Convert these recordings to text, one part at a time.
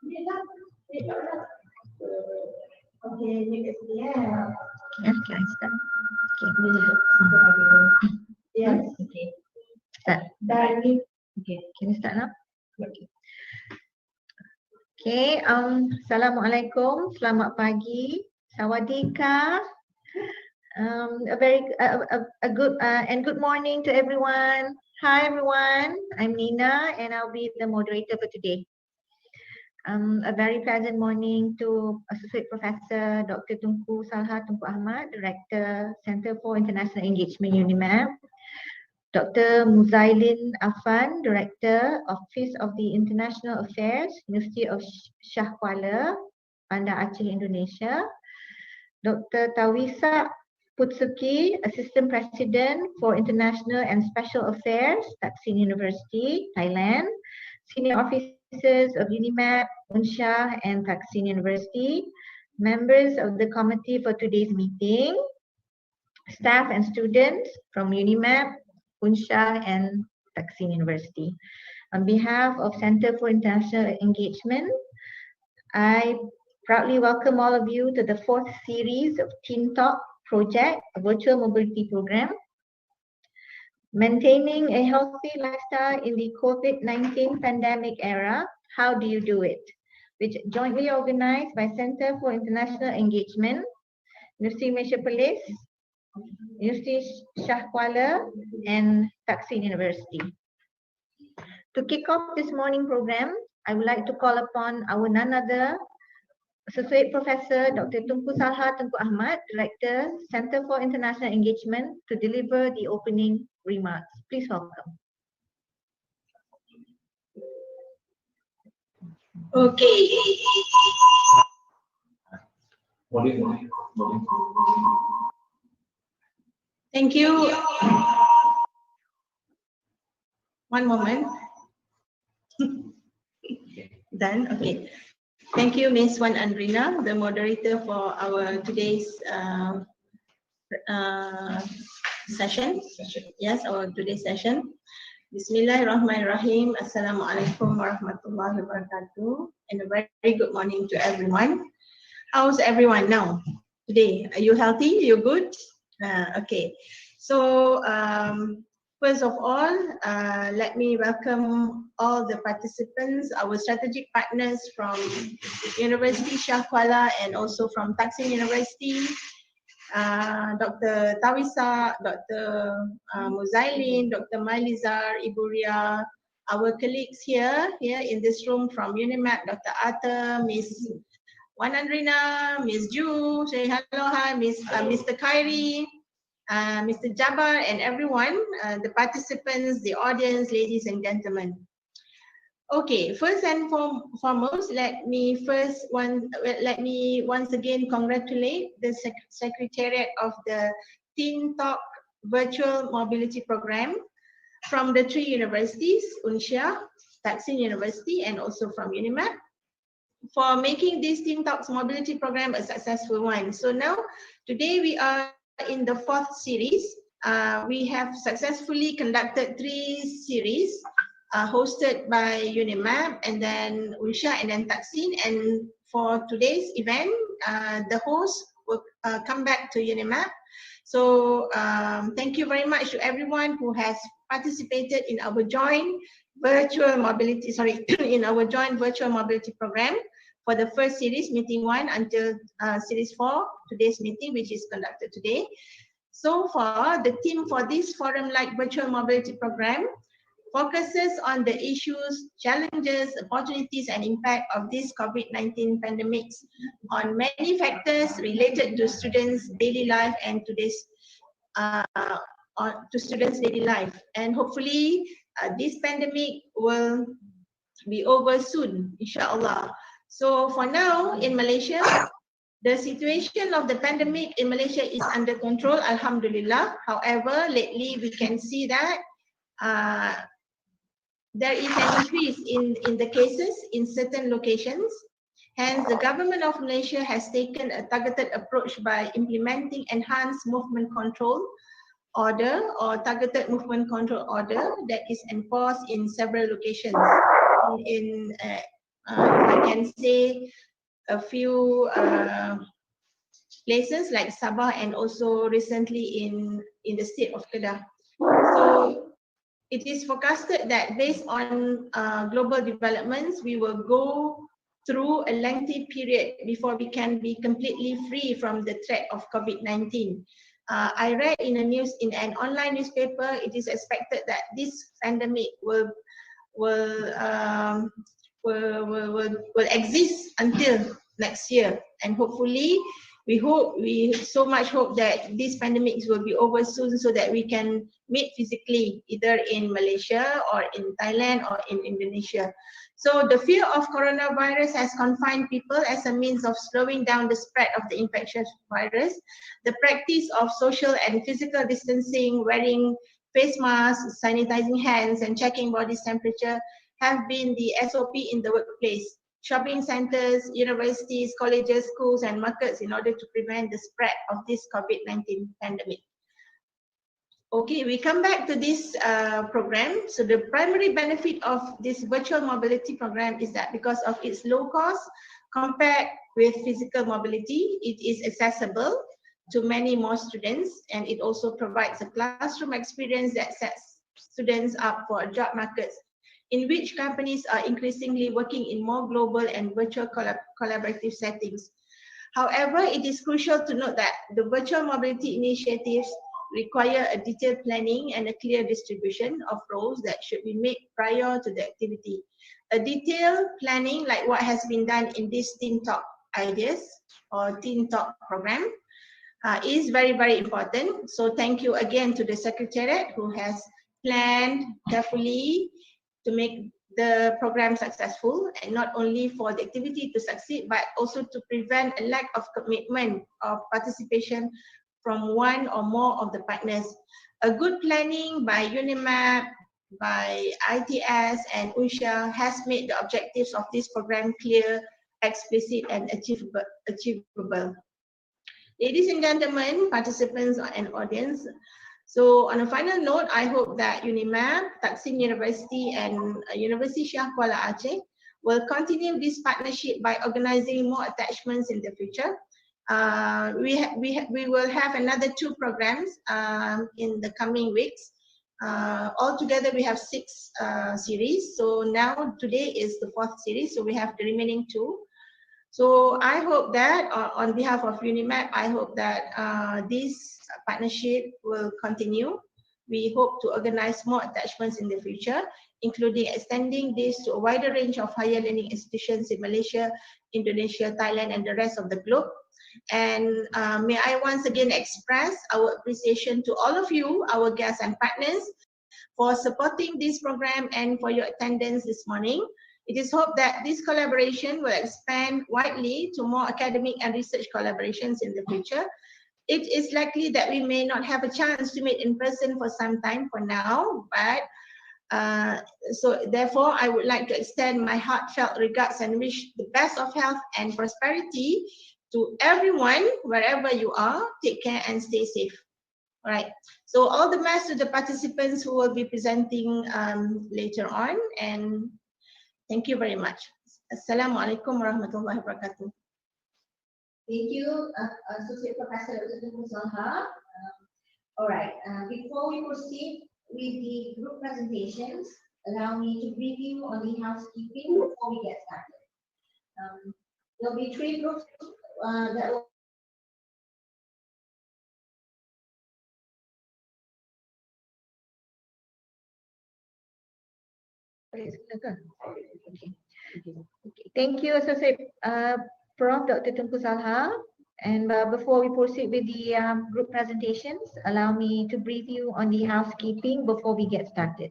Okay, can I start? Yes. Okay. Start. Okay. Can you start now? Okay. Okay. Assalamualaikum. Selamat pagi. Sawadika. A good and good morning to everyone. Hi everyone. I'm Nina and I'll be the moderator for today. A very pleasant morning to Associate Professor Dr. Tunku Salha Tunku Ahmad, Director, Center for International Engagement, UniMAP. Dr. Muzailin Afan, Director, Office of the International Affairs, University of Syiah Kuala, Bandar Aceh, Indonesia. Dr. Tawisa Putsuki, Assistant President for International and Special Affairs, Thaksin University, Thailand. Senior Officers of UniMAP, UNSYIAH and Thaksin University, members of the committee for today's meeting, staff and students from UniMAP, UNSYIAH and Thaksin University. On behalf of Center for International Engagement, I proudly welcome all of you to the 4th series of Teen Talk project, a virtual mobility program. Maintaining a healthy lifestyle in the COVID-19 pandemic era, how do you do it? Which jointly organized by Center for International Engagement, Universiti Malaysia Perlis, Universiti Syiah Kuala and Thaksin University. To kick off this morning program, I would like to call upon our none other Associate Professor Dr. Tunku Salha Tunku Ahmad, Director, Center for International Engagement, to deliver the opening remarks. Please welcome. Okay. Thank you. One moment. Done. Okay. Thank you, Ms. Wan Andrina, the moderator for our today's session. Yes, our today's session. Bismillahirrahmanirrahim. Assalamualaikum warahmatullahi wabarakatuh. And a very good morning to everyone. How's everyone now? Today, are you healthy? You good? Okay. So first of all, let me welcome all the participants, our strategic partners from Universiti Syiah Kuala and also from Thaksin University, Dr. Tawisa, Dr. Muzailin, Dr. Mailizar, Ibu Ria, our colleagues here in this room from UniMAP, Dr. Arthur, Ms. Wan Andrina, Ms. Ju, say hello, hi, Mr. Khairi, Mr. Jabbar and everyone, the participants, the audience, ladies and gentlemen. Okay, first and foremost, let me once again congratulate the Secretariat of the Teen Talk Virtual Mobility Program from the 3 universities, UNSYIAH, Thaksin University and also from UniMAP, for making this Teen Talks Mobility Program a successful one. So now, today we are in the 4th series. We have successfully conducted 3 series hosted by UniMAP and then UNSYIAH and then Thaksin. And for today's event, the host will come back to UniMAP. So thank you very much to everyone who has participated in our joint virtual mobility, in our joint virtual mobility program for the first series, meeting 1 until series 4, today's meeting, which is conducted today. So far, the theme for this forum-like virtual mobility program focuses on the issues, challenges, opportunities, and impact of this COVID-19 pandemic on many factors related to students' daily life and today's to students' daily life. And hopefully, this pandemic will be over soon, inshallah. So for now, in Malaysia, the situation of the pandemic in Malaysia is under control, alhamdulillah. However, lately we can see that there is an increase in the cases in certain locations. Hence, the government of Malaysia has taken a targeted approach by implementing enhanced movement control order or targeted movement control order that is enforced in several locations in I can say a few places like Sabah and also recently in the state of Kedah. So it is forecasted that based on global developments, we will go through a lengthy period before we can be completely free from the threat of COVID-19. I read in an online newspaper, it is expected that this pandemic will exist until next year, and hopefully we so much hope that these pandemics will be over soon so that we can meet physically either in Malaysia or in Thailand or in Indonesia. So the fear of coronavirus has confined people as a means of slowing down the spread of the infectious virus. The practice of social and physical distancing, wearing face masks, sanitizing hands, and checking body temperature have been the SOP in the workplace, shopping centers, universities, colleges, schools, and markets in order to prevent the spread of this COVID-19 pandemic. Okay, we come back to this program. So the primary benefit of this virtual mobility program is that because of its low cost compared with physical mobility, it is accessible to many more students, and it also provides a classroom experience that sets students up for job markets in which companies are increasingly working in more global and virtual collaborative settings. However, it is crucial to note that the virtual mobility initiatives require a detailed planning and a clear distribution of roles that should be made prior to the activity. A detailed planning like what has been done in this Teen Talk ideas or Teen Talk program is very, very important. So thank you again to the Secretariat who has planned carefully to make the program successful, and not only for the activity to succeed, but also to prevent a lack of commitment or participation from one or more of the partners. A good planning by UniMAP, by ITS and UNSYIAH has made the objectives of this program clear, explicit, and achievable. Ladies and gentlemen, participants and audience, so on a final note, I hope that UniMAP, Thaksin University, and University Syiah Kuala Aceh will continue this partnership by organizing more attachments in the future. We will have another 2 programs in the coming weeks. Altogether, we have 6 series. So now today is the 4th series, so we have the remaining 2. So I hope that on behalf of UniMAP, I hope that this partnership will continue. We hope to organize more attachments in the future, including extending this to a wider range of higher learning institutions in Malaysia, Indonesia, Thailand, and the rest of the globe. And may I once again express our appreciation to all of you, our guests and partners, for supporting this program and for your attendance this morning. It is hoped that this collaboration will expand widely to more academic and research collaborations in the future. It is likely that we may not have a chance to meet in person for some time for now, but so therefore I would like to extend my heartfelt regards and wish the best of health and prosperity to everyone wherever you are. Take care and stay safe. All right. So all the best to the participants who will be presenting later on, and thank you very much. Assalamualaikum warahmatullahi wabarakatuh. Thank you, Associate Professor Dr. Syiah. All right, before we proceed with the group presentations, allow me to brief you on the housekeeping before we get started. There will be 3 groups that will Okay. Thank you, Associate Prof. Dr. Tunku Salha. And before we proceed with the group presentations, allow me to brief you on the housekeeping before we get started.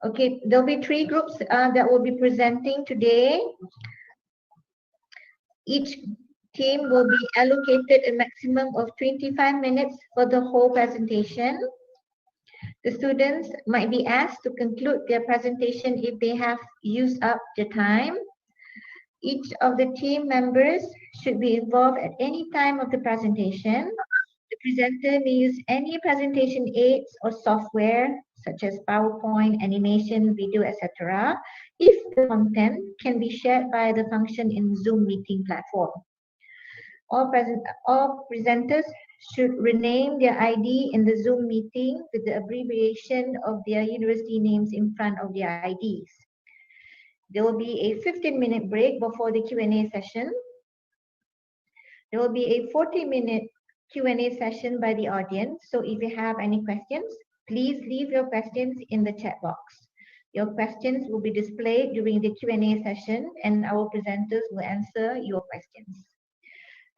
Okay, there'll be 3 groups that will be presenting today. Each team will be allocated a maximum of 25 minutes for the whole presentation. The students might be asked to conclude their presentation if they have used up the time. Each of the team members should be involved at any time of the presentation. The presenter may use any presentation aids or software such as PowerPoint, animation, video, etc. if the content can be shared by the function in Zoom meeting platform. All presenters should rename their ID in the Zoom meeting with the abbreviation of their university names in front of their IDs. There will be a 15-minute break before the Q&A session. There will be a 40-minute Q&A session by the audience. So if you have any questions, please leave your questions in the chat box. Your questions will be displayed during the Q&A session and our presenters will answer your questions.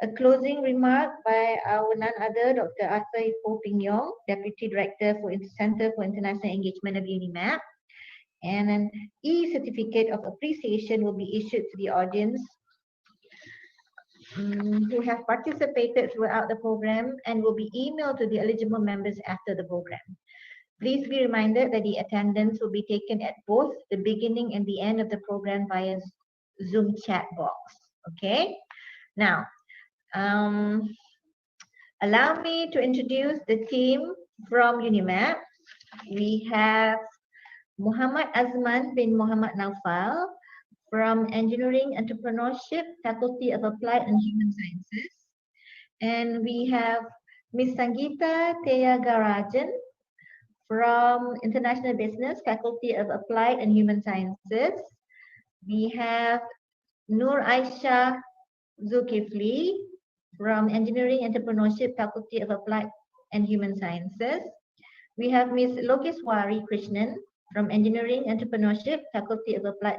A closing remark by our none other Dr. Arthur Ipoh Ping Yong, Deputy Director for Center for International Engagement of UniMAP. And an e-certificate of appreciation will be issued to the audience who have participated throughout the program and will be emailed to the eligible members after the program. Please be reminded that the attendance will be taken at both the beginning and the end of the program via Zoom chat box. Okay. Now, allow me to introduce the team from UniMAP. We have Muhammad Azman bin Muhammad Naufal from Engineering Entrepreneurship, Faculty of Applied and Human Sciences. And we have Ms. Sangeeta Teyagarajan from International Business, Faculty of Applied and Human Sciences. We have Nur Aisha Zulkifli from Engineering Entrepreneurship, Faculty of Applied and Human Sciences. We have Ms. Lokeswari Krishnan from Engineering Entrepreneurship, Faculty of Applied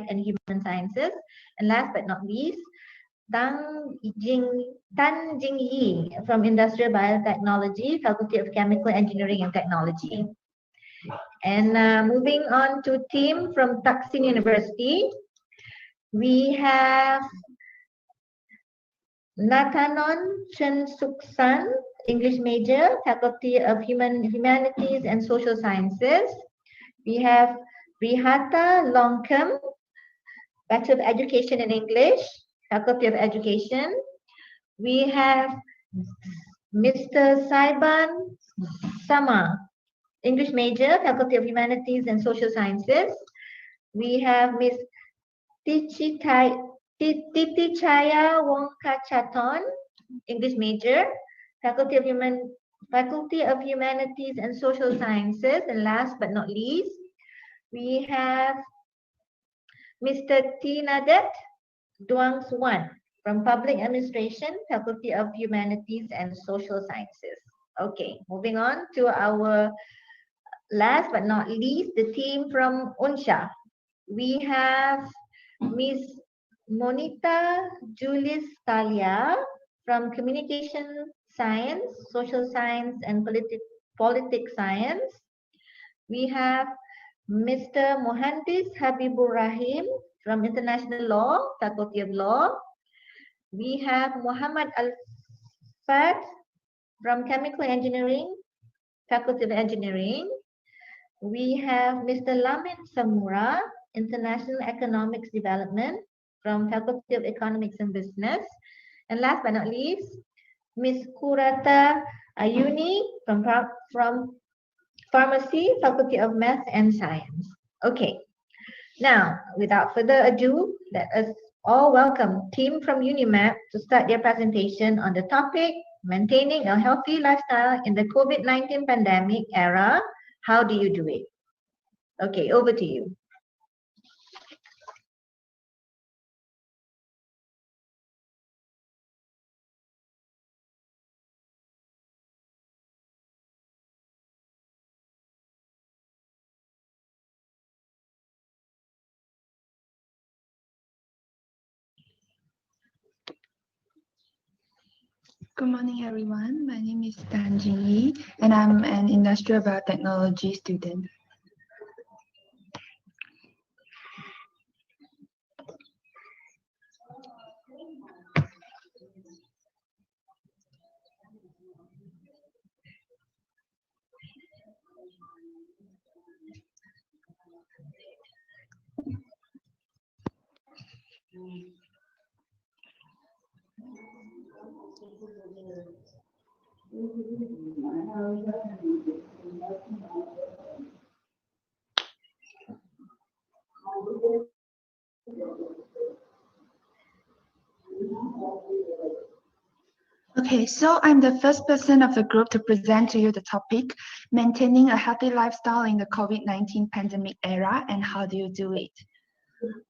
and Human Sciences. And last but not least, Tan Jing Yi from Industrial Biotechnology, Faculty of Chemical Engineering and Technology. And moving on to team from Thaksin University, we have Nathanon Chensuksan, English major, Faculty of Humanities and Social Sciences. We have Rihata Longcom, Bachelor of Education in English, Faculty of Education. We have Mr. Saiban Sama, English major, Faculty of Humanities and Social Sciences. We have Ms. Titi Chaya Wongkachaton, English major, Faculty of Humanities and Social Sciences. And last but not least, we have Mr. T. Nadet Duang Suwan from Public Administration, Faculty of Humanities and Social Sciences. Okay, moving on to our last but not least, the team from UNSYIAH. We have Ms. Monita Julis Talia from Communication Science, Social Science and Politics Science. We have Mr. Mohandis Habibur Rahim from International Law, Faculty of Law. We have Muhammad Al-Fad from Chemical Engineering, Faculty of Engineering. We have Mr. Lamin Samura, International Economics Development from Faculty of Economics and Business. And last but not least, Ms. Kurata Ayuni from Pharmacy, Faculty of Math and Science. Okay, now without further ado, let us all welcome team from UniMAP to start their presentation on the topic, maintaining a healthy lifestyle in the COVID-19 pandemic era. How do you do it? Okay, over to you. Good morning, everyone. My name is Tan Jing Yi, and I'm an industrial biotechnology student. Okay, so I'm the first person of the group to present to you the topic, maintaining a healthy lifestyle in the COVID-19 pandemic era and how do you do it?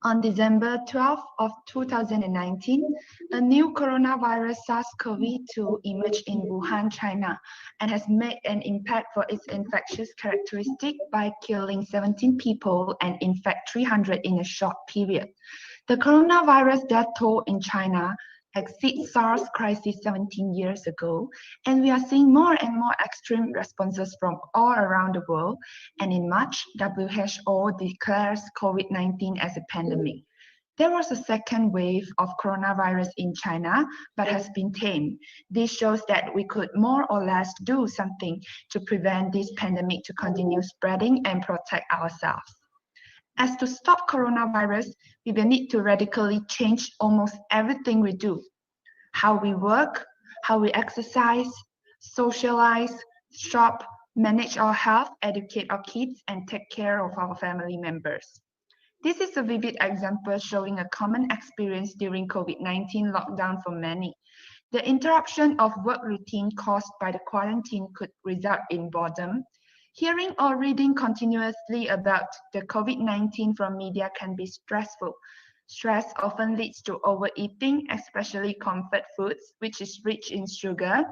On December 12th of 2019, a new coronavirus SARS-CoV-2 emerged in Wuhan, China, and has made an impact for its infectious characteristic by killing 17 people and infect 300 in a short period. The coronavirus death toll in China exceeds SARS crisis 17 years ago, and we are seeing more and more extreme responses from all around the world. And in March, WHO declares COVID-19 as a pandemic. There was a second wave of coronavirus in China, but has been tamed. This shows that we could more or less do something to prevent this pandemic to continue spreading and protect ourselves. As to stop coronavirus, we will need to radically change almost everything we do. How we work, how we exercise, socialize, shop, manage our health, educate our kids, and take care of our family members. This is a vivid example showing a common experience during COVID-19 lockdown for many. The interruption of work routine caused by the quarantine could result in boredom. Hearing or reading continuously about the COVID-19 from media can be stressful. Stress often leads to overeating, especially comfort foods, which is rich in sugar.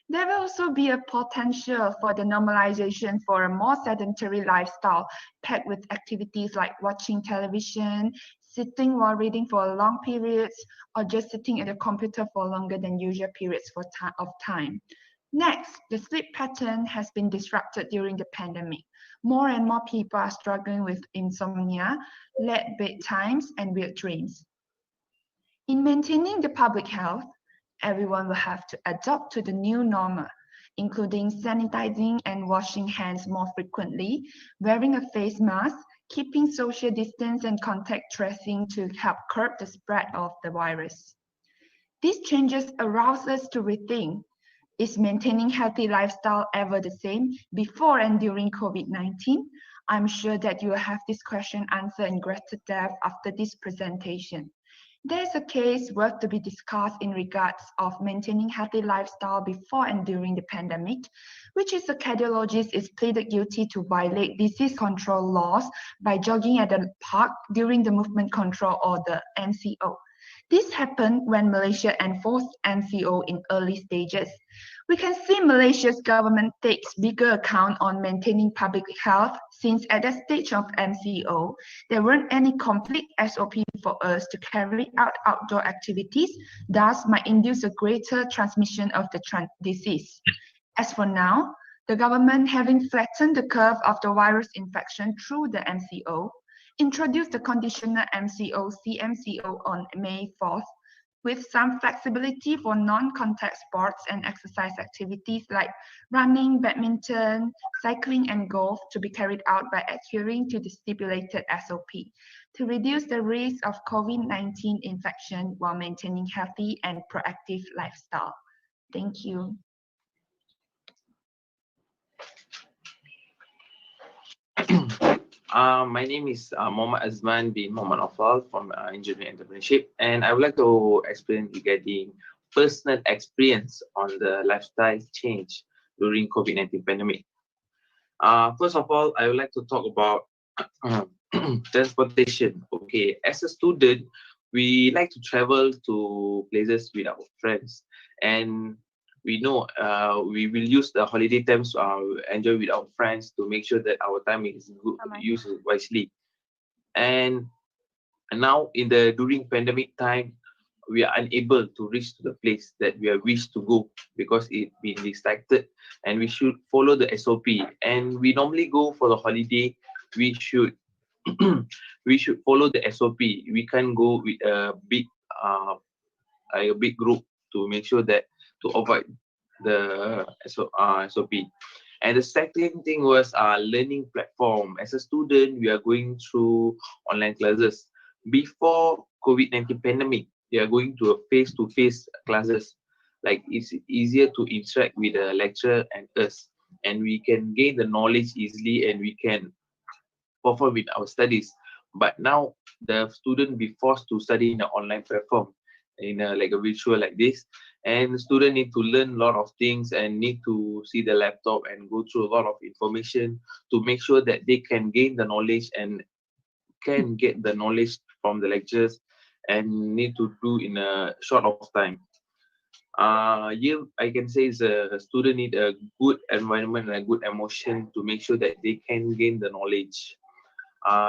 There will also be a potential for the normalization for a more sedentary lifestyle, packed with activities like watching television, sitting while reading for long periods, or just sitting at a computer for longer than usual periods of time. Next, the sleep pattern has been disrupted during the pandemic. More and more people are struggling with insomnia, late bedtimes, and weird dreams. In maintaining the public health, everyone will have to adapt to the new normal, including sanitizing and washing hands more frequently, wearing a face mask, keeping social distance and contact tracing to help curb the spread of the virus. These changes arouse us to rethink, is maintaining healthy lifestyle ever the same before and during COVID-19? I'm sure that you will have this question answered in greater depth after this presentation. There is a case worth to be discussed in regards of maintaining healthy lifestyle before and during the pandemic, which is a cardiologist is pleaded guilty to violate disease control laws by jogging at the park during the movement control order, MCO. This happened when Malaysia enforced MCO in early stages. We can see Malaysia's government takes bigger account on maintaining public health since at that stage of MCO, there weren't any complete SOP for us to carry out outdoor activities, thus might induce a greater transmission of the disease. As for now, the government having flattened the curve of the virus infection through the MCO, introduced the conditional MCO CMCO on May 4th, with some flexibility for non-contact sports and exercise activities like running, badminton, cycling, and golf to be carried out by adhering to the stipulated SOP to reduce the risk of COVID-19 infection while maintaining healthy and proactive lifestyle. Thank you. My name is Muhammad Azman bin Muhammad Afal from Engineering Entrepreneurship, and I would like to explain regarding personal experience on the lifestyle change during COVID-19 pandemic. First of all, I would like to talk about transportation. Okay, as a student, we like to travel to places with our friends, and we know we will use the holiday times to enjoy with our friends to make sure that our time is good, used wisely. And now in the during pandemic time, we are unable to reach to the place that we are wish to go because it been restricted, and we should follow the SOP. And we normally go for the holiday, we should we should follow the SOP. We can go with a big group to make sure that to avoid the SOP. And the second thing was learning platform. As a student, we are going through online classes. Before COVID-19 pandemic, we are going to a face-to-face classes. Like it's easier to interact with the lecturer and us, and we can gain the knowledge easily, and we can perform with our studies. But now the student be forced to study in an online platform, in a, like a virtual like this, and the student need to learn a lot of things and need to see the laptop and go through a lot of information to make sure that they can gain the knowledge and can get the knowledge from the lectures and need to do in a short of time. Here I can say is a student need a good environment and a good emotion to make sure that they can gain the knowledge.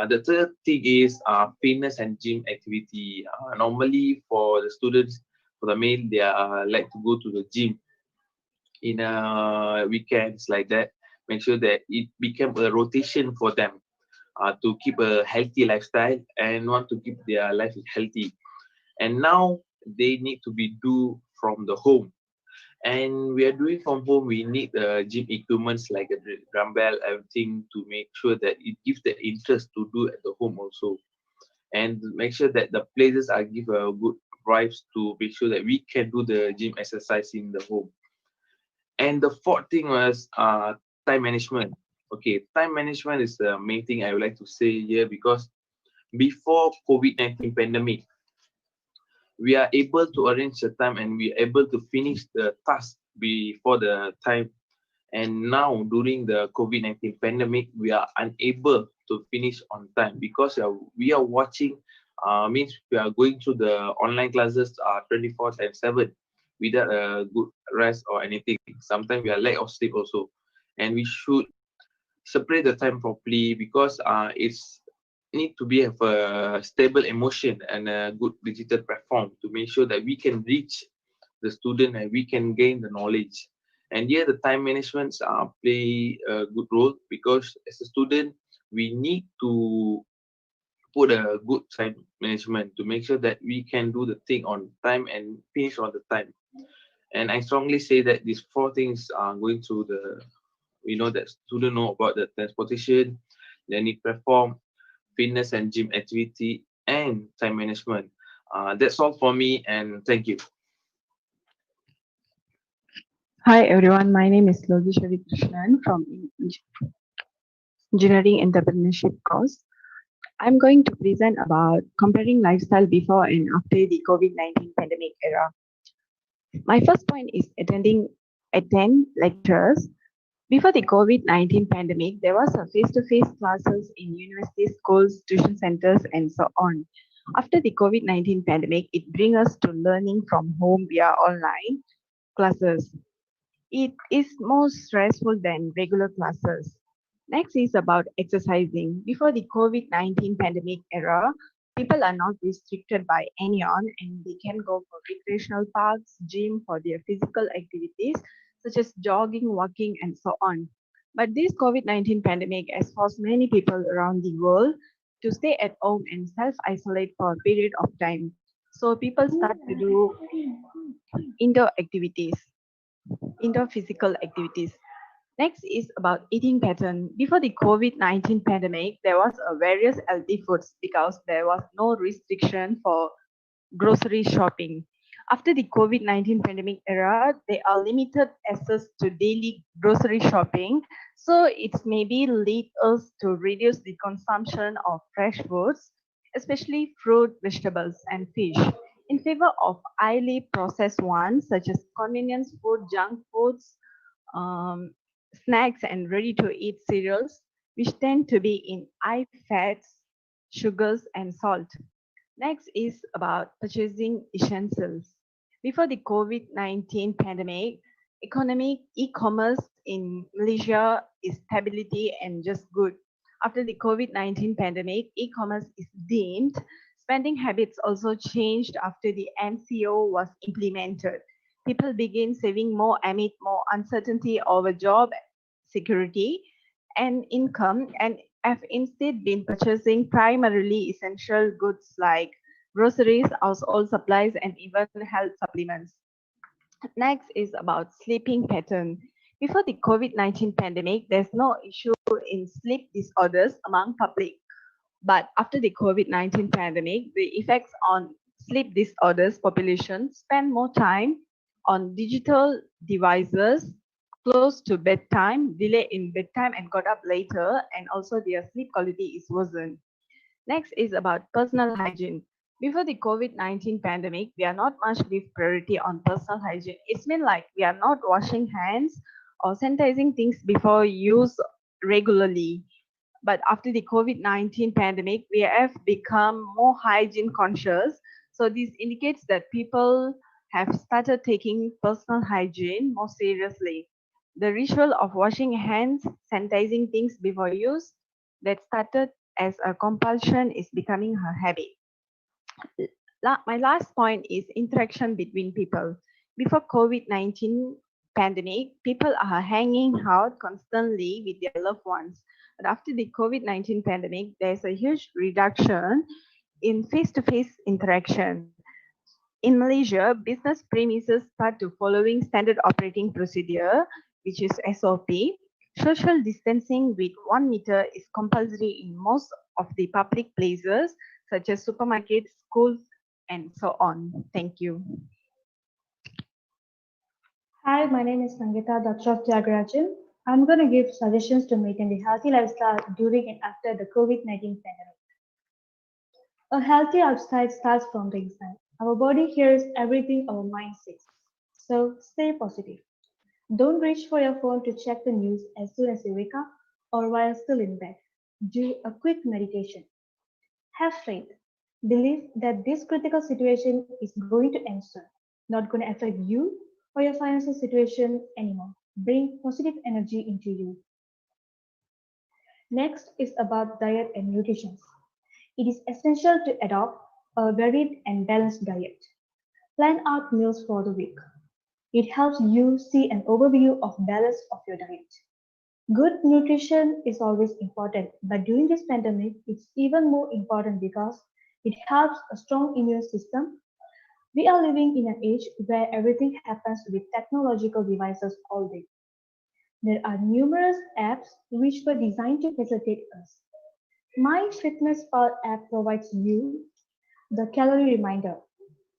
The third thing is fitness and gym activity. Normally for the students, for the male, they like to go to the gym in weekends like that. Make sure that it become a rotation for them to keep a healthy lifestyle and want to keep their life healthy. And now they need to be do from the home, and we are doing from home. We need gym equipments like a dumbbell, everything to make sure that it gives the interest to do at the home also, and make sure that the places are give a good vibes to make sure that we can do the gym exercise in the home. And the fourth thing was time management. Okay, time management is the main thing I would like to say here, because before COVID-19 pandemic, we are able to arrange the time and we are able to finish the task before the time. And now during the COVID-19 pandemic, we are unable to finish on time because we are watching, means we are going through the online classes 24/7 without a good rest or anything. Sometimes we are lack of sleep also. And we should separate the time properly, because it's need to be have a stable emotion and a good digital platform to make sure that we can reach the student and we can gain the knowledge. And here the time management play a good role, because as a student we need to put a good time management to make sure that we can do the thing on time and finish on the time. And I strongly say that these four things are going to the, we know that student know about the transportation, learning platform, fitness and gym activity, and time management. That's all for me, and thank you. Hi everyone, my name is Logishwari Krishnan from Engineering Entrepreneurship course. I'm going to present about comparing lifestyle before and after the COVID-19 pandemic era. My first point is attend lectures. Before the COVID-19 pandemic, there was a face-to-face classes in universities, schools, tuition centers, and so on. After the COVID-19 pandemic, it brings us to learning from home via online classes. It is more stressful than regular classes. Next is about exercising. Before the COVID-19 pandemic era, people are not restricted by anyone and they can go for recreational parks, gym for their physical activities such as jogging, walking, and so on. But this COVID-19 pandemic has forced many people around the world to stay at home and self-isolate for a period of time. So people start to do indoor activities, indoor physical activities. Next is about eating pattern. Before the COVID-19 pandemic, there was a various healthy foods because there was no restriction for grocery shopping. After the COVID-19 pandemic era, there are limited access to daily grocery shopping. So it's maybe lead us to reduce the consumption of fresh foods, especially fruit, vegetables, and fish, in favor of highly processed ones such as convenience food, junk foods, um, snacks, and ready-to-eat cereals, which tend to be in high fats, sugars, and salt. Next is about purchasing essentials. Before the COVID-19 pandemic, economic e-commerce in Malaysia is stability and just good. After the COVID-19 pandemic, e-commerce is deemed. Spending habits also changed after the MCO was implemented. People begin saving more amid more uncertainty over job security and income, and have instead been purchasing primarily essential goods like groceries, household supplies, and even health supplements. Next is about sleeping pattern. Before the COVID-19 pandemic, there's no issue in sleep disorders among public. But after the COVID-19 pandemic, the effects on sleep disorders population spend more time on digital devices, close to bedtime, delay in bedtime and got up later, and also their sleep quality is worsened. Next is about personal hygiene. Before the COVID-19 pandemic, we are not much give priority on personal hygiene. It's mean like we are not washing hands or sanitizing things before use regularly. But after the COVID-19 pandemic, we have become more hygiene conscious. So this indicates that people have started taking personal hygiene more seriously. The ritual of washing hands, sanitizing things before use, that started as a compulsion is becoming a habit. My last point is interaction between people. Before COVID-19 pandemic, people are hanging out constantly with their loved ones. But after the COVID-19 pandemic, there's a huge reduction in face-to-face interaction. In Malaysia, business premises start to following standard operating procedure, which is SOP. Social distancing with 1 meter is compulsory in most of the public places, such as supermarkets, schools, and so on. Thank you. Hi, my name is Sangeeta Dakshav Tyagarajan. I'm going to give suggestions to maintain a healthy lifestyle during and after the COVID-19 pandemic. A healthy lifestyle starts from the inside. Our body hears everything our mind says. So stay positive. Don't reach for your phone to check the news as soon as you wake up or while still in bed. Do a quick meditation. Have faith. Believe that this critical situation is going to end soon, not going to affect you or your financial situation anymore. Bring positive energy into you. Next is about diet and nutrition. It is essential to adopt a varied and balanced diet. Plan out meals for the week. It helps you see an overview of balance of your diet. Good nutrition is always important, but during this pandemic, it's even more important because it helps a strong immune system. We are living in an age where everything happens with technological devices all day. There are numerous apps which were designed to facilitate us. My Fitness Pal app provides you the calorie reminder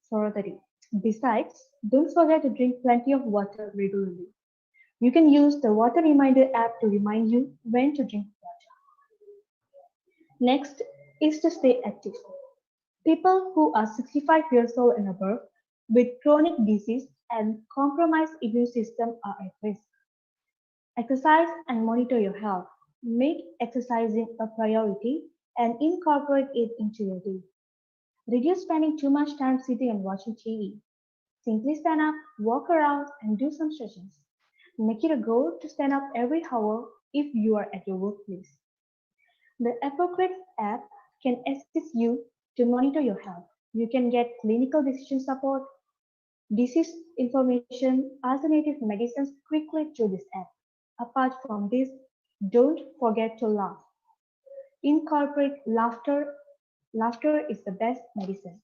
for the day. Besides, don't forget to drink plenty of water regularly. You can use the water reminder app to remind you when to drink water. Next is to stay active. People who are 65 years old and above with chronic disease and compromised immune system are at risk. Exercise and monitor your health. Make exercising a priority and incorporate it into your day. Reduce spending too much time sitting and watching TV. Simply stand up, walk around, and do some stretches. Make it a goal to stand up every hour if you are at your workplace. The Appropriate app can assist you to monitor your health. You can get clinical decision support, disease information, alternative medicines quickly through this app. Apart from this, don't forget to laugh. Incorporate laughter. Laughter is the best medicine.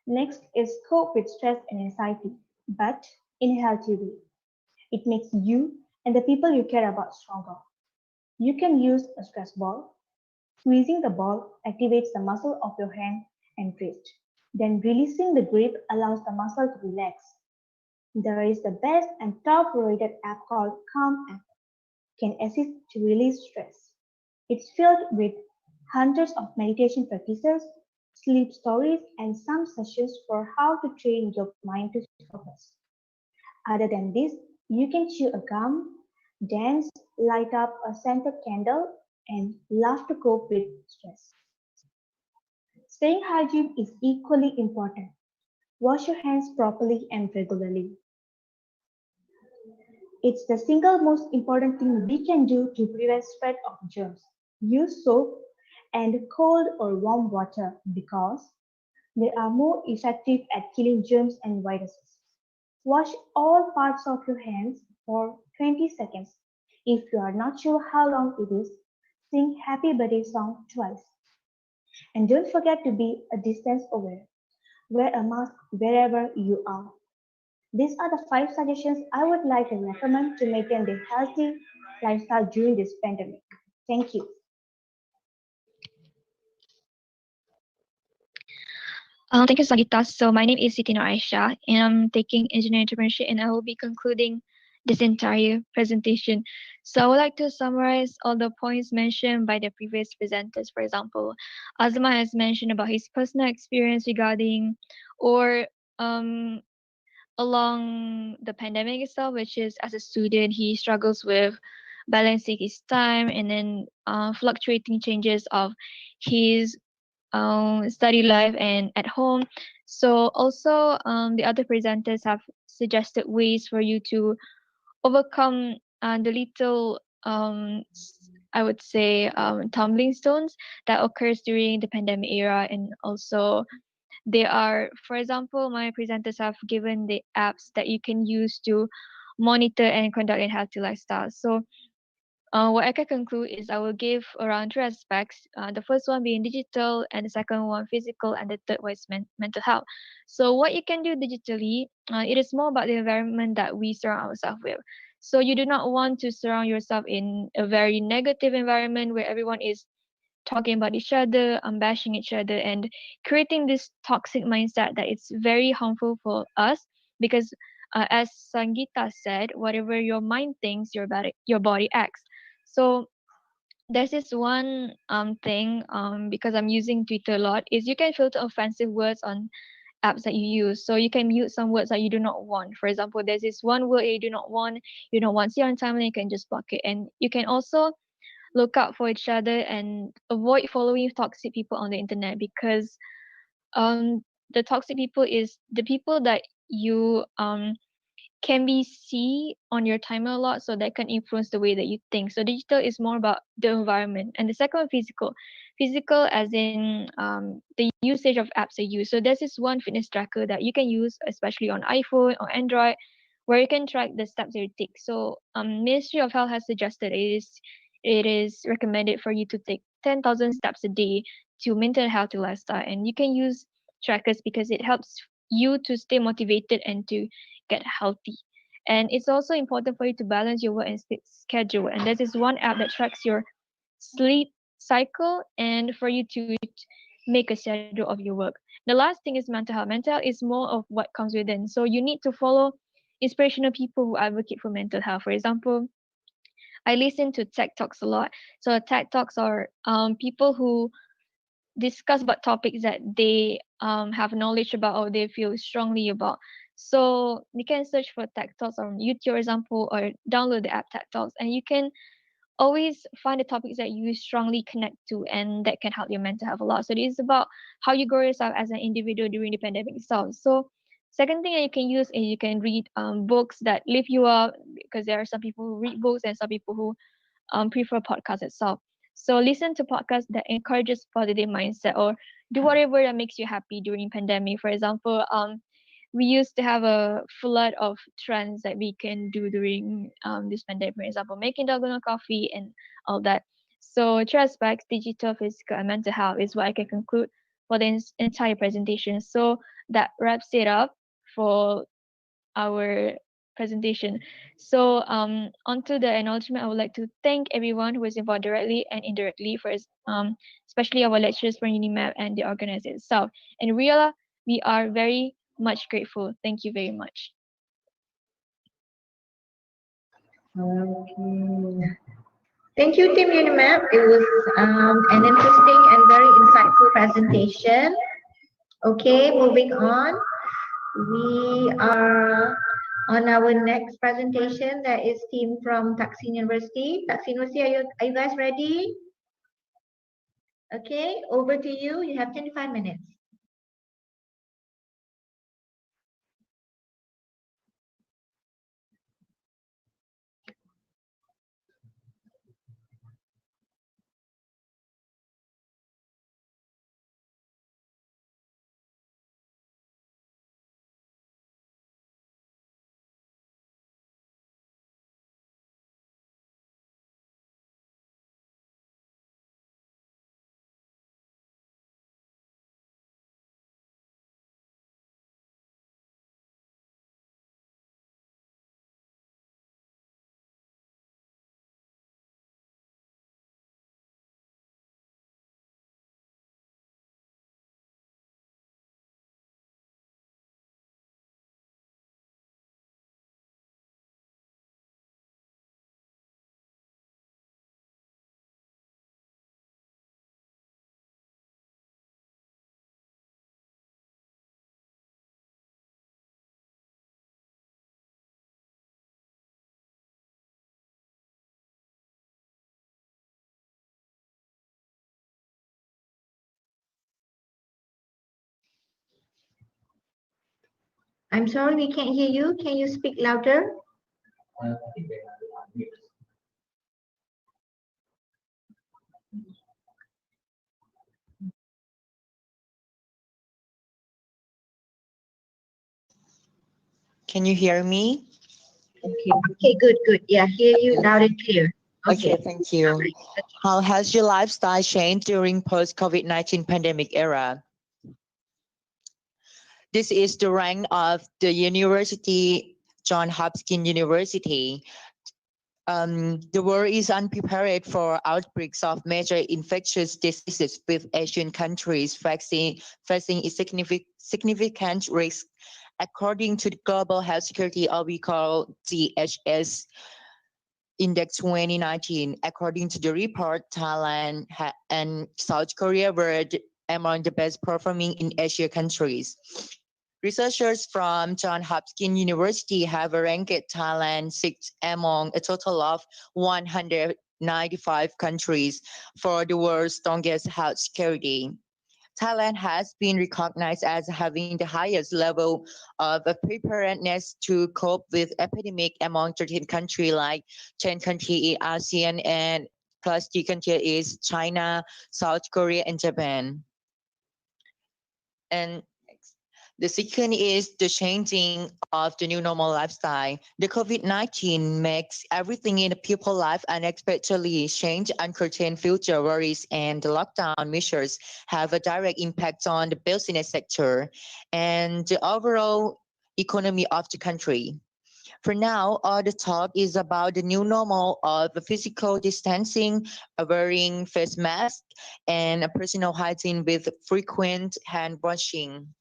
Next is cope with stress and anxiety, but in a healthy way. It makes you and the people you care about stronger. You can use a stress ball. Squeezing the ball activates the muscle of your hand and wrist. Then releasing the grip allows the muscle to relax. There is the best and top-rated app called Calm app. Can assist to release stress. It's filled with hundreds of meditation practices, sleep stories, and some sessions for how to train your mind to focus. Other than this, you can chew a gum, dance, light up a scented candle, and laugh to cope with stress. Staying hygiene is equally important. Wash your hands properly and regularly. It's the single most important thing we can do to prevent spread of germs. Use soap and cold or warm water because they are more effective at killing germs and viruses. Wash all parts of your hands for 20 seconds. If you are not sure how long it is, sing Happy Birthday song twice. And don't forget to be a distance aware. Wear a mask wherever you are. These are the 5 suggestions I would like to recommend to maintain a healthy lifestyle during this pandemic. Thank you. Thank you, Sangeeta. So my name is Siti Aisha, and I'm taking engineering entrepreneurship, and I will be concluding this entire presentation. So I would like to summarize all the points mentioned by the previous presenters. For example, Azma has mentioned about his personal experience regarding or um, along the pandemic itself, which is as a student, he struggles with balancing his time and then fluctuating changes of his study life and at home. So also the other presenters have suggested ways for you to overcome the little I would say tumbling stones that occurs during the pandemic era. And also they are, for example, my presenters have given the apps that you can use to monitor and conduct a healthy lifestyle. So what I can conclude is I will give around three aspects. The first one being digital, and the second one physical, and the third one is mental health. So what you can do digitally, it is more about the environment that we surround ourselves with. So you do not want to surround yourself in a very negative environment where everyone is talking about each other, bashing each other, and creating this toxic mindset that it's very harmful for us because, as Sangeeta said, whatever your mind thinks, your body acts. So there's this one thing because I'm using Twitter a lot is you can filter offensive words on apps that you use. So you can mute some words that you do not want. For example, there's this one word you don't want to see on timeline, you can just block it. And you can also look out for each other and avoid following toxic people on the internet because um the toxic people is the people that you can be see on your timer a lot, so that can influence the way that you think. So digital is more about the environment. And the second one, physical as in the usage of apps I use. So there's this one fitness tracker that you can use especially on iPhone or Android where you can track the steps that you take. So Ministry of Health has suggested it is recommended for you to take 10,000 steps a day to maintain a healthy lifestyle. And you can use trackers because it helps you to stay motivated and to get healthy. And it's also important for you to balance your work and sleep schedule. And there's this one app that tracks your sleep cycle and for you to make a schedule of your work. The last thing is mental health. Mental health is more of what comes within. So you need to follow inspirational people who advocate for mental health. For example, I listen to tech talks a lot. So tech talks are people who discuss about topics that they have knowledge about or they feel strongly about. So you can search for tech talks on YouTube, for example, or download the app tech talks, and you can always find the topics that you strongly connect to and that can help your mental health a lot. So it is about how you grow yourself as an individual during the pandemic itself. So second thing that you can use is you can read books that lift you up because there are some people who read books and some people who prefer podcasts itself. So listen to podcasts that encourages positive mindset or do whatever that makes you happy during pandemic. For example, we used to have a flood of trends that we can do during this pandemic. For example, making dalgona coffee and all that. So three aspects, digital, physical, and mental health is what I can conclude for the entire presentation. So that wraps it up for our presentation. So onto the acknowledgement, I would like to thank everyone who is involved directly and indirectly for especially our lecturers from UniMAP and the organizer itself. And we are very much grateful. Thank you very much. Okay. Thank you, Team UniMAP. It was an interesting and very insightful presentation. Okay, moving on. We are on our next presentation. That is team from Thaksin University. Thaksin University, are you guys ready? Okay, over to you. You have 25 minutes. I'm sorry, we can't hear you. Can you speak louder? Can you hear me? Okay, good. Yeah, hear you loud and clear. Okay, thank you. How has your lifestyle changed during post-COVID-19 pandemic era? This is the rank of the University, Johns Hopkins University. The world is unprepared for outbreaks of major infectious diseases, with Asian countries facing a significant risk. According to the Global Health Security, or we call GHS Index 2019, according to the report, Thailand and South Korea were among the best performing in Asia countries. Researchers from Johns Hopkins University have ranked Thailand sixth among a total of 195 countries for the world's strongest health security. Thailand has been recognized as having the highest level of preparedness to cope with epidemic among 13 countries, like 10 countries in ASEAN and plus 3 countries is China, South Korea, and Japan. And the second is the changing of the new normal lifestyle. The COVID-19 makes everything in the people's life unexpectedly change, uncertain future worries, and the lockdown measures have a direct impact on the business sector and the overall economy of the country. For now, all the talk is about the new normal of physical distancing, wearing face masks, and personal hygiene with frequent hand washing.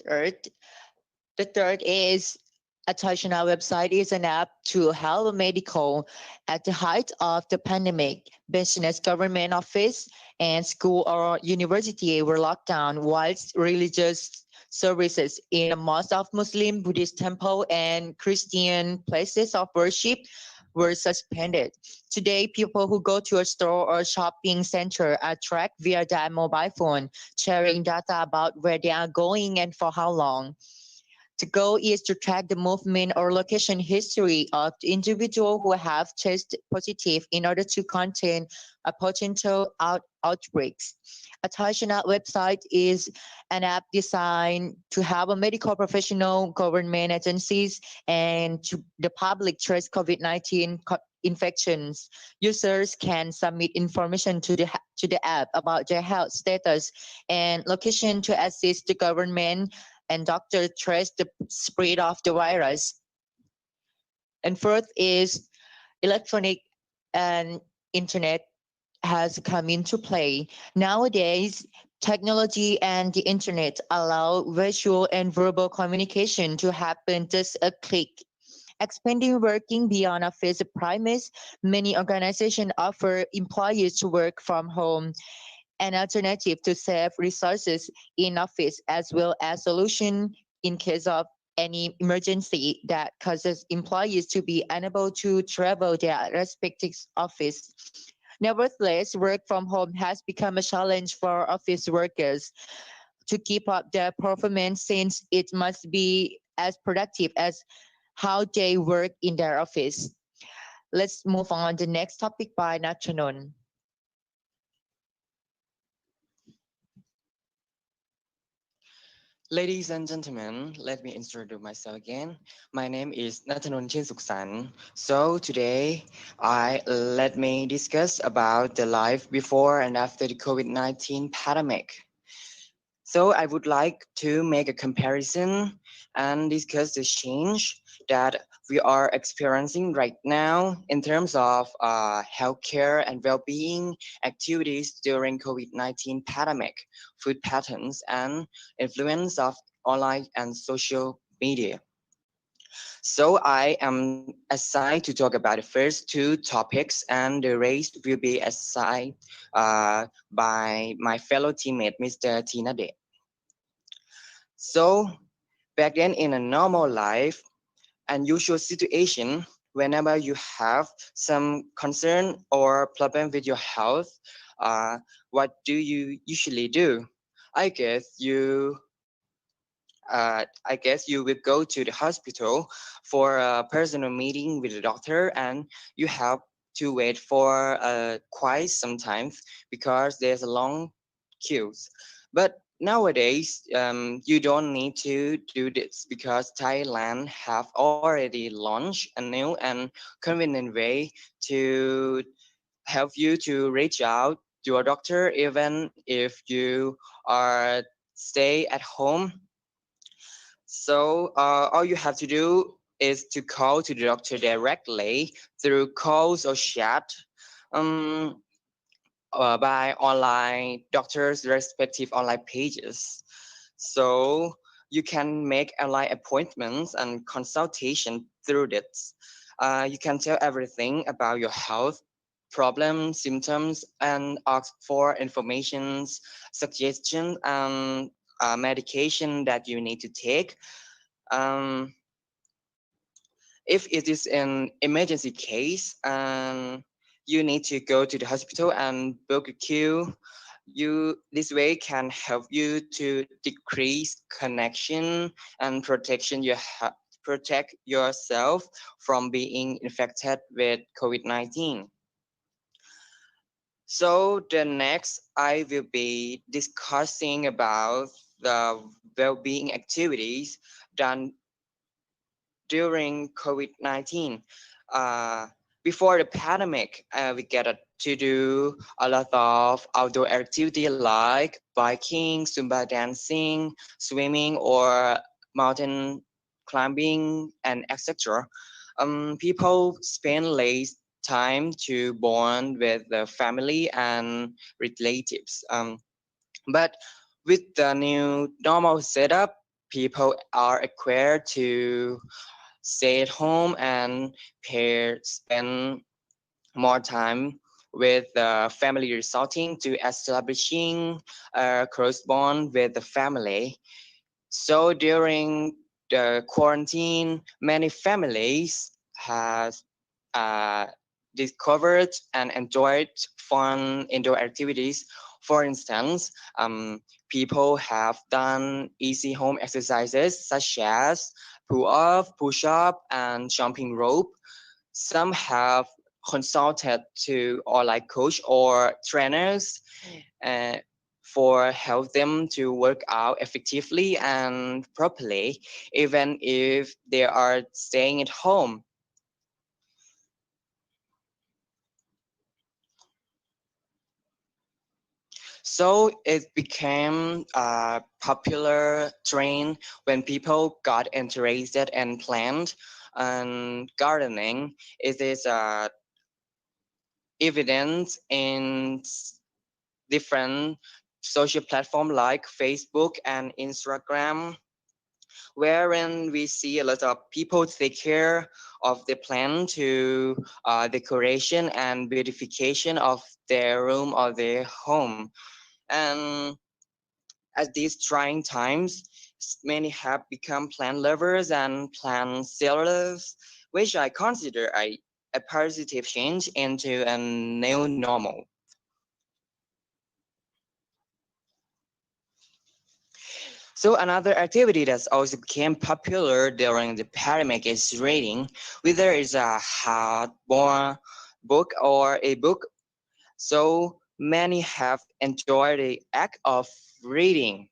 Third, the third is Attaching Our Website is an app to help medical. At the height of the pandemic, business, government office, and school or university were locked down, whilst religious services in most of Muslim, Buddhist temple, and Christian places of worship were suspended. Today, people who go to a store or shopping center are tracked via their mobile phone, sharing data about where they are going and for how long. The goal is to track the movement or location history of the individual who have tested positive in order to contain a potential outbreaks. Attaching website is an app designed to help a medical professional, government agencies, and to the public trace COVID-19 infections. Users can submit information to the app about their health status and location to assist the government and doctor trace the spread of the virus. And fourth is electronic and internet has come into play. Nowadays, technology and the internet allow visual and verbal communication to happen just a click. Expanding working beyond office premise, many organizations offer employees to work from home, an alternative to save resources in office, as well as solution in case of any emergency that causes employees to be unable to travel their respective office. Nevertheless, work from home has become a challenge for office workers to keep up their performance, since it must be as productive as how they work in their office. Let's move on to the next topic by Natchanon. Ladies and gentlemen, let me introduce myself again. My name is Nathanon Chinsuksan. So today, let me discuss about the life before and after the COVID-19 pandemic. So I would like to make a comparison and discuss the change that we are experiencing right now in terms of healthcare and well-being activities during COVID-19 pandemic, food patterns, and influence of online and social media. So I am assigned to talk about the first two topics, and the rest will be assigned by my fellow teammate, Mr. Tinade. So back then in a normal life, unusual situation, whenever you have some concern or problem with your health, what do you usually do? I guess you will go to the hospital for a personal meeting with the doctor, and you have to wait for quite some time because there's a long queues. But nowadays, you don't need to do this because Thailand have already launched a new and convenient way to help you to reach out to a doctor even if you are stay at home. So all you have to do is to call to the doctor directly through calls or chat um, by online doctors' respective online pages. So you can make online appointments and consultation through this. You can tell everything about your health problems, symptoms, and ask for information, suggestions, and medication that you need to take. Um, if it is an emergency case and you need to go to the hospital and book a queue, this way can help you to decrease connection and protect yourself from being infected with COVID-19. So the next I will be discussing about the well-being activities done during COVID-19. Uh, Before the pandemic, we get to do a lot of outdoor activity like biking, Zumba dancing, swimming, or mountain climbing, and etc. People spend less time to bond with the family and relatives. But with the new normal setup, people are required to stay at home and spend more time with the family, resulting to establishing a close bond with the family. So during the quarantine, many families has uh, discovered and enjoyed fun indoor activities. For instance, people have done easy home exercises such as pull-up, push-up, and jumping rope. Some have consulted to or like coach or trainers uh, for help them to work out effectively and properly, even if they are staying at home. So it became a popular trend when people got interested in plant and gardening. It is evident in different social platforms like Facebook and Instagram, wherein we see a lot of people take care of the plant to decoration and beautification of their room or their home. And at these trying times, many have become plant lovers and plant sellers, which I consider a positive change into a new normal. So another activity that's also became popular during the pandemic is reading, whether it's a hardbound book or a book. So many have enjoyed the act of reading.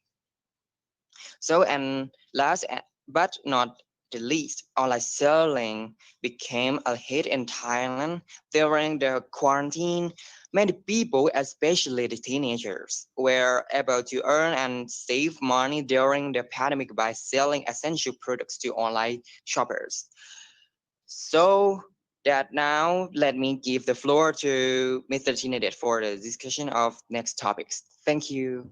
So, and last but not the least, online selling became a hit in Thailand during the quarantine. Many people, especially the teenagers, were able to earn and save money during the pandemic by selling essential products to online shoppers. So that now let me give the floor to Mr. Tinadet for the discussion of next topics. Thank you.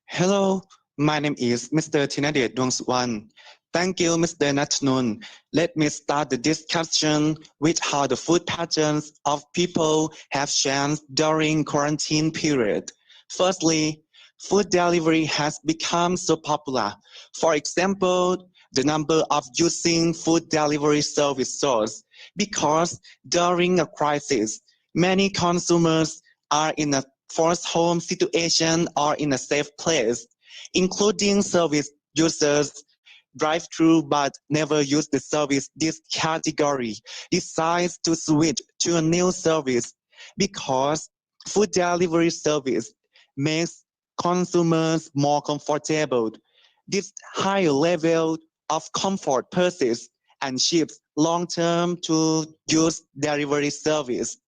Hello, my name is Mr. Tinadet Dongsuan. Thank you, Mr. Natnun. Let me start the discussion with how the food patterns of people have changed during quarantine period. Firstly, food delivery has become so popular. For example, the number of using food delivery service soars because during a crisis, many consumers are in a forced home situation or in a safe place, including service users drive-through but never use the service. This category decides to switch to a new service because food delivery service makes consumers more comfortable. This higher level of comfort persists and shifts long-term to use delivery service.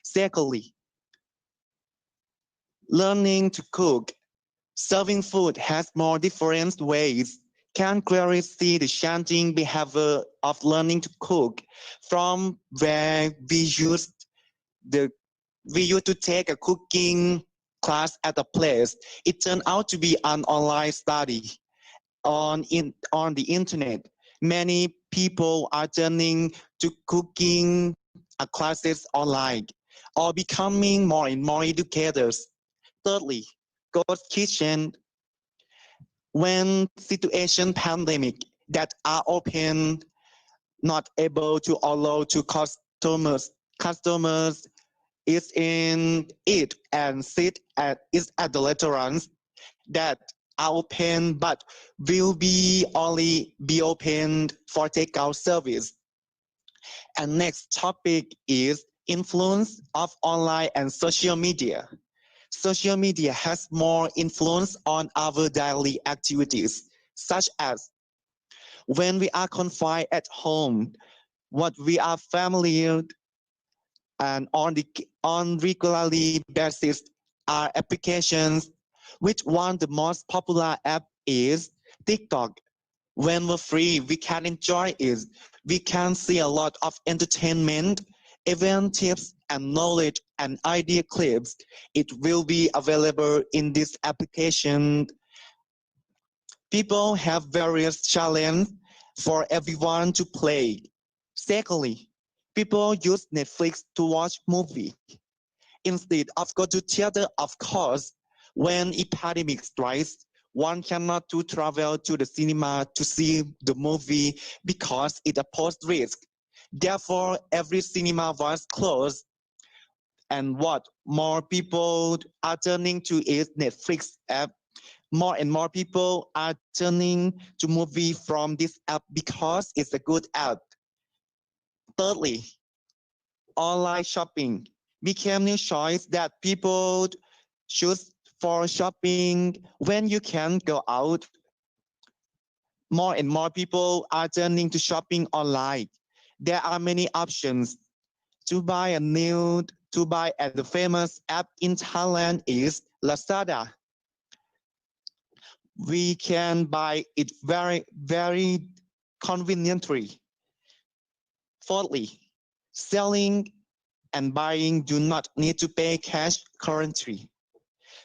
Secondly, learning to cook. Serving food has more different ways. Can clearly see the changing behavior of learning to cook from where the we used to take a cooking class at a place. It turned out to be an online study on the internet. Many people are turning to cooking classes online or becoming more and more educators. Thirdly, ghost kitchen. When situation pandemic that are open, not able to allow to customers is in it and sit at the restaurants that are open but will be only be open for takeout service. And next topic is influence of online and social media. Social media has more influence on our daily activities, such as when we are confined at home, what we are familiar and on regularly basis are applications. Which one the most popular app is TikTok. When we're free, we can enjoy it. We can see a lot of entertainment, event tips, and knowledge and idea clips. It will be available in this application. People have various challenges for everyone to play. Secondly, people use Netflix to watch movie instead of go to theater. Of course, when epidemic strikes, one cannot to travel to the cinema to see the movie because it poses risk. Therefore, every cinema was closed. And what more people are turning to is Netflix app. More and more people are turning to movie from this app because it's a good app. Thirdly, online shopping became new choice that people choose for shopping when you can go out. More and more people are turning to shopping online. There are many options to buy at the famous app in Thailand is Lazada. We can buy it very conveniently. Fourthly, selling and buying do not need to pay cash currently.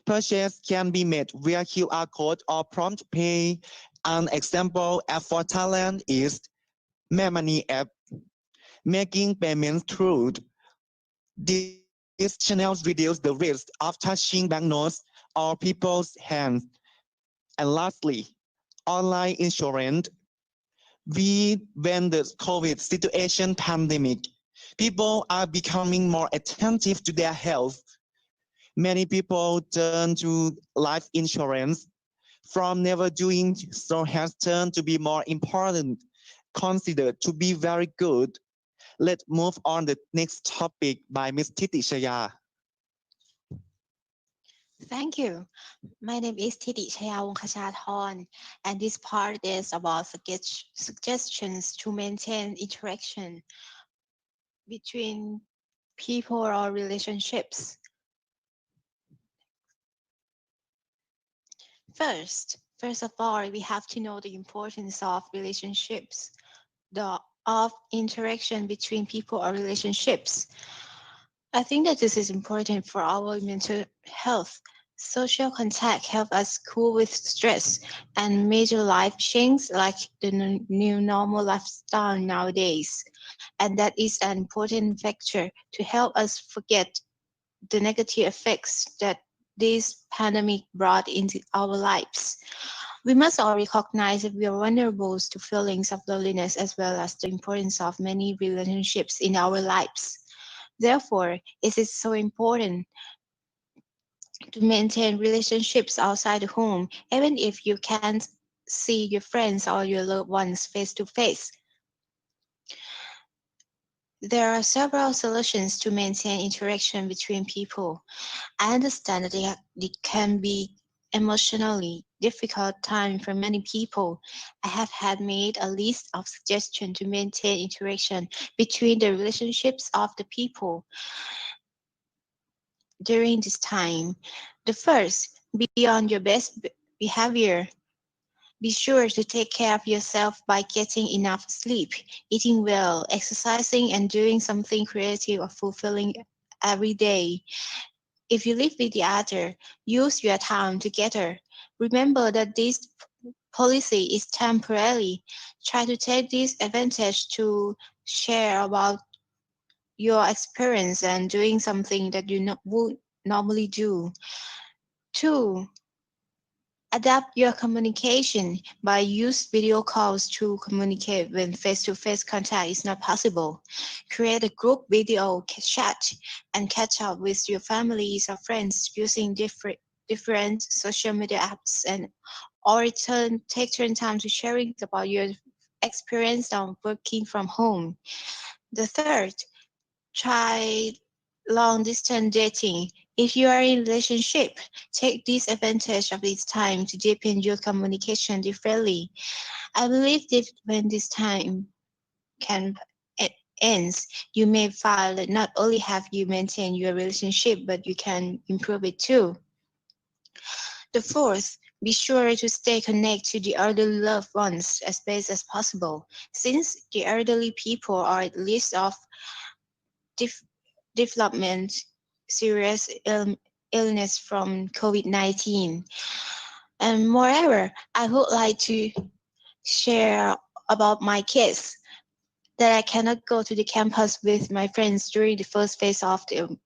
Purchase can be made via QR code or prompt pay. An example app for Thailand is MeMoney app. Making payments through these channels reduce the risk of touching banknotes or people's hands. And lastly, online insurance. When the COVID situation pandemic, people are becoming more attentive to their health. Many people turn to life insurance from never doing so has turned to be more important, considered to be very good. Let's move on the next topic by Ms. Syiah. Thank you. My name is Syiah Wongkhachathorn, and this part is about suggestions to maintain interaction between people or relationships. First of all, we have to know the importance of relationships, of interaction between people or relationships. I think that this is important for our mental health. Social contact helps us cope with stress and major life changes like the new normal lifestyle nowadays. And that is an important factor to help us forget the negative effects that this pandemic brought into our lives. We must all recognize that we are vulnerable to feelings of loneliness as well as the importance of many relationships in our lives. Therefore, it is so important to maintain relationships outside the home, even if you can't see your friends or your loved ones face to face. There are several solutions to maintain interaction between people. I understand that it can be emotionally difficult time for many people. I have had made a list of suggestions to maintain interaction between the relationships of the people during this time. The first, be on your best behavior. Be sure to take care of yourself by getting enough sleep, eating well, exercising, and doing something creative or fulfilling every day. If you live with the other, use your time together. Remember that this policy is temporary. Try to take this advantage to share about your experience and doing something that you would normally do. 2. Adapt your communication by use video calls to communicate when face-to-face contact is not possible. Create a group video chat and catch up with your families or friends using different social media apps and or take turn time to sharing about your experience on working from home. The third, try long distance dating. If you are in a relationship, take this advantage of this time to deepen your communication differently. I believe that when this time ends, you may find that not only have you maintained your relationship, but you can improve it too. The fourth, be sure to stay connected to the elderly loved ones as best as possible, since the elderly people are at risk of development serious illness from COVID-19. And moreover, I would like to share about my case that I cannot go to the campus with my friends during the first phase of the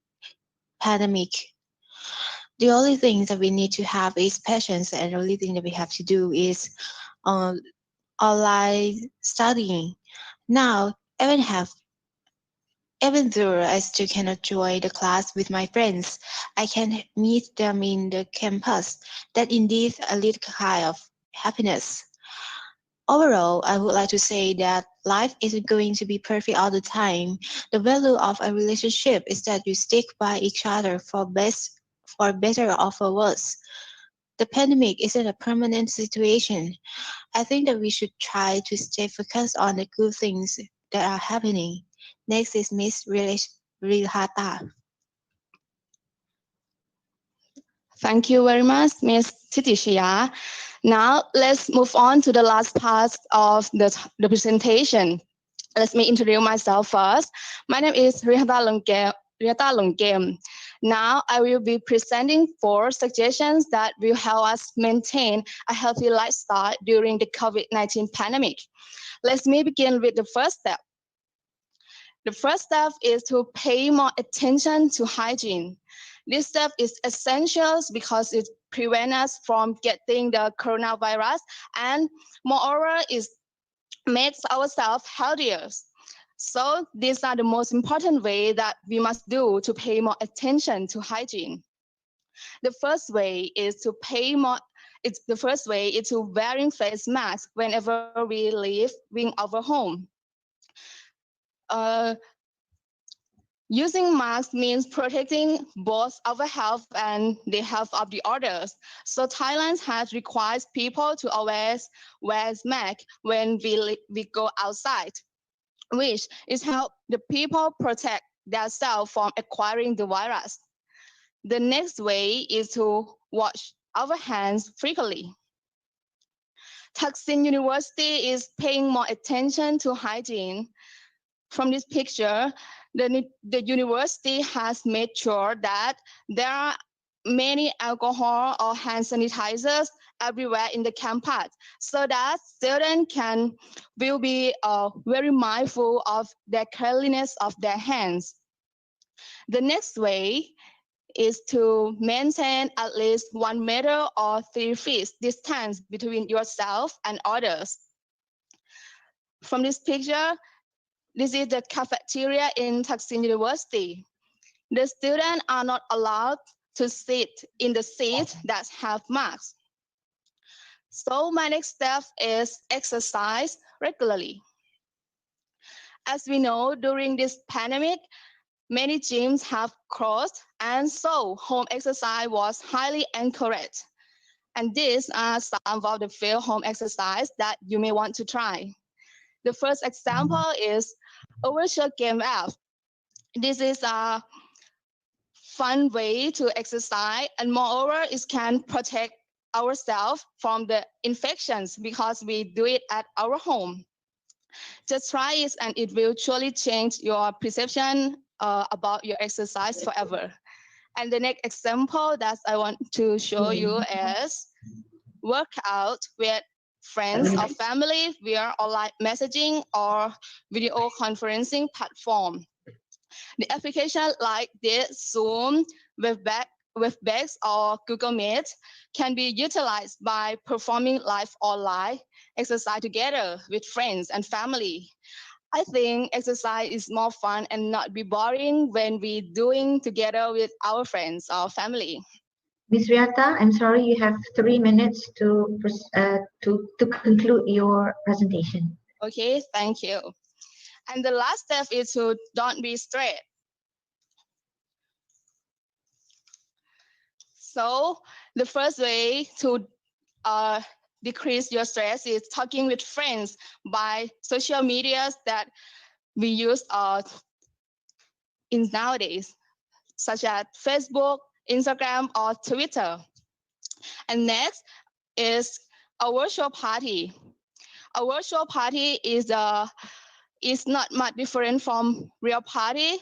pandemic. The only thing that we need to have is patience, and the only thing that we have to do is online studying. Now, even though I still cannot join the class with my friends, I can meet them in the campus. That indeed a little kind of happiness. Overall, I would like to say that life isn't going to be perfect all the time. The value of a relationship is that you stick by each other for better or for worse. The pandemic isn't a permanent situation. I think that we should try to stay focused on the good things that are happening. Next is Miss Rihata. Thank you very much, Ms. Syiah. Now, let's move on to the last part of the presentation. Let me introduce myself first. My name is Rihata Longkem. Now, I will be presenting 4 suggestions that will help us maintain a healthy lifestyle during the COVID-19 pandemic. Let me begin with the first step. The first step is to pay more attention to hygiene. This step is essential because it prevents us from getting the coronavirus, and moreover, it makes ourselves healthier. So these are the most important way that we must do to pay more attention to hygiene. The first way is to wearing face masks whenever we leave our home. Using masks means protecting both our health and the health of the others. So Thailand has required people to always wear masks when we go outside, which is help the people protect themselves from acquiring the virus. The next way is to wash our hands frequently. Thaksin University is paying more attention to hygiene. From this picture, the university has made sure that there are many alcohol or hand sanitizers everywhere in the campus, so that students will be very mindful of the cleanliness of their hands. The next way is to maintain at least 1 meter or 3 feet distance between yourself and others. From this picture, this is the cafeteria in Thaksin University. The students are not allowed to sit in the seats that have masks. So my next step is exercise regularly. As we know, during this pandemic, many gyms have closed, and so home exercise was highly encouraged. And these are some of the few home exercise that you may want to try. The first example is a virtual game app. This is a fun way to exercise, and moreover, it can protect ourselves from the infections because we do it at our home. Just try it and it will truly change your perception about your exercise forever. And the next example that I want to show you is workout with friends or family via online messaging or video conferencing platform. The application like this, Zoom, Webex, or Google Meet can be utilized by performing live online exercise together with friends and family. I think exercise is more fun and not be boring when we doing together with our friends or family. Ms. Riata, I'm sorry, you have 3 minutes to conclude your presentation. Okay, thank you. And the last step is to don't be stressed. So the first way to decrease your stress is talking with friends by social medias that we use in nowadays, such as Facebook, Instagram, or Twitter. And next is a virtual party. A virtual party is not much different from real party.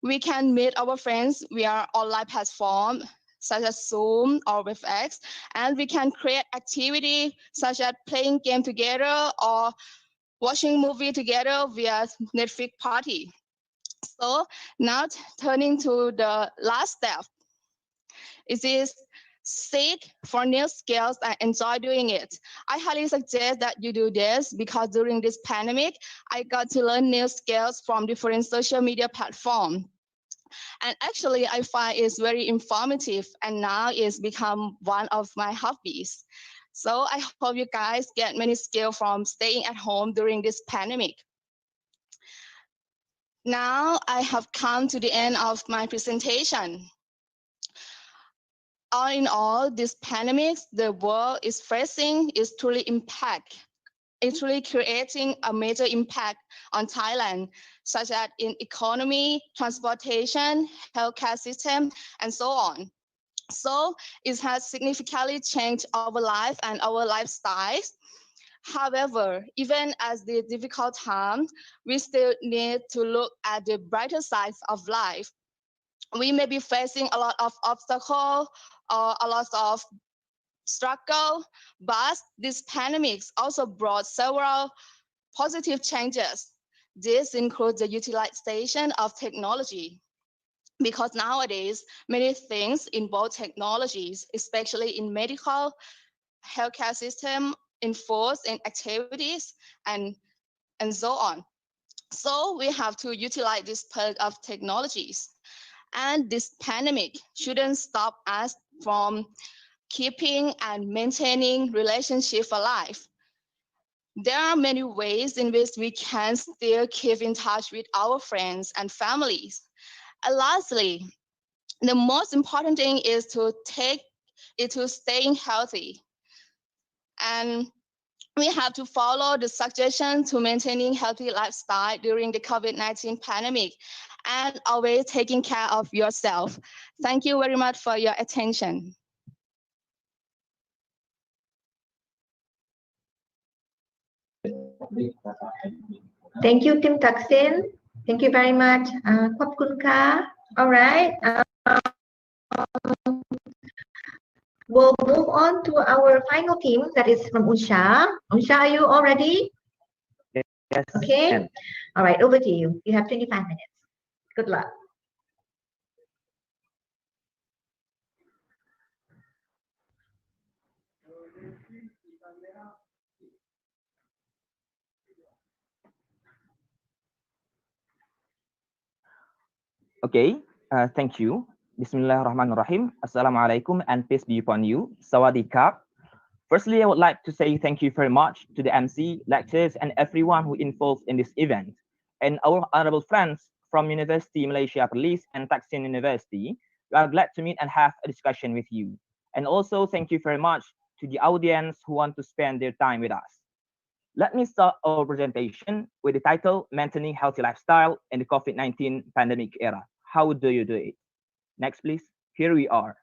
We can meet our friends via online platform such as Zoom or Webex, and we can create activity such as playing game together or watching movie together via Netflix party. So now turning to the last step, it is seek for new skills and enjoy doing it. I highly suggest that you do this because during this pandemic, I got to learn new skills from different social media platforms. And actually, I find it's very informative and now it's become one of my hobbies. So I hope you guys get many skills from staying at home during this pandemic. Now I have come to the end of my presentation. All in all, this pandemic the world is facing is truly it's really creating a major impact on Thailand, such as in economy, transportation, healthcare system, and so on. So it has significantly changed our life and our lifestyles. However, even as the difficult time, we still need to look at the brighter sides of life. We may be facing a lot of obstacles or a lot of struggle, but this pandemic also brought several positive changes. This includes the utilization of technology, because nowadays many things involve technologies, especially in medical, healthcare system, in force and activities, and so on. So we have to utilize this part of technologies. And this pandemic shouldn't stop us from keeping and maintaining relationships alive. There are many ways in which we can still keep in touch with our friends and families. And lastly, the most important thing is to staying healthy. And we have to follow the suggestion to maintaining healthy lifestyle during the COVID-19 pandemic and always taking care of yourself. Thank you very much for your attention. Thank you, Tim Thaksin. Thank you very much. Khop kun ka. All right. We'll move on to our final team, that is from UNSYIAH. UNSYIAH, are you all ready? Yes. Okay. All right, over to you. You have 25 minutes. Good luck. Okay, thank you. Bismillahirrahmanirrahim. Assalamualaikum and peace be upon you. Sawadee Kap. Firstly, I would like to say thank you very much to the MC, lecturers, and everyone who involved in this event. And our honorable friends from Universiti Malaysia Perlis and Thaksin University, we are glad to meet and have a discussion with you. And also thank you very much to the audience who want to spend their time with us. Let me start our presentation with the title, Maintaining Healthy Lifestyle in the COVID-19 Pandemic Era. How do you do it? Next, please. Here we are.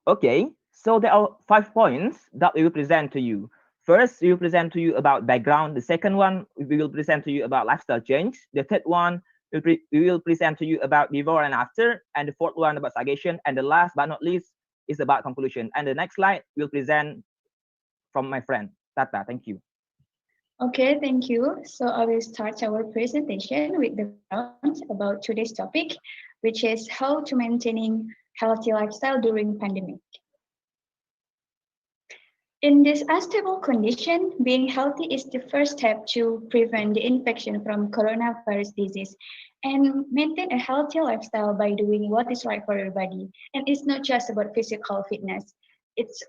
Okay, so there are 5 points that we will present to you. First, we will present to you about background. The second one, we will present to you about lifestyle change. The third one, we will present to you about before and after. And the fourth one about suggestion. And the last but not least is about conclusion. And the next slide will present from my friend, Tata. Thank you. Okay, thank you. So I will start our presentation with the background about today's topic, which is how to maintaining healthy lifestyle during pandemic. In this unstable condition, being healthy is the first step to prevent the infection from coronavirus disease and maintain a healthy lifestyle by doing what is right for your body. And it's not just about physical fitness. It's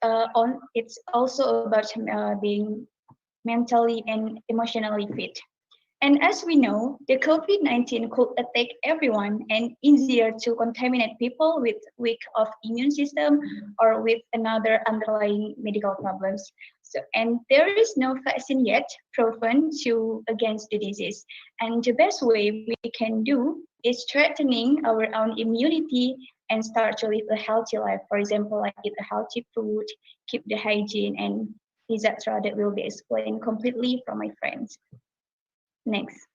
also about being mentally and emotionally fit. And as we know, the COVID-19 could attack everyone and easier to contaminate people with weak of immune system or with another underlying medical problems. So, and there is no vaccine yet proven to against the disease. And the best way we can do is strengthening our own immunity and start to live a healthy life. For example, like eat a healthy food, keep the hygiene, and etc. that will be explained completely from my friends. Next.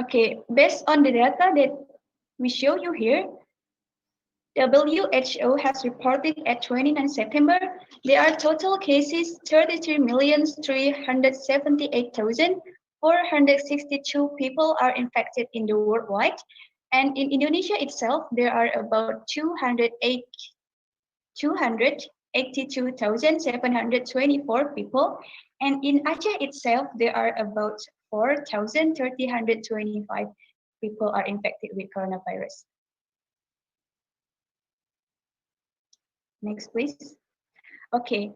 Okay, based on the data that we show you here, WHO has reported at 29 September, there are total cases 33,378,462 people are infected in the worldwide. And in Indonesia itself, there are about 282,724 people. And in Aceh itself, there are about 4,325 people are infected with coronavirus. Next, please. Okay,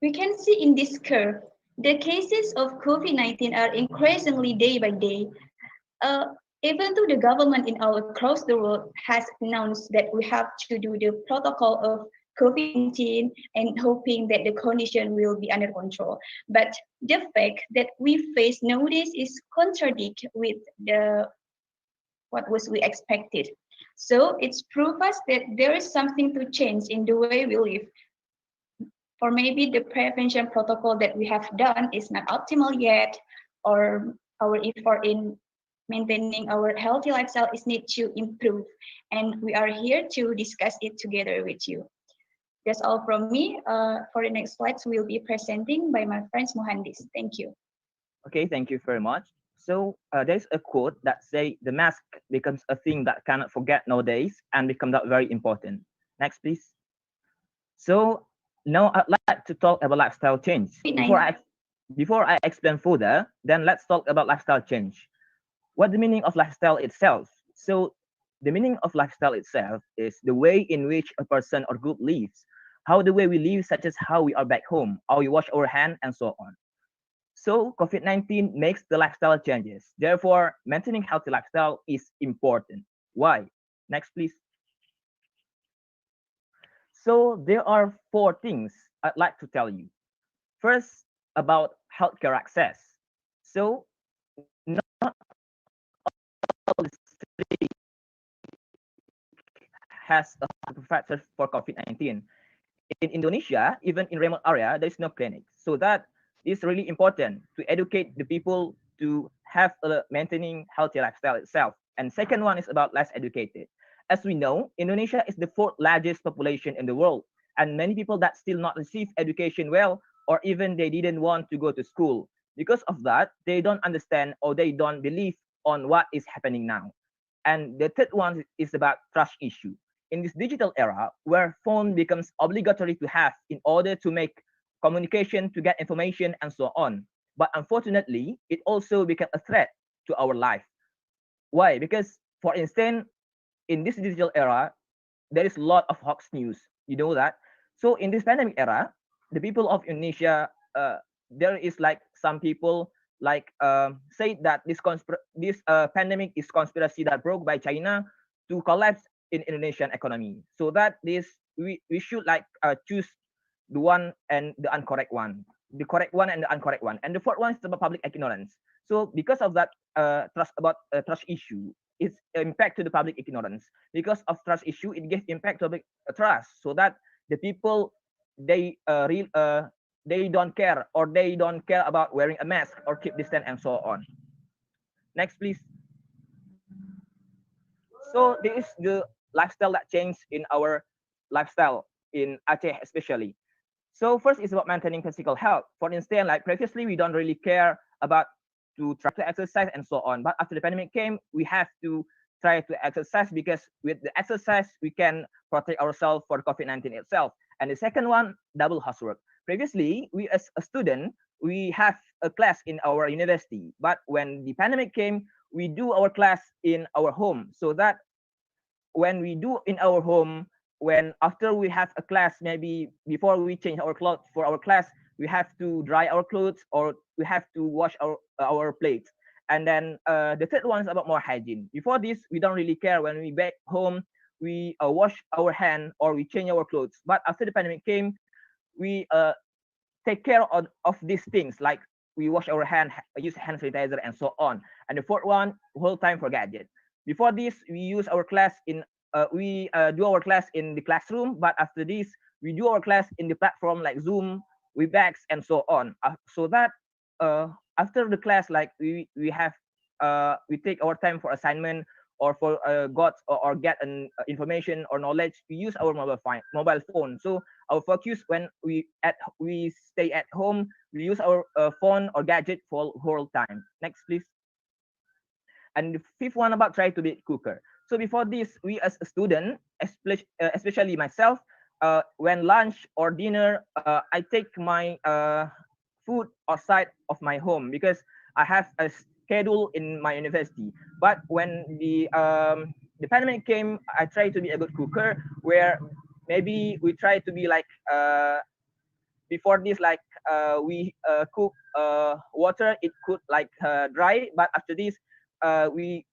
we can see in this curve, the cases of COVID-19 are increasingly day by day. Even though the government in all across the world has announced that we have to do the protocol of COVID-19 and hoping that the condition will be under control. But the fact that we face nowadays is contradict with what was we expected. So it's proof us that there is something to change in the way we live. Or maybe the prevention protocol that we have done is not optimal yet, or our effort in maintaining our healthy lifestyle is need to improve. And we are here to discuss it together with you. That's all from me. For the next slides, we'll be presenting by my friends Mohandis. Thank you. Okay, thank you very much. So there's a quote that say the mask becomes a thing that cannot forget nowadays and becomes that very important. Next, please. So now I'd like to talk about lifestyle change. Before I explain further, then let's talk about lifestyle change. What the meaning of lifestyle itself? So the meaning of lifestyle itself is the way in which a person or group lives, how the way we live, such as how we are back home, how we wash our hands, and so on. So COVID-19 makes the lifestyle changes. Therefore, maintaining healthy lifestyle is important. Why? Next, please. So there are 4 things I'd like to tell you. First, about healthcare access. So not all the state has a professor for COVID-19. In Indonesia, even in remote area, there is no clinic. So that is really important to educate the people to have a maintaining healthy lifestyle itself. And second one is about less educated. As we know, Indonesia is the 4th largest population in the world, and many people that still not receive education well, or even they didn't want to go to school. Because of that, they don't understand or they don't believe on what is happening now. And the third one is about trust issue. In this digital era, where phone becomes obligatory to have in order to make communication, to get information, and so on, but unfortunately, it also became a threat to our life. Why? Because, for instance, in this digital era, there is a lot of hoax news. You know that. So in this pandemic era, the people of Indonesia, there is like some people like say that this pandemic is conspiracy that broke by China to collapse in Indonesian economy. So that we should like choose the one and the incorrect one, the correct one and the incorrect one. And the fourth one is about public ignorance. So because of that trust issue, it's impact to the public ignorance. Because of trust issue, it gives impact to public trust. So that the people they don't care, or they don't care about wearing a mask or keep distance and so on. Next, please. So this is the lifestyle that changed in our lifestyle in Aceh especially. So first is about maintaining physical health. For instance, like previously, we don't really care about to try to exercise and so on. But after the pandemic came, we have to try to exercise, because with the exercise, we can protect ourselves for COVID-19 itself. And the second one, double housework. Previously, we as a student, we have a class in our university. But when the pandemic came, we do our class in our home. So that when we do in our home, when after we have a class, maybe before we change our clothes for our class, we have to dry our clothes, or we have to wash our plates. And then the third one is about more hygiene. Before this, we don't really care. When we back home, we wash our hand or we change our clothes. But after the pandemic came, we take care of these things, like we wash our hand, use hand sanitizer and so on. And the fourth one, whole time for gadget. Before this, we use our class in we do our class in the classroom, but after this, we do our class in the platform like Zoom, Webex, and so on. So that after the class, like we have we take our time for assignment, or for or get an information or knowledge. We use our mobile phone. So our focus when we stay at home, we use our phone or gadget for whole time. Next, please. And the fifth one about try to be cooker. So before this, we as a student, especially myself, when lunch or dinner, I take my food outside of my home, because I have a schedule in my university. But when the pandemic came, I tried to be a good cooker, where maybe we try to be like before this, like we cook water, it could like dry, but after this we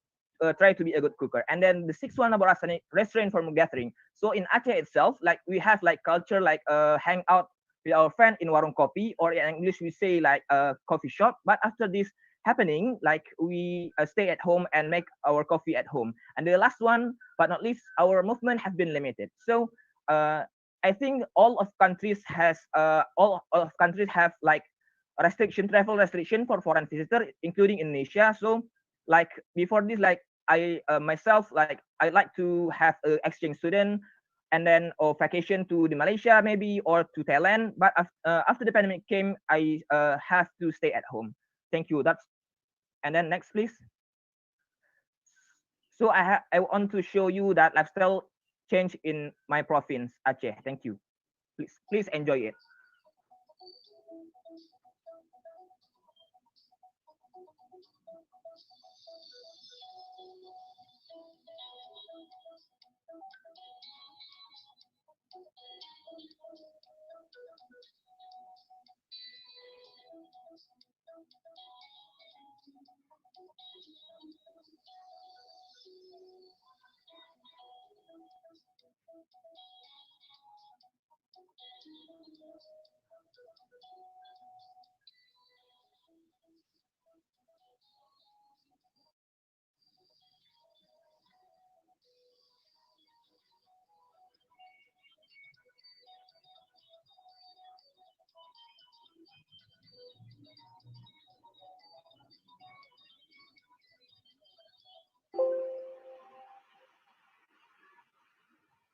try to be a good cooker. And then the sixth one about restaurant for gathering. So in Aceh itself, like we have like culture like hang out with our friend in warung kopi, or in English we say like a coffee shop. But after this happening, like we stay at home and make our coffee at home. And the last one but not least, our movement has been limited. So I think all of countries have like travel restriction for foreign visitors, including Indonesia. So like before this, like I myself, like I like to have an exchange student, and then or vacation to the Malaysia maybe, or to Thailand. But after the pandemic came, I have to stay at home. Thank you. And then next, please. So I want to show you that lifestyle change in my province, Aceh. Thank you. Please enjoy it.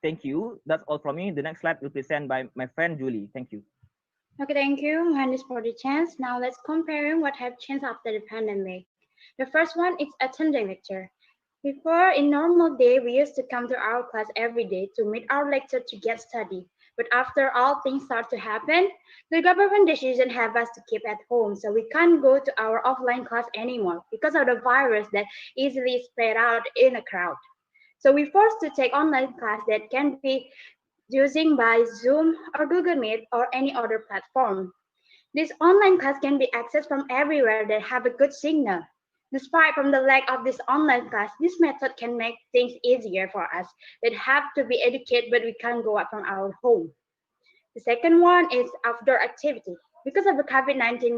Thank you. That's all from me. The next slide will be presented by my friend Julie. Thank you. Okay, thank you, Mohandas, for the chance. Now let's compare what have changed after the pandemic. The first one is attending lecture. Before, in normal day, we used to come to our class every day to meet our lecturer to get study. But after all things start to happen, the government decision have us to keep at home, so we can't go to our offline class anymore because of the virus that easily spread out in a crowd. So we forced to take online class that can be using by Zoom or Google Meet or any other platform. This online class can be accessed from everywhere that have a good signal. Despite from the lack of this online class, this method can make things easier for us that have to be educated but we can't go out from our home. The second one is outdoor activity. Because of the COVID-19,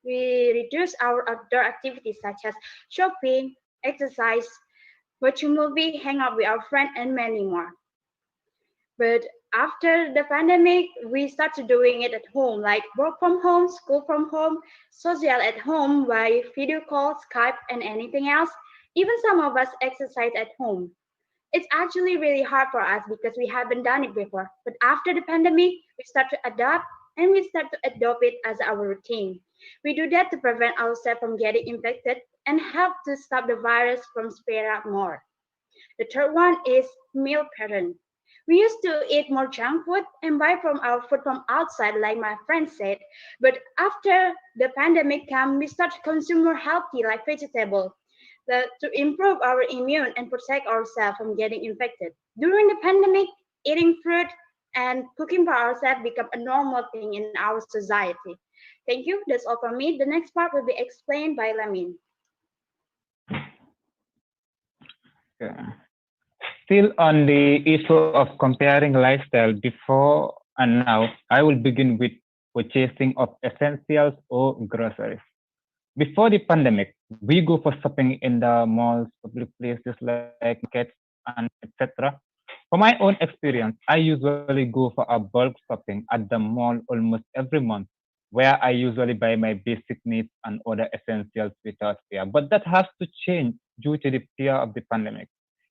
we reduce our outdoor activities such as shopping, exercise, watch a movie, hang out with our friends, and many more. But after the pandemic, we started doing it at home, like work from home, school from home, social at home by video call, Skype, and anything else. Even some of us exercise at home. It's actually really hard for us because we haven't done it before. But after the pandemic, we start to adapt and we start to adopt it as our routine. We do that to prevent ourselves from getting infected and help to stop the virus from spreading out more. The third one is meal pattern. We used to eat more junk food and buy from our food from outside, like my friend said. But after the pandemic came, we start to consume more healthy, like vegetable, to improve our immune and protect ourselves from getting infected. During the pandemic, eating fruit and cooking for ourselves become a normal thing in our society. Thank you. That's all from me. The next part will be explained by Lamin. Still on the issue of comparing lifestyle before and now, I will begin with purchasing of essentials or groceries. Before the pandemic, we go for shopping in the malls, public places like markets, and etc. For my own experience, I usually go for a bulk shopping at the mall almost every month, where I usually buy my basic needs and other essentials without fear. But that has to change due to the fear of the pandemic.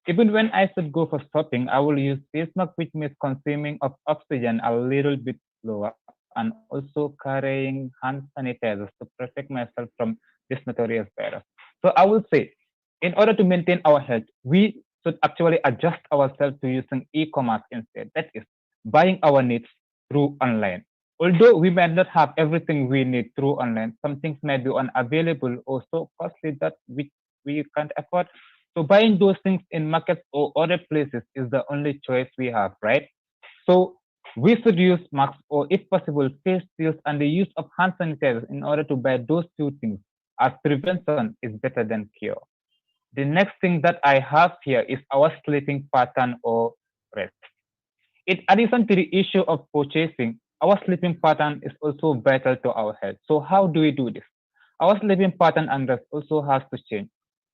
Even when I should go for shopping, I will use face mask, which means consuming of oxygen a little bit slower, and also carrying hand sanitizers to protect myself from this notorious virus. So I will say, in order to maintain our health, we should actually adjust ourselves to using e-commerce instead. That is, buying our needs through online. Although we might not have everything we need through online, some things may be unavailable or so costly that we can't afford. So buying those things in markets or other places is the only choice we have, right? So we should use masks or, if possible, face shields and the use of hand sanitizers in order to buy those two things, as prevention is better than cure. The next thing that I have here is our sleeping pattern or rest. In addition to the issue of purchasing, our sleeping pattern is also vital to our health. So how do we do this? Our sleeping pattern and rest also has to change.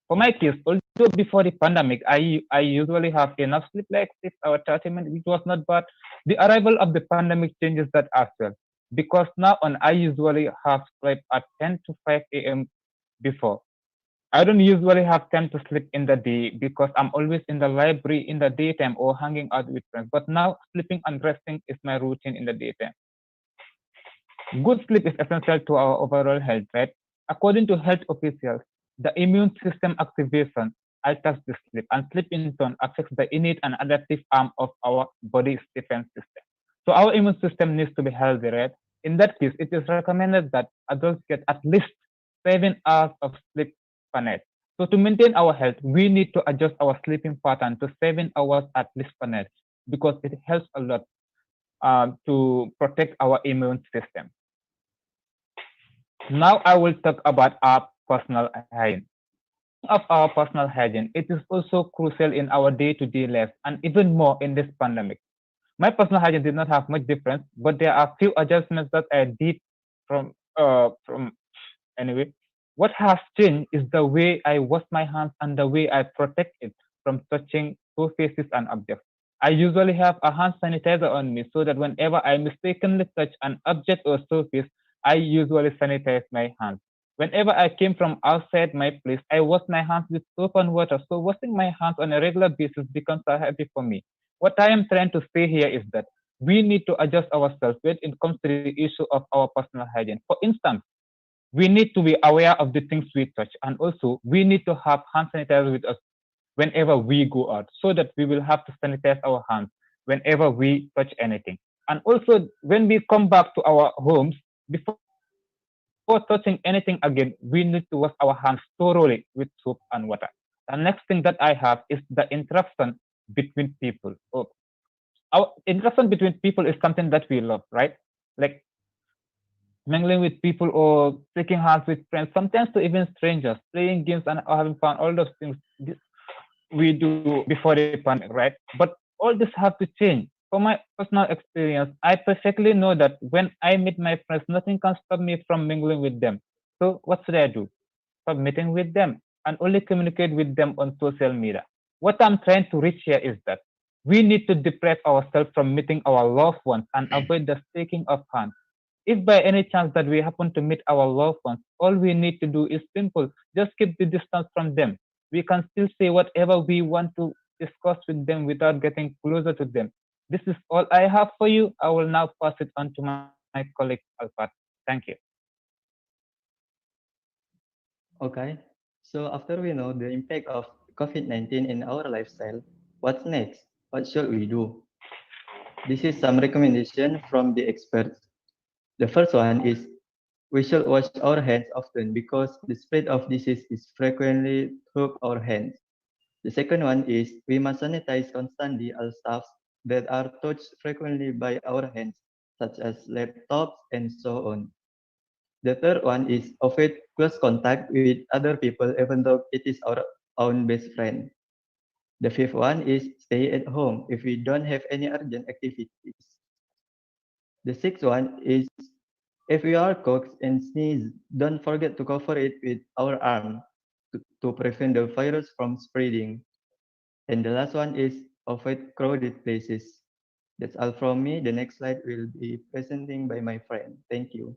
For my case, although before the pandemic, I usually have enough sleep, like 6 hours, 30 minutes, which was not bad. The arrival of the pandemic changes that as well. Because now on, I usually have slept at 10 to 5 a.m. before. I don't usually have time to sleep in the day because I'm always in the library in the daytime or hanging out with friends. But now sleeping and resting is my routine in the daytime. Good sleep is essential to our overall health, right? According to health officials, the immune system activation alters the sleep, and sleep in turn affects the innate and adaptive arm of our body's defense system. So our immune system needs to be healthy, right? In that case, it is recommended that adults get at least 7 hours of sleep per night. So to maintain our health, we need to adjust our sleeping pattern to 7 hours at least per night because it helps a lot to protect our immune system. Now I will talk about our personal hygiene. Of our personal hygiene, it is also crucial in our day-to-day life and even more in this pandemic. My personal hygiene did not have much difference, but there are few adjustments that I did from anyway. What has changed is the way I wash my hands and the way I protect it from touching surfaces and objects. I usually have a hand sanitizer on me so that whenever I mistakenly touch an object or surface, I usually sanitize my hands. Whenever I came from outside my place, I wash my hands with soap and water. So washing my hands on a regular basis becomes a habit for me. What I am trying to say here is that we need to adjust ourselves when it comes to the issue of our personal hygiene. For instance, we need to be aware of the things we touch, and also we need to have hand sanitizer with us whenever we go out so that we will have to sanitize our hands whenever we touch anything. And also, when we come back to our homes, before touching anything again, we need to wash our hands thoroughly with soap and water. The next thing that I have is the interaction between people. Oh, our interaction between people is something that we love, right? Like mingling with people or shaking hands with friends, sometimes to even strangers, playing games and having fun, all those things we do before the pandemic, right? But all this have to change. From my personal experience, I perfectly know that when I meet my friends, nothing can stop me from mingling with them. So what should I do? Stop meeting with them and only communicate with them on social media. What I'm trying to reach here is that we need to deprive ourselves from meeting our loved ones and avoid the shaking of hands. If by any chance that we happen to meet our loved ones, all we need to do is simple. Just keep the distance from them. We can still say whatever we want to discuss with them without getting closer to them. This is all I have for you. I will now pass it on to my colleague, Alfat. Thank you. Okay, so after we know the impact of COVID-19 in our lifestyle, what's next? What should we do? This is some recommendation from the experts. The first one is we should wash our hands often because the spread of disease is frequently through our hands. The second one is we must sanitize constantly all stuff that are touched frequently by our hands, such as laptops and so on. The third one is avoid close contact with other people even though it is our own best friend. The fifth one is stay at home if we don't have any urgent activities. The sixth one is if we are coughs and sneeze, don't forget to cover it with our arm to prevent the virus from spreading. And the last one is avoid crowded places. That's all from me. The next slide will be presenting by my friend. Thank you.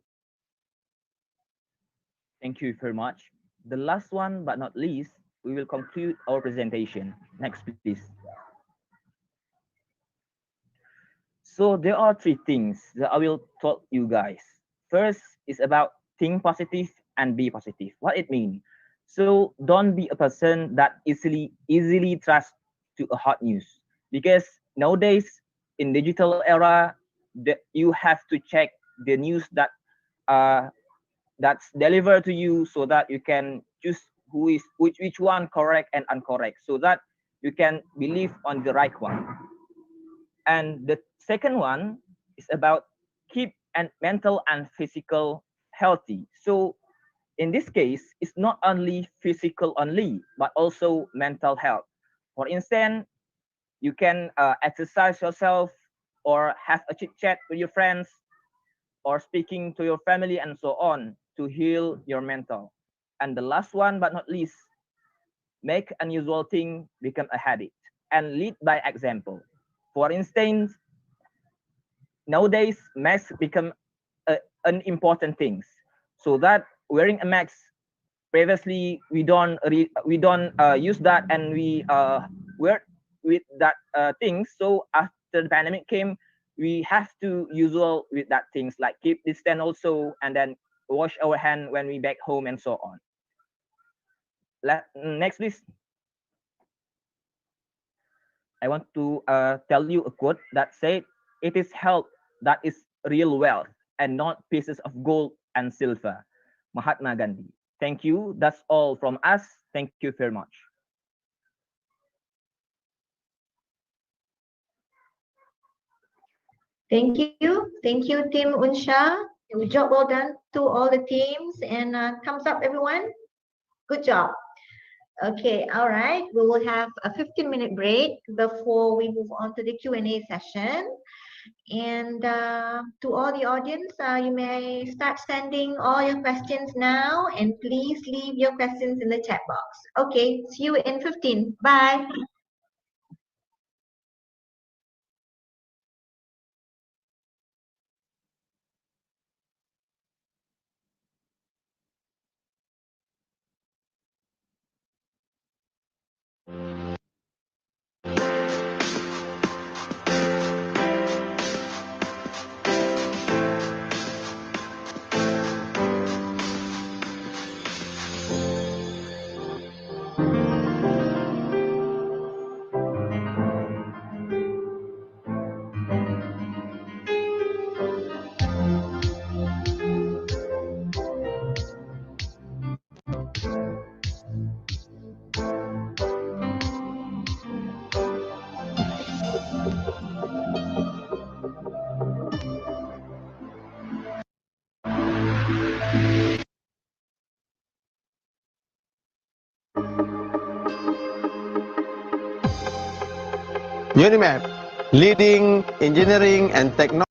Thank you very much. The last one but not least, we will conclude our presentation. Next, please. So there are three things that I will tell you guys. First is about think positive and be positive. What it means. So don't be a person that easily trust to a hot news, because nowadays in digital era, you have to check the news that that's delivered to you so that you can choose which one correct and incorrect, so that you can believe on the right one. And the second one is about keep and mental and physical healthy. So in this case, it's not only physical only, but also mental health. For instance, you can exercise yourself or have a chit chat with your friends or speaking to your family and so on to heal your mental. And the last one but not least, make unusual thing become a habit and lead by example. For instance, nowadays masks become an important thing, so that wearing a mask, previously we don't use that, and we wear with that things. So after the pandemic came, we have to usual with that things like keep distance also, and then wash our hand when we back home and so on. Next please. I want to tell you a quote that said, "It is health that is real wealth and not pieces of gold and silver." Mahatma Gandhi. Thank you. That's all from us. Thank you very much. Thank you, Team Unsha. Good job, well done to all the teams, and thumbs up, everyone. Good job. Okay, all right. We will have a 15-minute break before we move on to the Q&A session. And to all the audience, you may start sending all your questions now, and please leave your questions in the chat box. Okay, see you in 15. Bye. UniMAP, leading engineering and technology.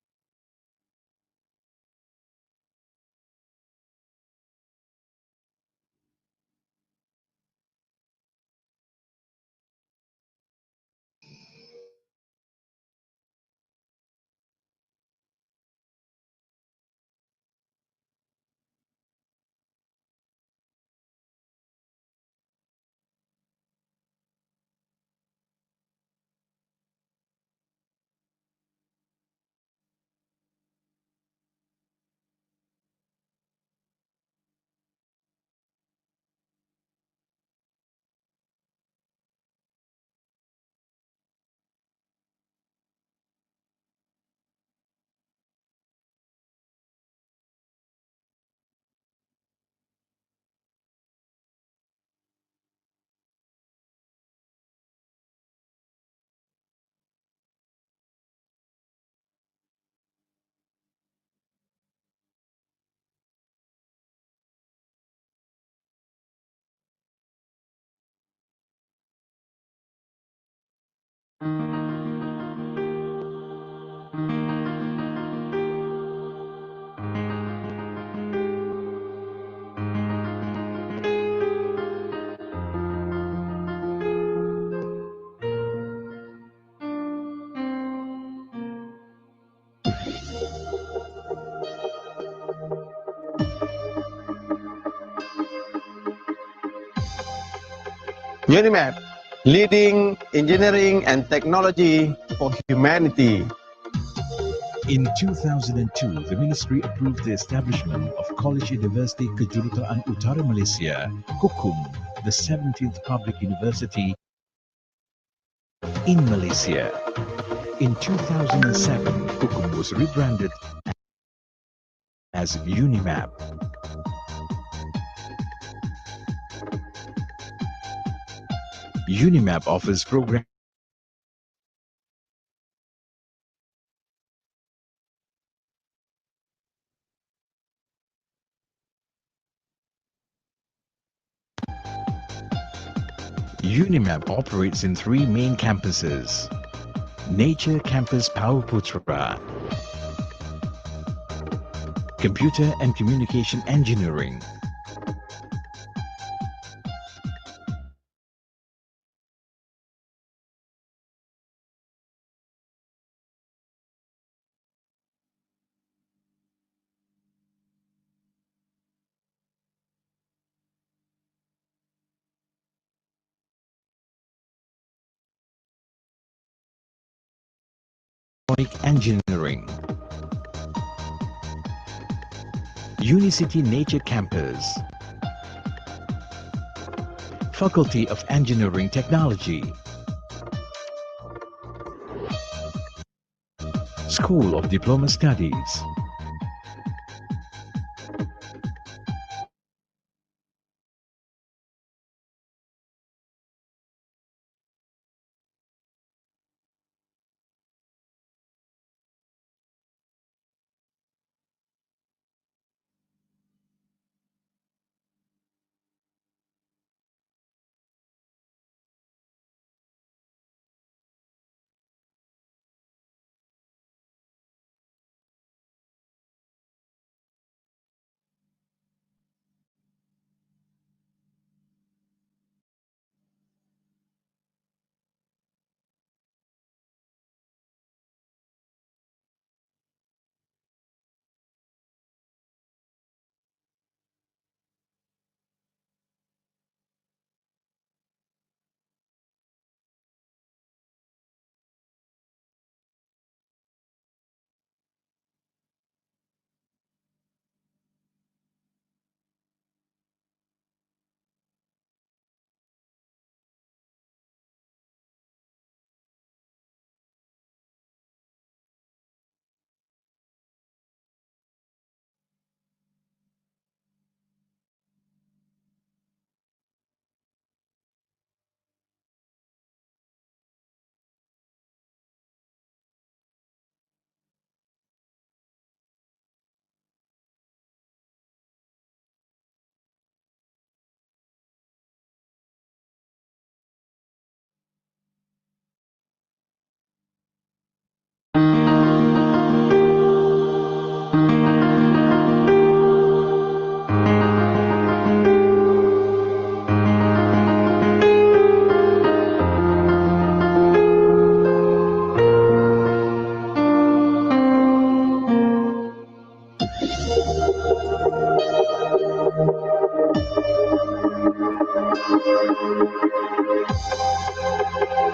UniMAP, leading engineering and technology for humanity. In 2002, the ministry approved the establishment of College University Kejuruteraan Utara Malaysia, KUKUM, the 17th public university in Malaysia. In 2007, KUKUM was rebranded as UniMAP. UniMAP offers programs UniMAP operates in 3 main campuses. Nature Campus Putra, Computer and Communication Engineering, Engineering, Unicity Nature Campus, Faculty of Engineering Technology, School of Diploma Studies,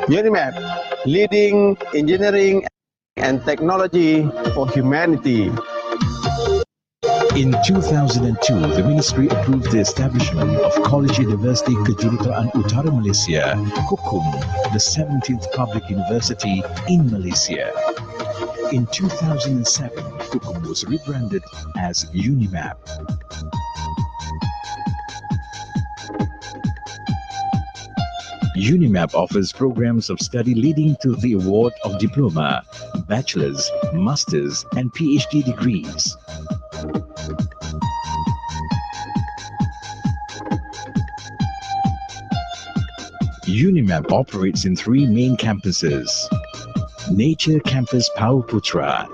UniMAP, leading engineering and technology for humanity. In 2002, the ministry approved the establishment of College Universiti Kejuruteraan Utara Malaysia, KUKUM, the 17th public university in Malaysia. In 2007, KUKUM was rebranded as UniMAP. UniMAP offers programs of study leading to the award of diploma, bachelor's, master's, and PhD degrees. UniMAP operates in 3 main campuses: Nature Campus Putra,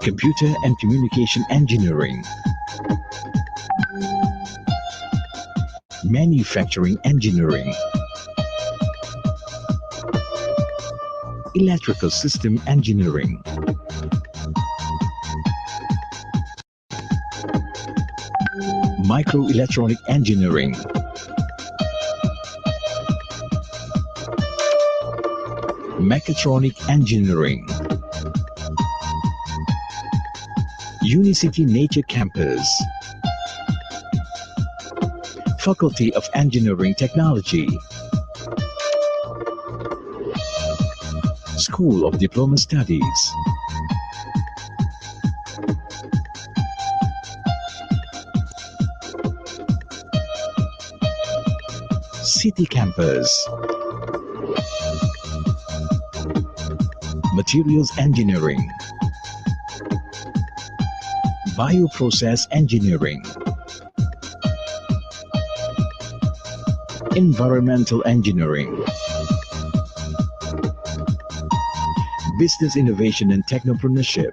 Computer and Communication Engineering, Manufacturing Engineering, Electrical System Engineering, Microelectronic Engineering, Mechatronic Engineering. Unicity Nature Campus, Faculty of Engineering Technology, School of Diploma Studies, City Campus, Materials Engineering, Bioprocess Engineering, Environmental Engineering, Business Innovation and Technopreneurship,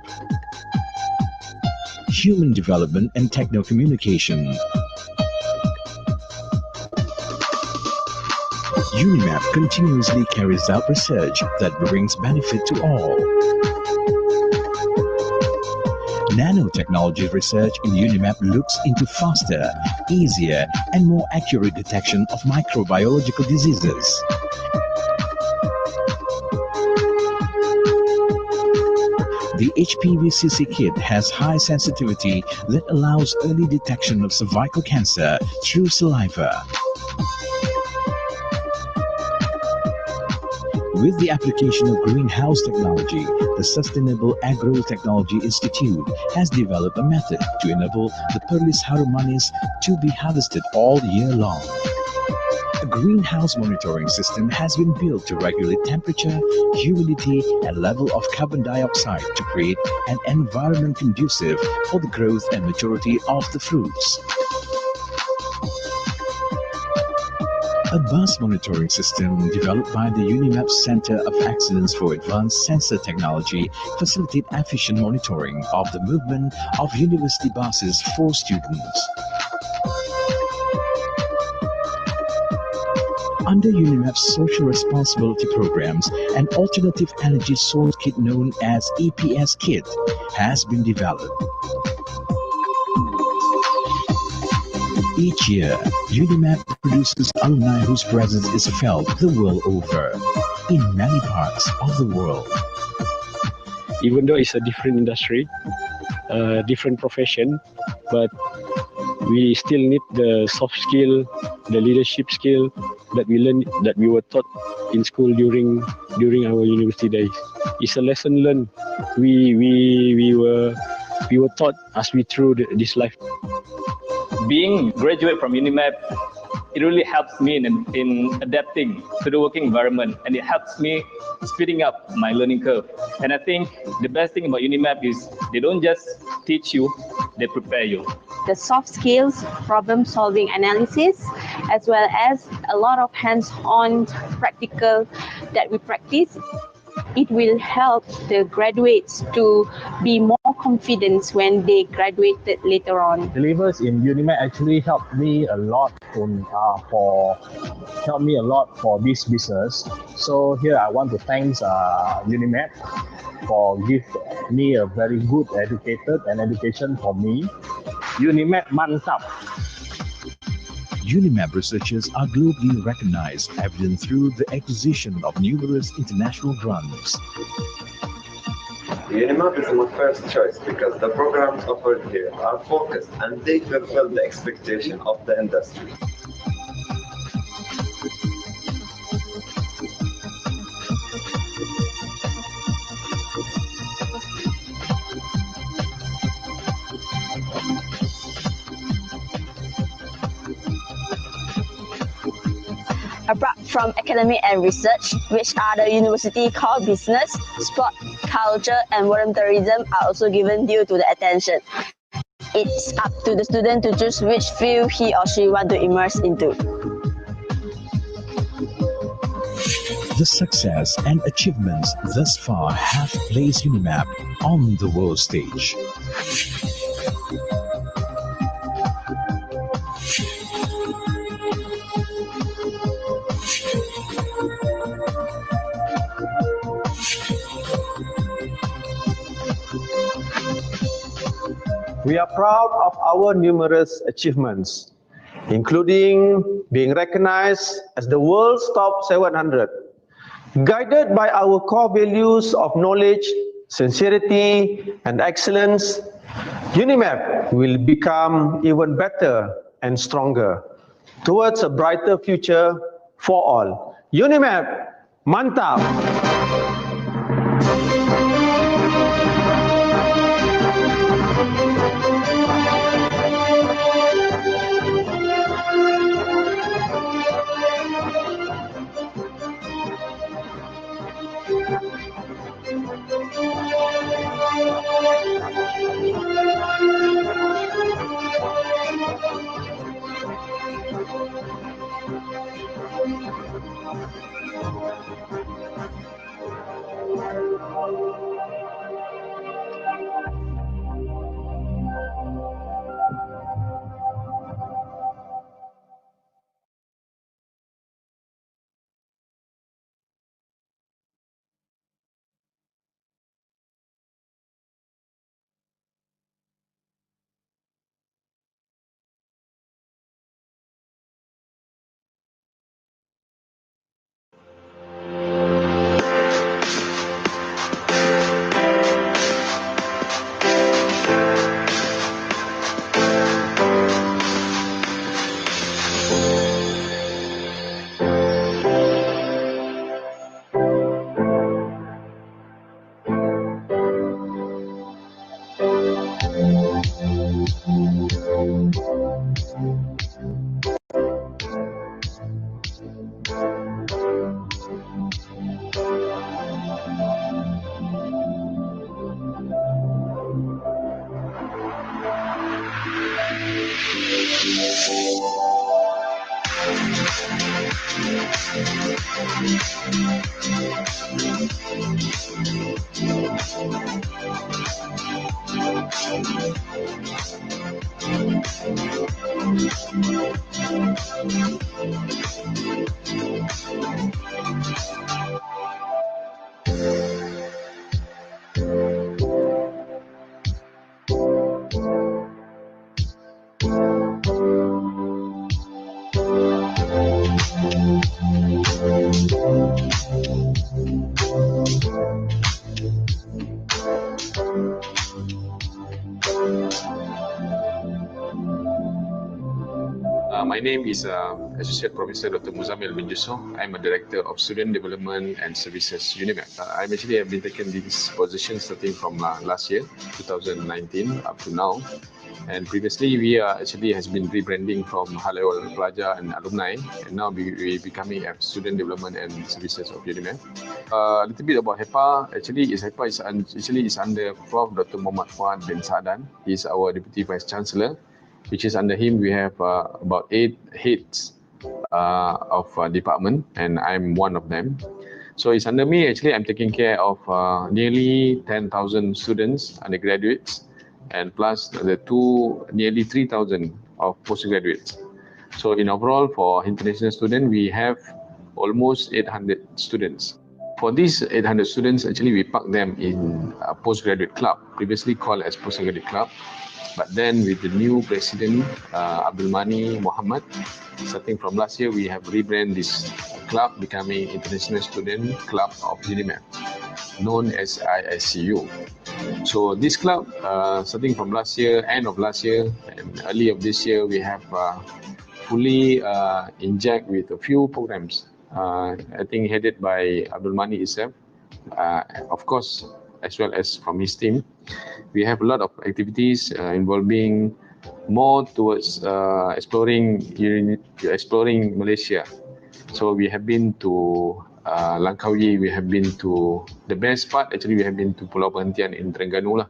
Human Development and Techno-Communication. UniMAP continuously carries out research that brings benefit to all. Nanotechnology research in UniMAP looks into faster, easier, and more accurate detection of microbiological diseases. The HPV-CC kit has high sensitivity that allows early detection of cervical cancer through saliva. With the application of greenhouse technology, the Sustainable Agro-Technology Institute has developed a method to enable the Perlis harum manis to be harvested all year long. A greenhouse monitoring system has been built to regulate temperature, humidity, and level of carbon dioxide to create an environment conducive for the growth and maturity of the fruits. A bus monitoring system developed by the UniMAP Center of Excellence for Advanced Sensor Technology facilitates efficient monitoring of the movement of university buses for students. Under UniMAP's social responsibility programs, an alternative energy source kit known as EPS kit has been developed. Each year, UniMAP produces alumni whose presence is felt the world over, in many parts of the world. Even though it's a different industry, different profession, but we still need the soft skill, the leadership skill that we learned, that we were taught in school during our university days. It's a lesson learned. We were taught as we through this life. Being graduate from UniMAP, it really helps me in adapting to the working environment, and it helps me speeding up my learning curve. And I think the best thing about UniMAP is they don't just teach you, they prepare you. The soft skills, problem-solving analysis, as well as a lot of hands-on practical that we practice. It will help the graduates to be more confident when they graduated later on. The levers in UniMAP actually helped me a lot for this business. So here I want to thank UniMAP for giving me a very good education for me. UniMAP mantap. UniMAP researchers are globally recognized, evident through the acquisition of numerous international grants. UniMAP is my first choice because the programs offered here are focused and they fulfill the expectation of the industry. Apart from academic and research, which are the university core business, sport, culture, and volunteerism are also given due to the attention. It's up to the student to choose which field he or she want to immerse into. The success and achievements thus far have placed UniMAP on the world stage. We are proud of our numerous achievements, including being recognized as the world's top 700. Guided by our core values of knowledge, sincerity, and excellence, UniMAP will become even better and stronger towards a brighter future for all. UniMAP, mantap! My name is Associate Professor Dr. Muzamil bin Yusof. I'm a Director of Student Development and Services UniMAP. I actually have been taking this position starting from last year, 2019, up to now. And previously, we actually has been rebranding from Halal Pelajar and Alumni, and now we becoming a Student Development and Services of UniMAP. A little bit about HEPA. Actually, HEPA is under Prof. Dr. Muhammad Fuad bin Sa'dan. He's our Deputy Vice Chancellor, which is under him we have about 8 heads of department, and I'm one of them. So it's under me. Actually, I'm taking care of nearly 10,000 students, undergraduates, and plus the nearly 3,000 of postgraduates. So in overall for international students, we have almost 800 students. For these 800 students, actually we park them in a postgraduate club, previously called as postgraduate club. But then with the new president, Abdul Mani Muhammad, starting from last year, we have rebranded this club, becoming International Student Club of UniMAP, known as IICU. So this club, starting from last year, end of last year, and early of this year, we have fully inject with a few programs. I think headed by Abdul Mani itself, of course, as well as from his team. We have a lot of activities involving more towards exploring Malaysia. So we have been to Langkawi, we have been to the best part. Actually, we have been to Pulau Perhentian in Terengganu lah.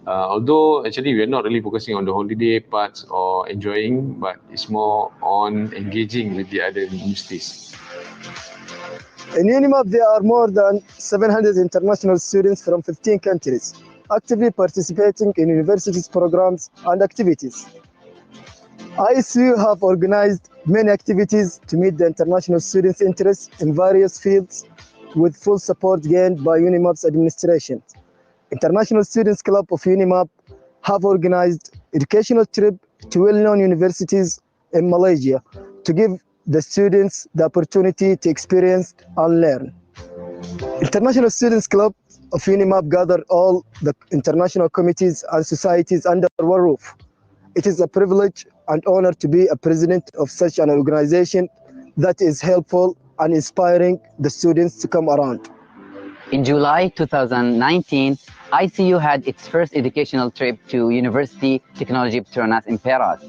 Although actually we are not really focusing on the holiday parts or enjoying, but it's more on engaging with the other universities. In UniMAP, there are more than 700 international students from 15 countries, actively participating in universities programs and activities. ISU have organized many activities to meet the international students' interests in various fields with full support gained by UniMAP's administration. International Students Club of UniMAP have organized educational trip to well-known universities in Malaysia to give the students the opportunity to experience and learn. International Students Club of UniMAP gather all the international committees and societies under one roof. It is a privilege and honor to be a president of such an organization that is helpful and inspiring the students to come around. In July 2019, ICU had its first educational trip to University Technology Petronas in Perak.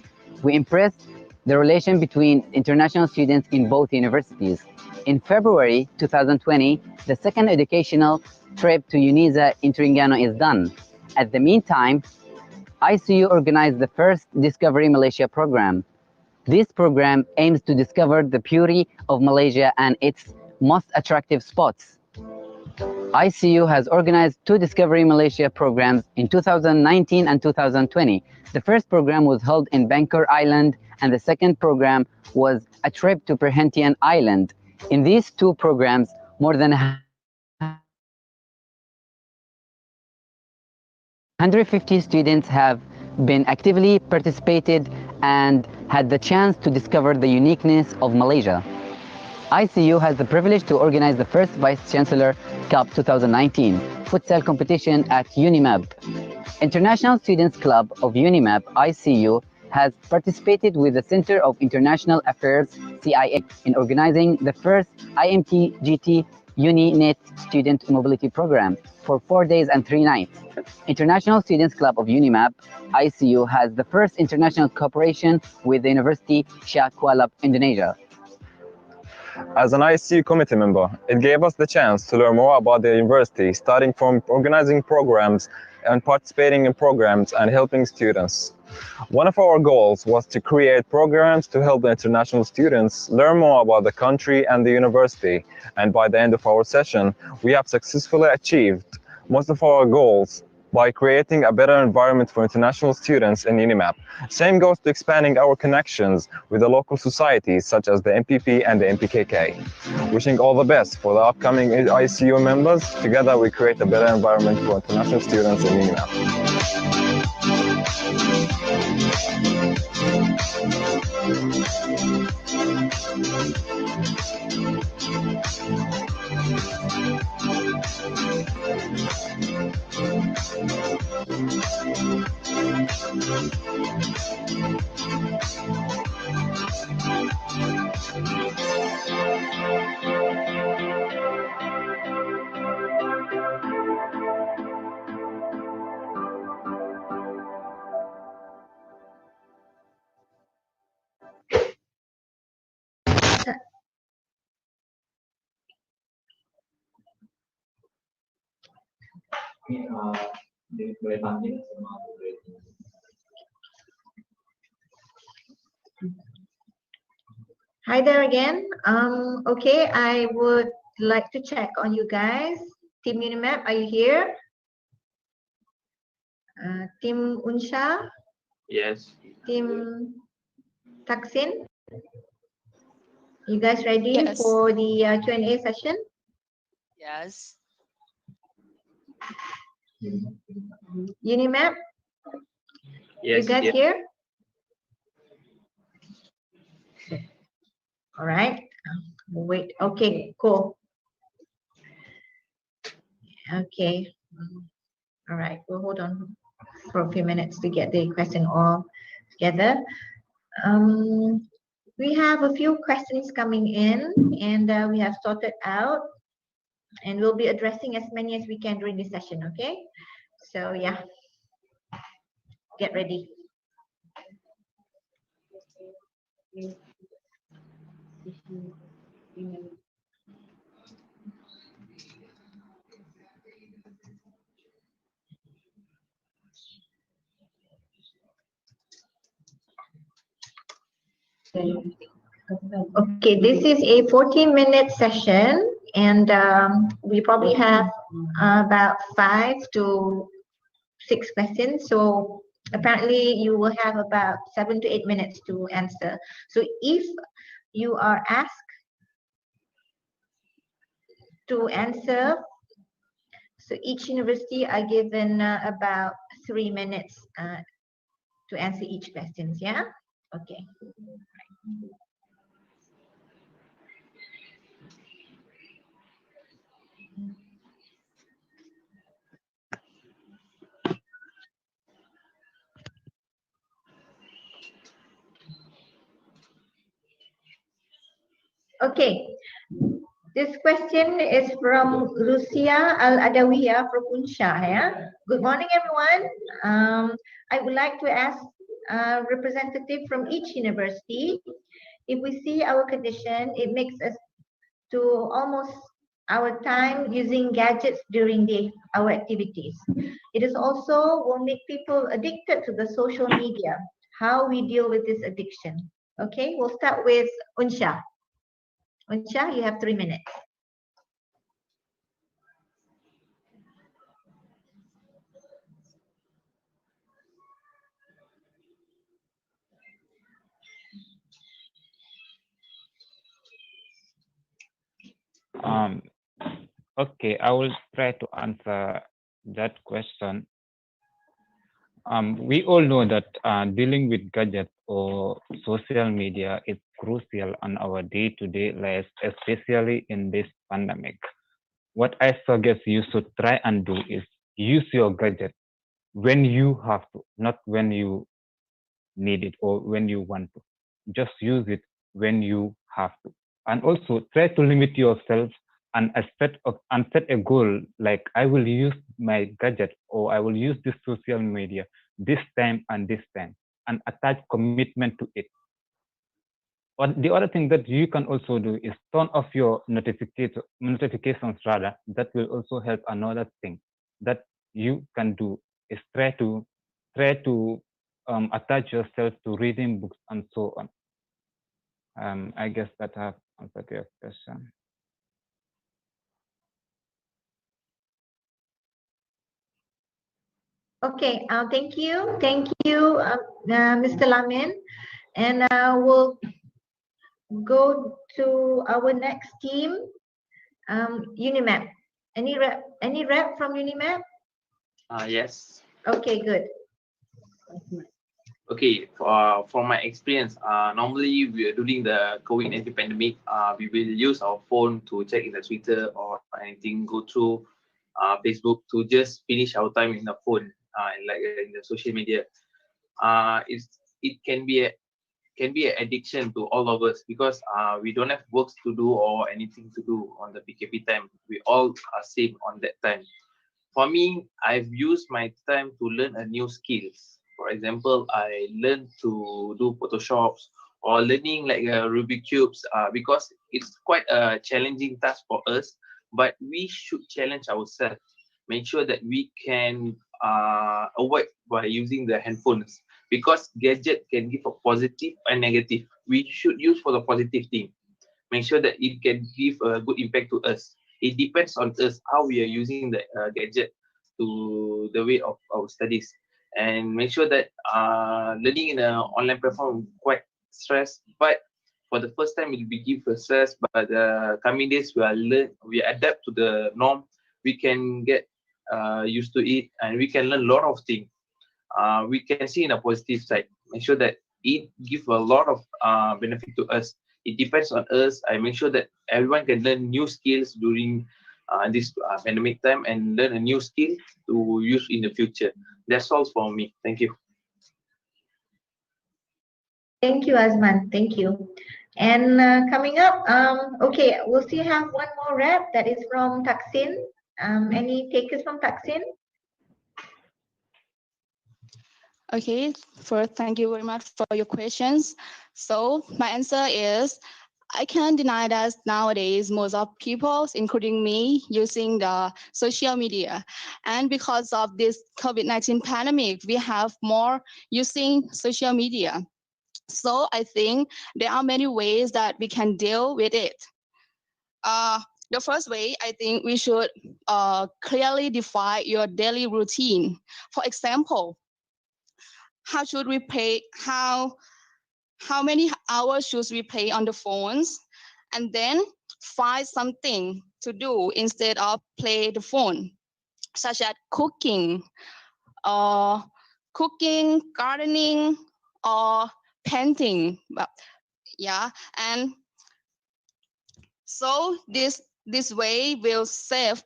We impressed the relation between international students in both universities. In February 2020, the second educational trip to UNISA in Terengganu is done. At the meantime, ICU organized the first Discovery Malaysia program. This program aims to discover the beauty of Malaysia and its most attractive spots. ICU has organized two Discovery Malaysia programs in 2019 and 2020. The first program was held in Bangkok Island, and the second program was a trip to Perhentian Island. In these two programs, more than 150 students have been actively participated and had the chance to discover the uniqueness of Malaysia. ICU has the privilege to organize the first Vice Chancellor Cup 2019 futsal competition at UniMAP. International Students Club of UniMAP, ICU, has participated with the Center of International Affairs, CIA, in organizing the first IMT-GT UniNet Student Mobility Program for 4 days and 3 nights. International Students Club of UniMAP, ICU, has the first international cooperation with the University Syiah, Kuala, Indonesia. As an ICU committee member, it gave us the chance to learn more about the university, starting from organizing programs and participating in programs and helping students. One of our goals was to create programs to help the international students learn more about the country and the university. And by the end of our session, we have successfully achieved most of our goals by creating a better environment for international students in UniMAP. Same goes to expanding our connections with the local societies such as the MPP and the MPKK. Wishing all the best for the upcoming ICU members. Together we create a better environment for international students in UniMAP. Hi there again. Okay, I would like to check on you guys. Team UniMAP, are you here? Team UNSYIAH? Yes. Team Thaksin? You guys ready Yes. for the Q&A session? Yes. UniMAP? You guys here? All right. Wait. Okay, cool. Okay. All right. We'll hold on for a few minutes to get the question all together. We have a few questions coming in, and we have sorted out, and we'll be addressing as many as we can during this session. Okay. So yeah, get ready. Okay, this is a 14-minute session, and we probably have about 5 to 6 questions. So apparently you will have about 7 to 8 minutes to answer. So if you are asked to answer, so each university are given about 3 minutes to answer each question. Yeah. Okay. Okay, this question is from Lucia Al-Adawiyah from UNSYIAH. Good morning, everyone. I would like to ask a representative from each university. If we see our condition, it makes us to almost our time using gadgets during our activities. It is also will make people addicted to the social media. How we deal with this addiction? Okay, we'll start with UNSYIAH. UNSYIAH, you have 3 minutes. Okay, I will try to answer that question. We all know that dealing with gadgets or social media is crucial on our day-to-day lives, especially in this pandemic. What I suggest you should try and do is use your gadget when you have to, not when you need it or when you want to. Just use it when you have to. And also try to limit yourself and set a goal, like I will use my gadget or I will use this social media this time, and attach commitment to it. The other thing that you can also do is turn off your notifications rather. That will also help. Another thing that you can do is try to attach yourself to reading books and so on. I guess that I have answered your question. Okay, thank you, Mr. Lamin, and we'll go to our next team, UniMAP. Any rep from UniMAP? Yes. Okay, good. Okay, from my experience, normally we are during the COVID-19 pandemic, we will use our phone to check in the Twitter or anything, go through Facebook to just finish our time in the phone, like in the social media. It can be an addiction to all of us because we don't have works to do or anything to do on the PKP time. We all are same on that time. For me, I've used my time to learn a new skills. For example, I learned to do Photoshop or learning like Rubik cubes because it's quite a challenging task for us, but we should challenge ourselves. Make sure that we can avoid by using the handphones because gadget can give a positive and negative. We should use for the positive thing. Make sure that it can give a good impact to us. It depends on us how we are using the gadget to the way of our studies, and make sure that learning in an online platform quite stress. But for the first time, it will give a stress. But coming days, we adapt to the norm. We can get used to it, and we can learn a lot of things. we can see in a positive side. Make sure that it gives a lot of benefit to us. It depends on us. I make sure that everyone can learn new skills during this pandemic time and learn a new skill to use in the future. That's all for me. Thank you. Thank you, Azman. Thank you. And coming up, okay, we'll still have one more rep that is from Thaksin. Any takers from Thaksin? Okay, first, thank you very much for your questions. So my answer is, I can't deny that nowadays most of people, including me, using the social media. And because of this COVID-19 pandemic, we have more using social media. So I think there are many ways that we can deal with it. The first way, I think we should clearly define your daily routine. For example, how should we play, how many hours should we play on the phones, and then find something to do instead of play the phone, such as cooking, gardening, or painting. But yeah, and so this way will save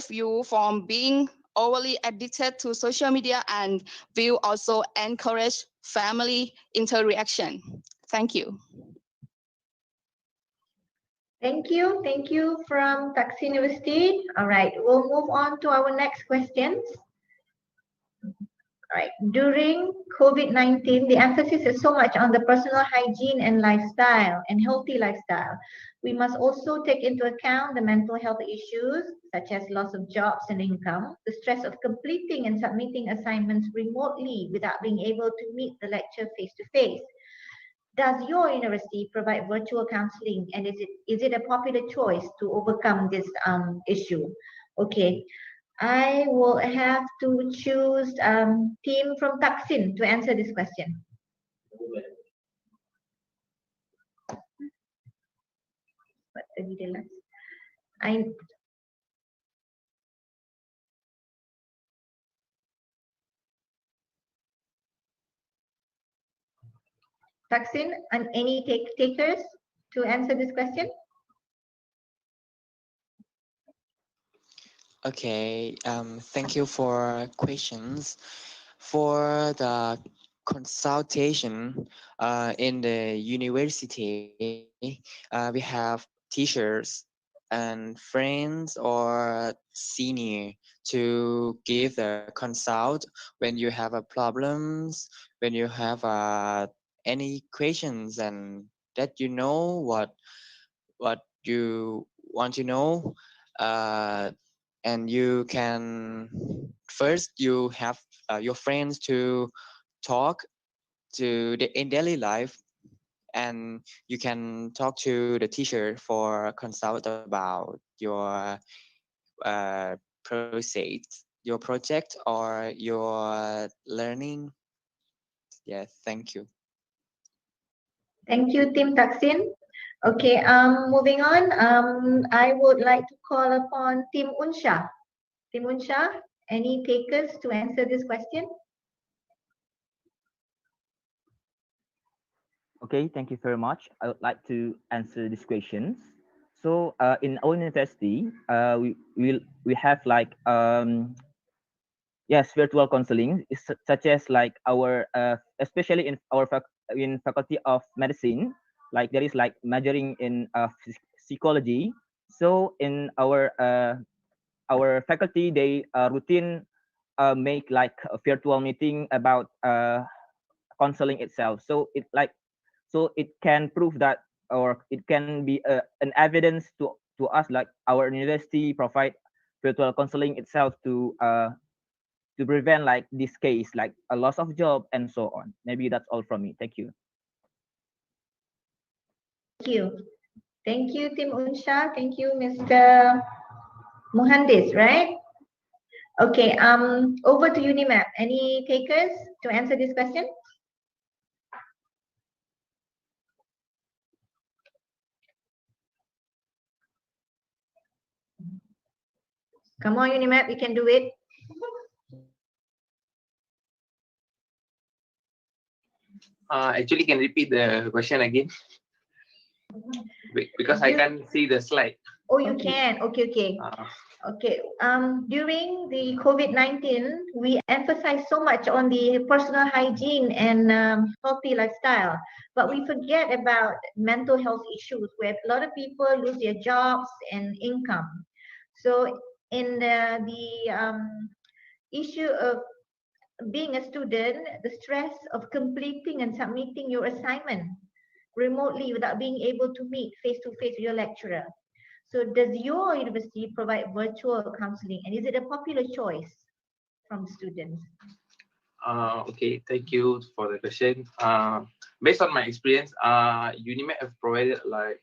you from being overly addicted to social media, and will also encourage family interaction. Thank you. Thank you from Thaksin University. All right, we'll move on to our next questions. All right, during COVID-19, the emphasis is so much on the personal hygiene and lifestyle and healthy lifestyle. We must also take into account the mental health issues such as loss of jobs and income, the stress of completing and submitting assignments remotely without being able to meet the lecture face-to-face. Does your university provide virtual counseling, and is it a popular choice to overcome this issue? Okay, I will have to choose team from Thaksin to answer this question. Thaksin, and any takers to answer this question? Okay, thank you for questions. For the consultation in the university, we have teachers and friends or senior to give the consult when you have a problems, when you have any questions, and that you know what you want to know. And you can first you have your friends to talk to in daily life, and you can talk to the teacher for consult about your process, your project, or your learning. Yeah, thank you. Thank you, Team Thaksin. Okay, moving on, I would like to call upon Team UNSYIAH. Team UNSYIAH, any takers to answer this question? Okay, thank you very much. I would like to answer these questions. So in our university, we have like yes, virtual counseling, such as like our especially in our faculty of medicine, like there is like majoring in psychology. So in our faculty, they routine make like a virtual meeting about counseling itself. So it can prove that, or it can be an evidence to us, like our university provide virtual counseling itself to prevent like this case, like a loss of job and so on. Maybe that's all from me. Thank you. Thank you, Team UNSYIAH. Thank you, Mr. Muhandis, right? Okay, over to UniMAP. Any takers to answer this question? Come on, UniMAP, you can do it. Actually, can repeat the question again? Because I can't see the slide. Oh, you can. Okay. Okay. During the COVID-19, we emphasize so much on the personal hygiene and healthy lifestyle, but we forget about mental health issues where a lot of people lose their jobs and income. So in the issue of being a student, the stress of completing and submitting your assignment remotely without being able to meet face-to-face with your lecturer. So does your university provide virtual counseling, and is it a popular choice from students? Okay, thank you for the question. Based on my experience, UniMAP have provided like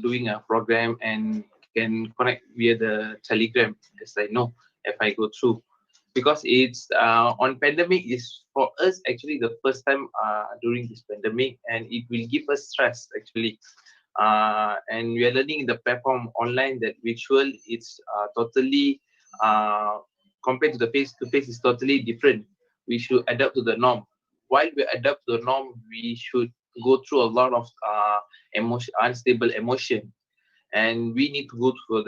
doing a program and can connect via the Telegram, as I know if I go through, because it's on pandemic is for us actually the first time during this pandemic, and it will give us stress actually. And we are learning in the platform online that virtual it's totally compared to the face-to-face is totally different. We should adapt to the norm. While we adapt to the norm, we should go through a lot of unstable emotion, and we need to go through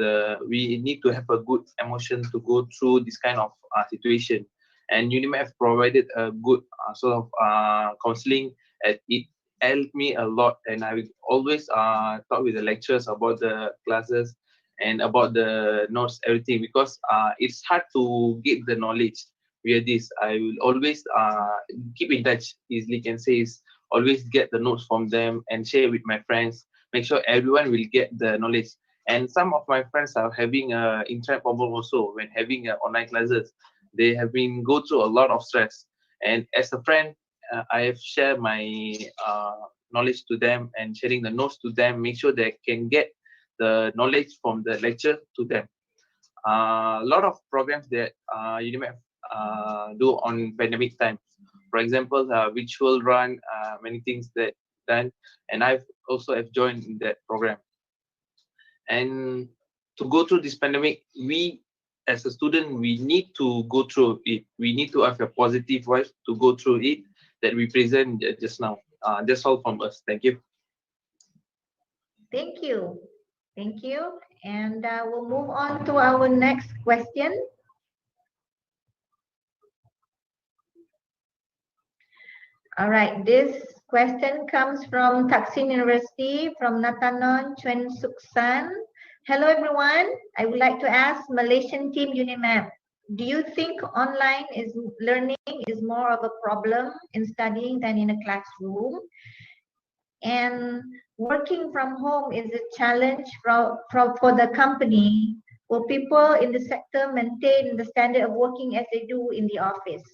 we need to have a good emotion to go through this kind of situation. And UniMAP provided a good sort of counseling, and it helped me a lot. And I will always talk with the lecturers about the classes and about the notes, everything, because it's hard to get the knowledge via this. I will always keep in touch, easily can say, is always get the notes from them and share with my friends, make sure everyone will get the knowledge. And some of my friends are having internet problem also when having online classes. They have been go through a lot of stress, and as a friend, I have shared my knowledge to them and sharing the notes to them, make sure they can get the knowledge from the lecture to them. A lot of programs that UniMAP do on pandemic times. For example, virtual run, many things that done, and I've also have joined in that program. And to go through this pandemic, we as a student, we need to go through it. We need to have a positive voice to go through it that we present just now. That's all from us. Thank you. Thank you. Thank you. And we'll move on to our next question. All right, this question comes from Thaksin University, from Natanon Chuen Suksan. Hello everyone, I would like to ask Malaysian team UniMAP, do you think online learning is more of a problem in studying than in a classroom? And working from home is a challenge for the company. Will people in the sector maintain the standard of working as they do in the office?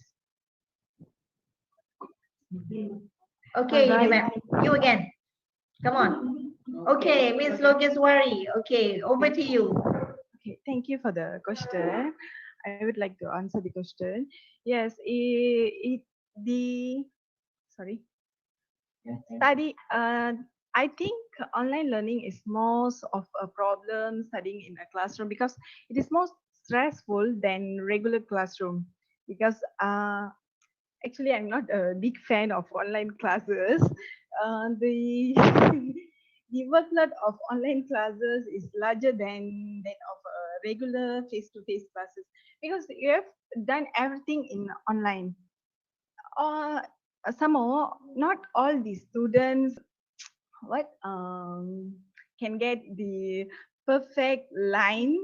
Okay, UniMAP, you again. Come on. Okay, Ms. Logeswari. Okay, over to you. Okay, thank you for the question. I would like to answer the question. Yes, study. I think online learning is most of a problem studying in a classroom because it is more stressful than regular classroom. Because actually, I'm not a big fan of online classes. The the workload of online classes is larger than that of regular face-to-face classes because you have done everything in online. Somehow, not all the students can get the perfect line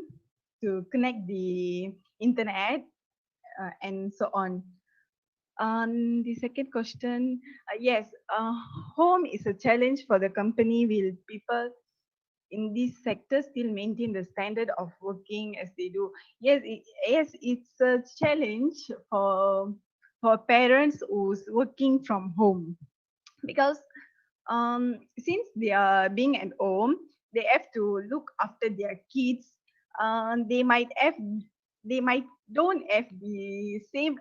to connect the internet and so on. On the second question, yes, home is a challenge for the company. Will people in this sector still maintain the standard of working as they do? Yes, it's a challenge for parents who's working from home because since they are being at home, they have to look after their kids. They might don't have the same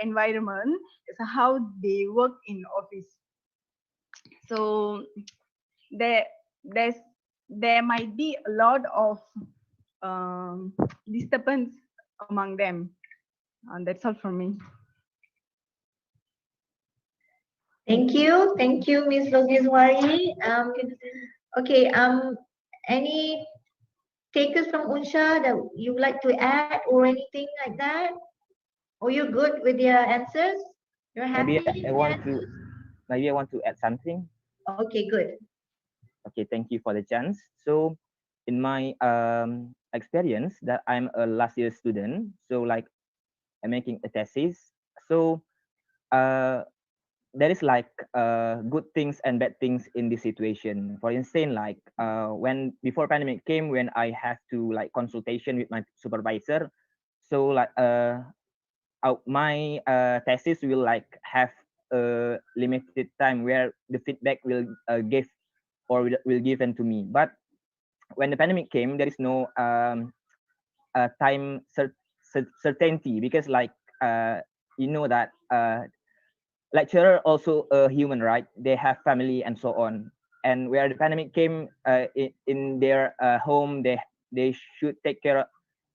environment as how they work in office. So there might be a lot of disturbance among them. And that's all from me. Thank you, Ms. Logizwari. Okay, any takers from Unsha that you would like to add or anything like that? Or you're good with your answers? You're happy? Maybe I want to add something. Okay, good. Okay, thank you for the chance. So in my experience that I'm a last year student, so like I'm making a thesis. So there is like good things and bad things in this situation. For instance, like when before pandemic came, when I have to like consultation with my supervisor, so like my thesis will like have a limited time where the feedback will give or will given to me. But when the pandemic came, there is no time certainty, because like you know that lecturer also a human, right? They have family and so on. And where the pandemic came in their home, they should take care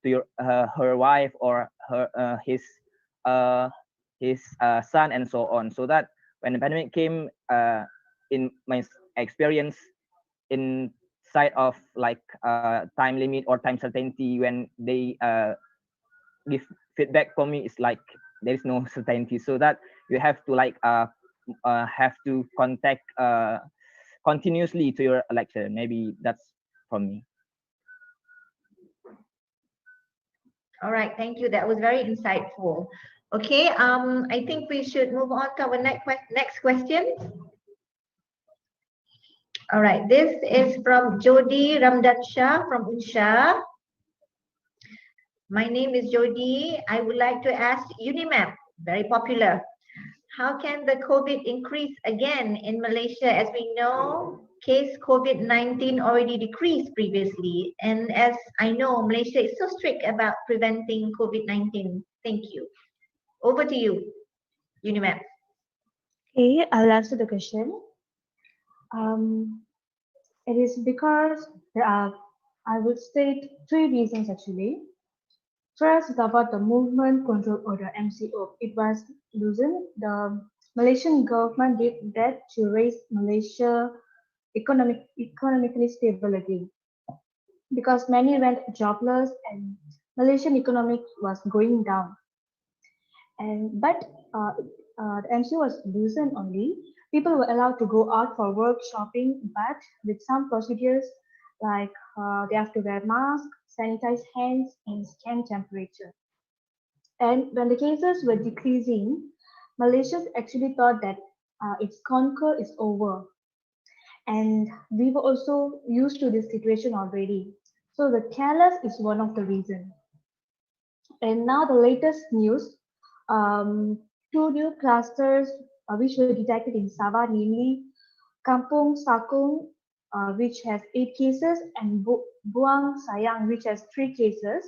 to her wife or his son and so on. So that when the pandemic came, in my experience, in side of like time limit or time certainty, when they give feedback for me, it's like there is no certainty, so that you have to like have to contact continuously to your lecturer. Maybe that's from me. All right, thank you. That was very insightful. Okay, I think we should move on to our next question. All right, this is from Jody Ramdansha from Unsha. My name is Jody. I would like to ask UniMAP, very popular. How can the COVID increase again in Malaysia? As we know, case COVID-19 already decreased previously. And as I know, Malaysia is so strict about preventing COVID-19. Thank you. Over to you, UniMAP. Okay, I'll answer the question. It is because there are, I would state, 3 reasons actually. First is about the Movement Control Order, MCO. It was loosened. The Malaysian government did that to raise Malaysia economically stable again, because many went jobless and Malaysian economy was going down. But the MCO was loosened only. People were allowed to go out for work, shopping, but with some procedures like they have to wear masks, sanitize hands, and scan temperature. And when the cases were decreasing, Malaysians actually thought that its conquer is over. And we were also used to this situation already. So the careless is one of the reasons. And now the latest news, 2 new clusters which were detected in Sabah, namely Kampung Sakung, which has 8 cases, and Buang Sayang, which has 3 cases.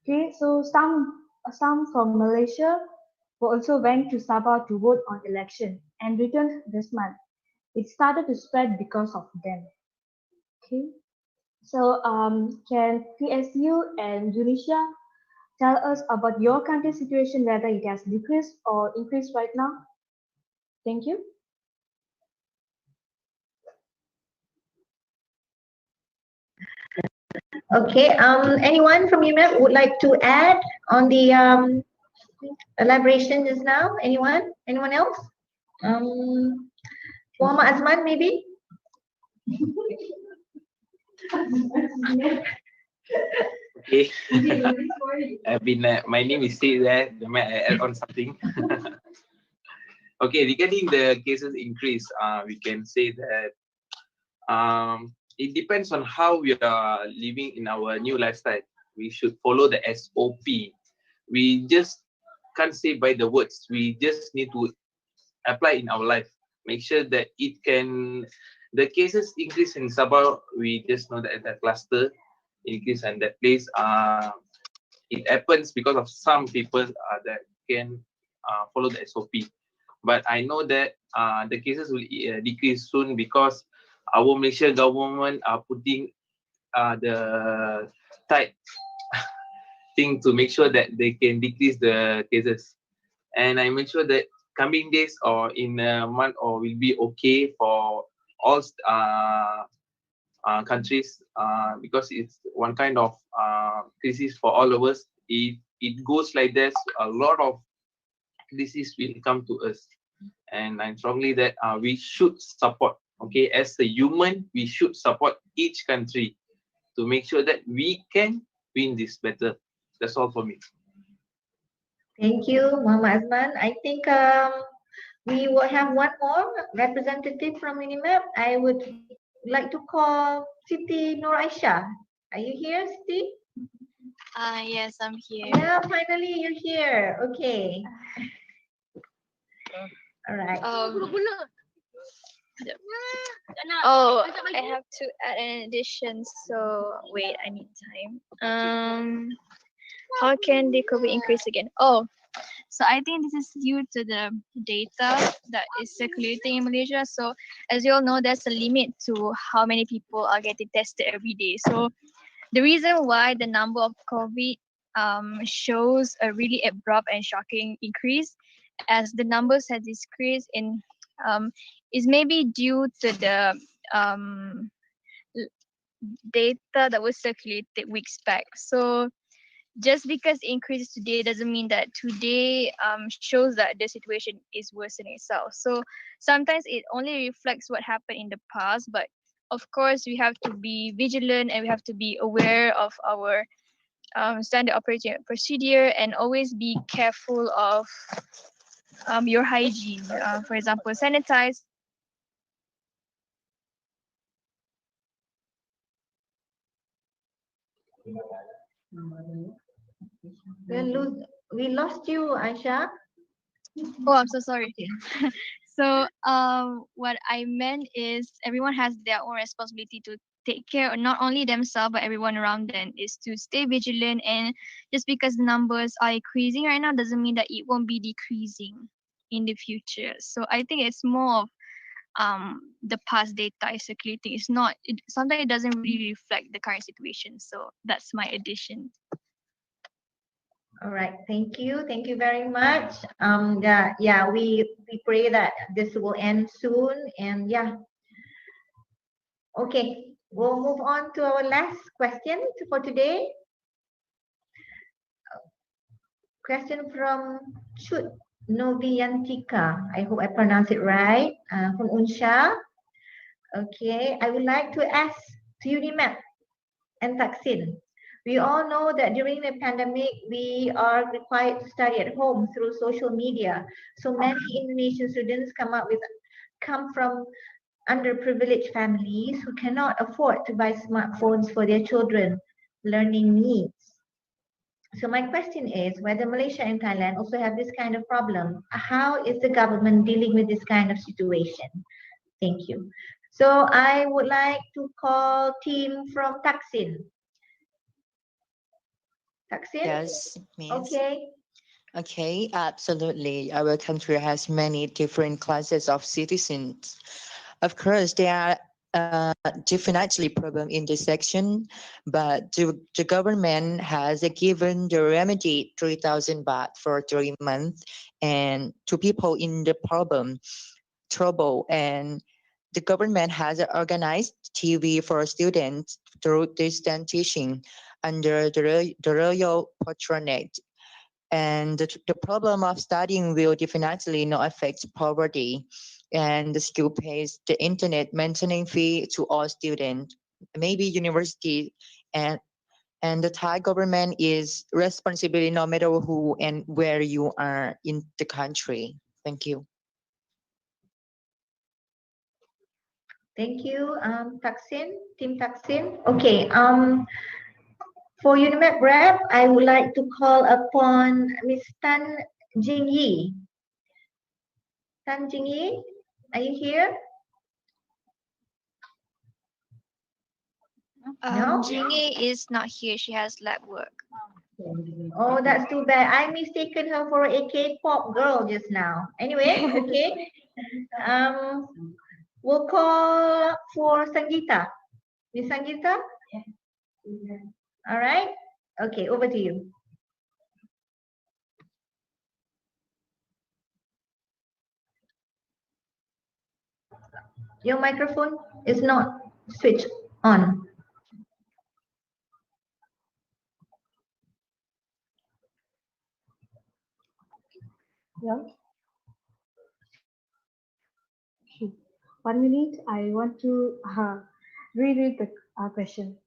Okay, so some from Malaysia also went to Sabah to vote on election and returned this month. It started to spread because of them. Okay, so can PSU and Indonesia tell us about your country's situation, whether it has decreased or increased right now? Thank you. Okay, anyone from UNIMAP would like to add on the elaboration just now? Anyone? Anyone else? Muhammad Azman, maybe? Okay. My name is Syiah there. May I add on something? Okay, regarding the cases increase, we can say that it depends on how we are living in our new lifestyle. We should follow the SOP. We just can't say by the words. We just need to apply in our life. Make sure that it can, the cases increase in Sabah, we just know that the cluster increase and that place, it happens because of some people that can follow the SOP. But I know that the cases will decrease soon because our Malaysia government are putting the tight thing to make sure that they can decrease the cases. And I make sure that coming days or in a month or will be okay for all countries, because it's one kind of crisis for all of us. If it goes like this, a lot of crisis will come to us, and I strongly that we should support. Okay, as a human, we should support each country to make sure that we can win this battle. That's all for me. Thank you, Muhammad Azman. I think we will have one more representative from UniMAP. I would like to call Siti Nur Aisyah. Are you here, Siti? Yes, I'm here. Yeah, finally you're here. Okay. All right. Oh, I have to add an addition. So wait, I need time. How can the COVID increase again? Oh, so I think this is due to the data that is circulating in Malaysia. So as you all know, there's a limit to how many people are getting tested every day. So the reason why the number of COVID shows a really abrupt and shocking increase as the numbers has decreased in is maybe due to the data that was circulated weeks back. So just because it increases today doesn't mean that today shows that the situation is worsening itself. So sometimes it only reflects what happened in the past, but of course we have to be vigilant and we have to be aware of our standard operating procedure and always be careful of your hygiene. For example, sanitize. We lost you, Aisha. Oh, I'm so sorry. So what I meant is everyone has their own responsibility to take care of not only themselves but everyone around them, is to stay vigilant, and just because the numbers are increasing right now doesn't mean that it won't be decreasing in the future. So I think it's more of the past data is circulating. It's not sometimes it doesn't really reflect the current situation. So that's my addition. All right, thank you very much. Yeah, we pray that this will end soon, and yeah. Okay, we'll move on to our last question for today. Question from Chut Noviantika. I hope I pronounce it right. From UNSYIAH. Okay, I would like to ask to UniMAP and Thaksin. We all know that during the pandemic, we are required to study at home through social media. So many Indonesian students come from underprivileged families who cannot afford to buy smartphones for their children learning needs. So my question is whether Malaysia and Thailand also have this kind of problem. How is the government dealing with this kind of situation? Thank you. So I would like to call team from Thaksin. Thaksin? Yes, miss. Okay. Okay, absolutely. Our country has many different classes of citizens. Of course, there are definitely problem in this section, but the government has given the remedy 3,000 baht for 3 months and to people in the trouble, and the government has organized TV for students through distance teaching under the royal patronage. And the problem of studying will definitely not affect poverty. And the school pays the internet maintenance fee to all students. Maybe university and the Thai government is responsible no matter who and where you are in the country. Thank you. Thank you, Thaksin, Team Thaksin. Okay, for UniMAP Rep, I would like to call upon Ms. Tan Jingyi. Tan Jingyi, are you here? No? Jingyi is not here. She has lab work. Oh, that's too bad. I mistaken her for a K-pop girl just now. Anyway, okay. We'll call for Sangeeta. Miss Sangeeta? All right. Okay, over to you. Your microphone is not switched on. Yeah. Okay. 1 minute. I want to reread the question.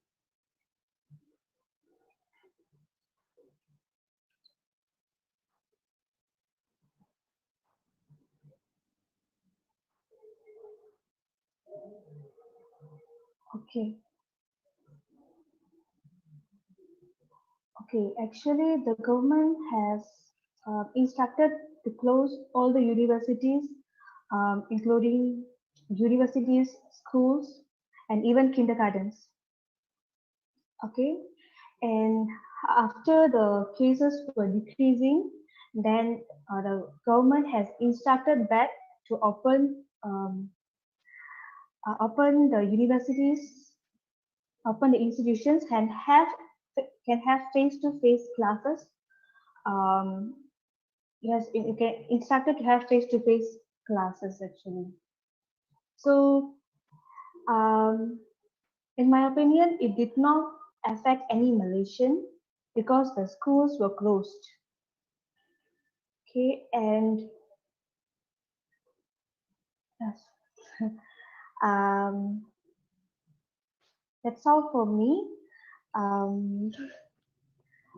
Okay. Okay. Actually, the government has instructed to close all the universities, including universities, schools, and even kindergartens. Okay. And after the cases were decreasing, then the government has instructed back to open the universities, open the institutions, and can have face-to-face classes. Um, yes, it can instructed to have face-to-face classes actually. So, in my opinion, it did not affect any Malaysian because the schools were closed. Okay, and yes, um, that's all for me.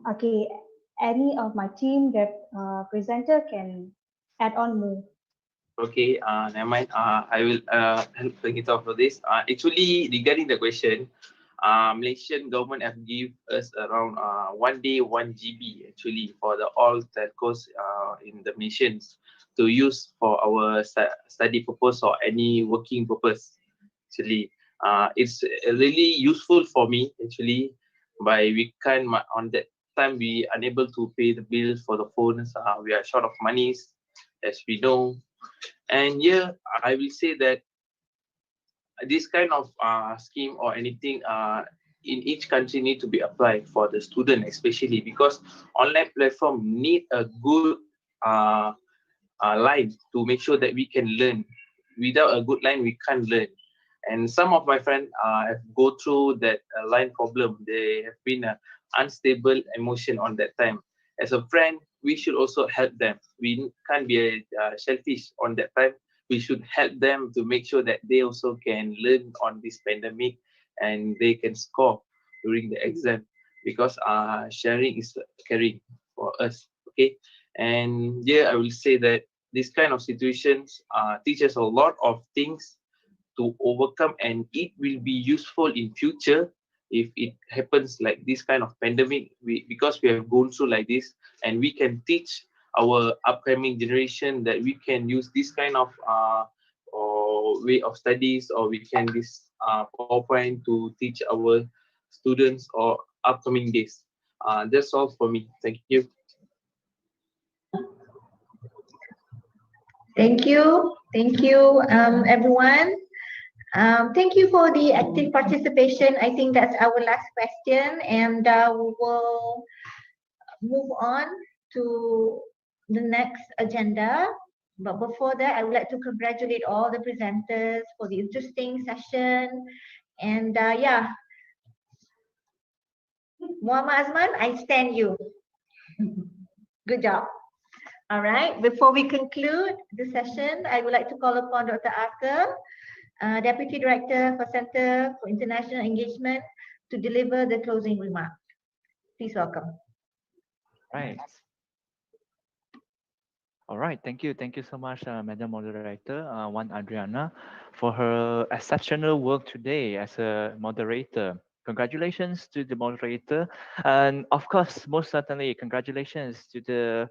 Okay, any of my team presenter can add on more. Okay, never mind. I will help bring it off for this. Actually, regarding the question, Malaysian government have give us around 1 day 1 GB actually for the all telcos in the nations to use for our study purpose or any working purpose. Actually, it's really useful for me actually. By we can on that time we unable to pay the bills for the phones. We are short of monies, as we know. And yeah, I will say that this kind of scheme or anything in each country need to be applied for the student, especially because online platform need a good uh, line to make sure that we can learn. Without a good line, we can't learn. And some of my friends have go through that line problem. They have been unstable emotion on that time. As a friend, we should also help them. We can't be selfish on that time. We should help them to make sure that they also can learn on this pandemic and they can score during the exam because sharing is caring for us. Okay, and yeah, I will say that this kind of situations teaches a lot of things to overcome, and it will be useful in future if it happens like this kind of pandemic. Because we have gone through like this, and we can teach our upcoming generation that we can use this kind of or way of studies, or we can this PowerPoint to teach our students or upcoming days. That's all for me. Thank you. Thank you, everyone. Thank you for the active participation. I think that's our last question, and we will move on to the next agenda. But before that, I would like to congratulate all the presenters for the interesting session. And yeah, Muhammad Azman, I stand you. Good job. All right, before we conclude the session, I would like to call upon Dr. Arthur, Deputy Director for Center for International Engagement, to deliver the closing remark. Please welcome. Right. All right, thank you. Thank you so much, Madam Moderator, Wan Adriana, for her exceptional work today as a moderator. Congratulations to the moderator. And of course, most certainly, congratulations to the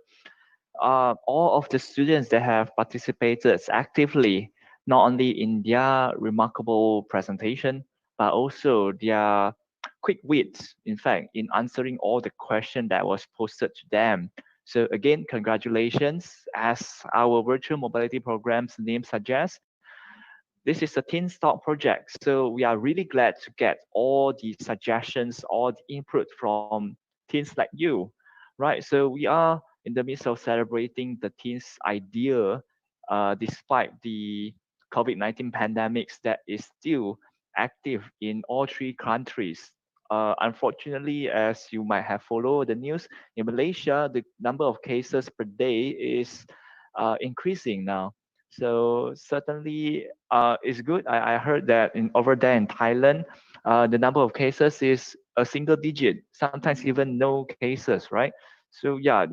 all of the students that have participated actively, not only in their remarkable presentation, but also their quick wits, in fact, in answering all the questions that was posted to them. So again, congratulations. As our virtual mobility program's name suggests, this is a Teen Stock project. So we are really glad to get all the suggestions, all the input from teens like you, right? So we are in the midst of celebrating the teens' idea despite the COVID-19 pandemics that is still active in all three countries. Unfortunately, as you might have followed the news, in Malaysia, the number of cases per day is increasing now. So certainly, it's good. I heard that over there in Thailand, the number of cases is a single digit, sometimes even no cases, right? So yeah,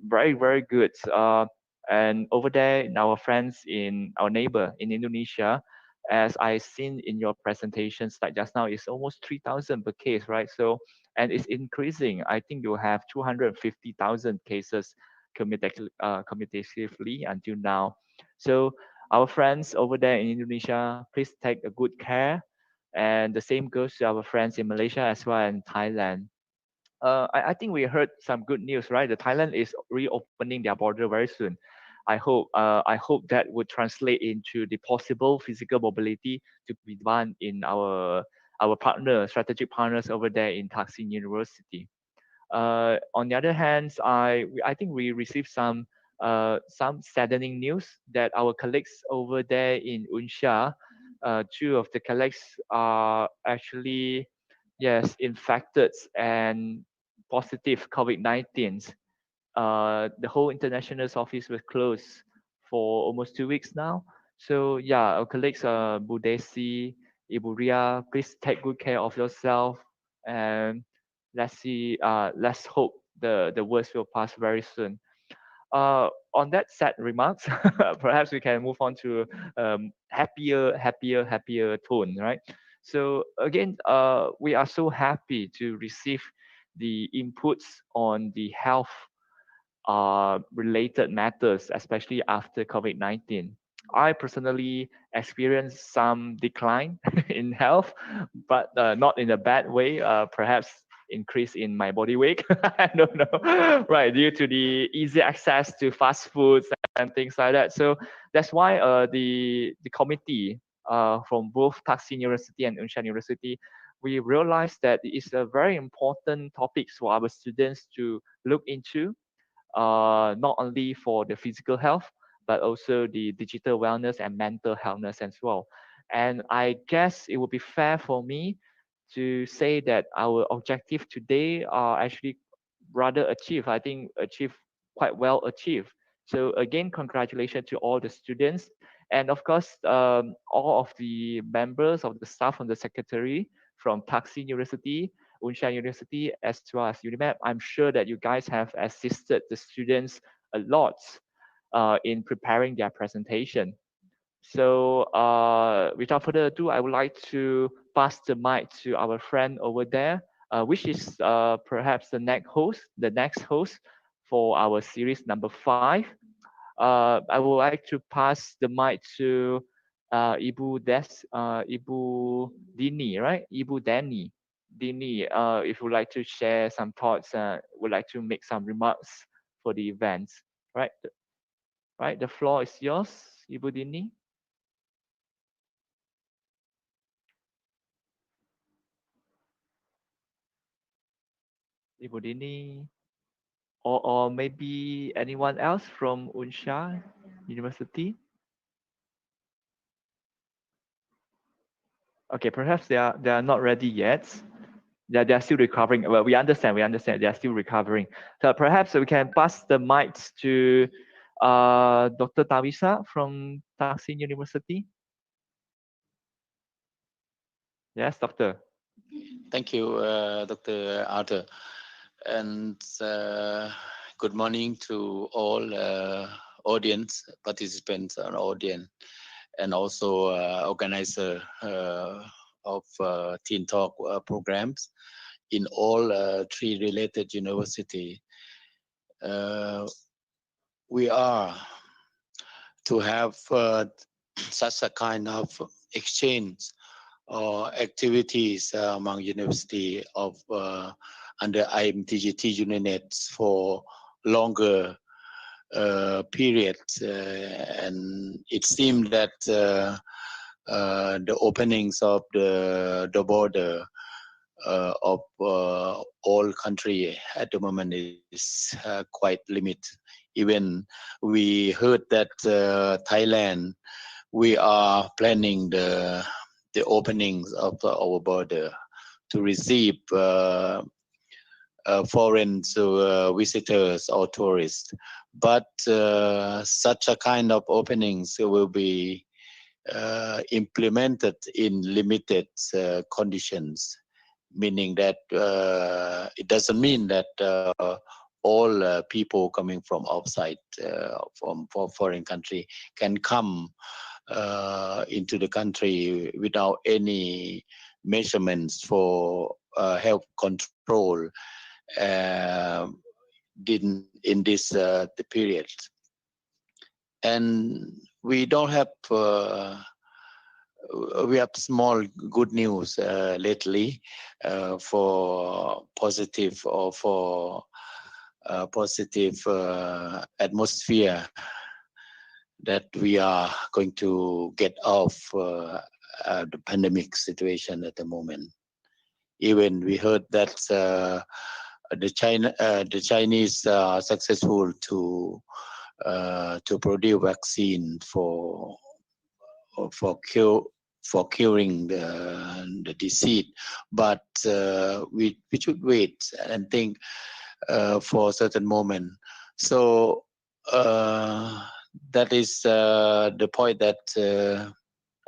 very, very good. And over there, our friends in our neighbor in Indonesia, as I seen in your presentations, like just now, it's almost 3,000 per case, right? So, and it's increasing. I think you have 250,000 cases cumulatively until now. So our friends over there in Indonesia, please take a good care. And the same goes to our friends in Malaysia as well and Thailand. I think we heard some good news, right? The Thailand is reopening their border very soon. I hope that would translate into the possible physical mobility to be done in our strategic partners over there in Thaksin University. On the other hand, I think we received some saddening news that our colleagues over there in UNSYIAH, two of the colleagues are actually infected and positive COVID-19. The whole international office was closed for almost 2 weeks now. So yeah, our colleagues, Budesi, Ibu Ria, please take good care of yourself, and let's hope the worst will pass very soon. On that sad remarks, perhaps we can move on to happier tone, right? So again, we are so happy to receive the inputs on the health related matters, especially after COVID-19. I personally experienced some decline in health, but not in a bad way. Perhaps increase in my body weight. I don't know, right? Due to the easy access to fast foods and things like that. So that's why the committee from both Thaksin University and UNSYIAH University, we realized that it is a very important topic for our students to look into, not only for the physical health, but also the digital wellness and mental healthness as well. And I guess it would be fair for me to say that our objective today are actually rather achieved. I think achieved quite well achieved. So again, congratulations to all the students, and of course, all of the members of the staff and the secretary from Thaksin University, UNSYIAH University, as well as UniMAP. I'm sure that you guys have assisted the students a lot in preparing their presentation. So without further ado, I would like to pass the mic to our friend over there, which is perhaps the next host for our series number 5. I would like to pass the mic to Ibu Dini, right? Ibu Dini, if you would like to share some thoughts, would like to make some remarks for the events, right? Right, the floor is yours, Ibu Dini. Ibu Dini, or maybe anyone else from UNSYIAH University? Okay, perhaps they are not ready yet. They are still recovering. Well, we understand. They are still recovering. So perhaps we can pass the mic to Dr. Tawisa from Thaksin University. Yes, doctor. Thank you, Dr. Arthur. And good morning to all audience participants and audience, and also organizer of Teen Talk programs in all 3 related university. We are to have such a kind of exchange or activities among university of under IMTGT UNINET for longer periods, and it seemed that the openings of the border of all country at the moment is quite limited. Even we heard that Thailand we are planning the openings of our border to receive foreign visitors or tourists. But such a kind of openings will be implemented in limited conditions, meaning that it doesn't mean that all people coming from outside, from foreign country, can come into the country without any measurements for health control in this the period. And we don't have we have small good news lately for positive or for positive atmosphere that we are going to get off the pandemic situation at the moment. Even we heard that the Chinese are successful to produce vaccine for curing the disease, but we should wait and think for a certain moment. So that is the point that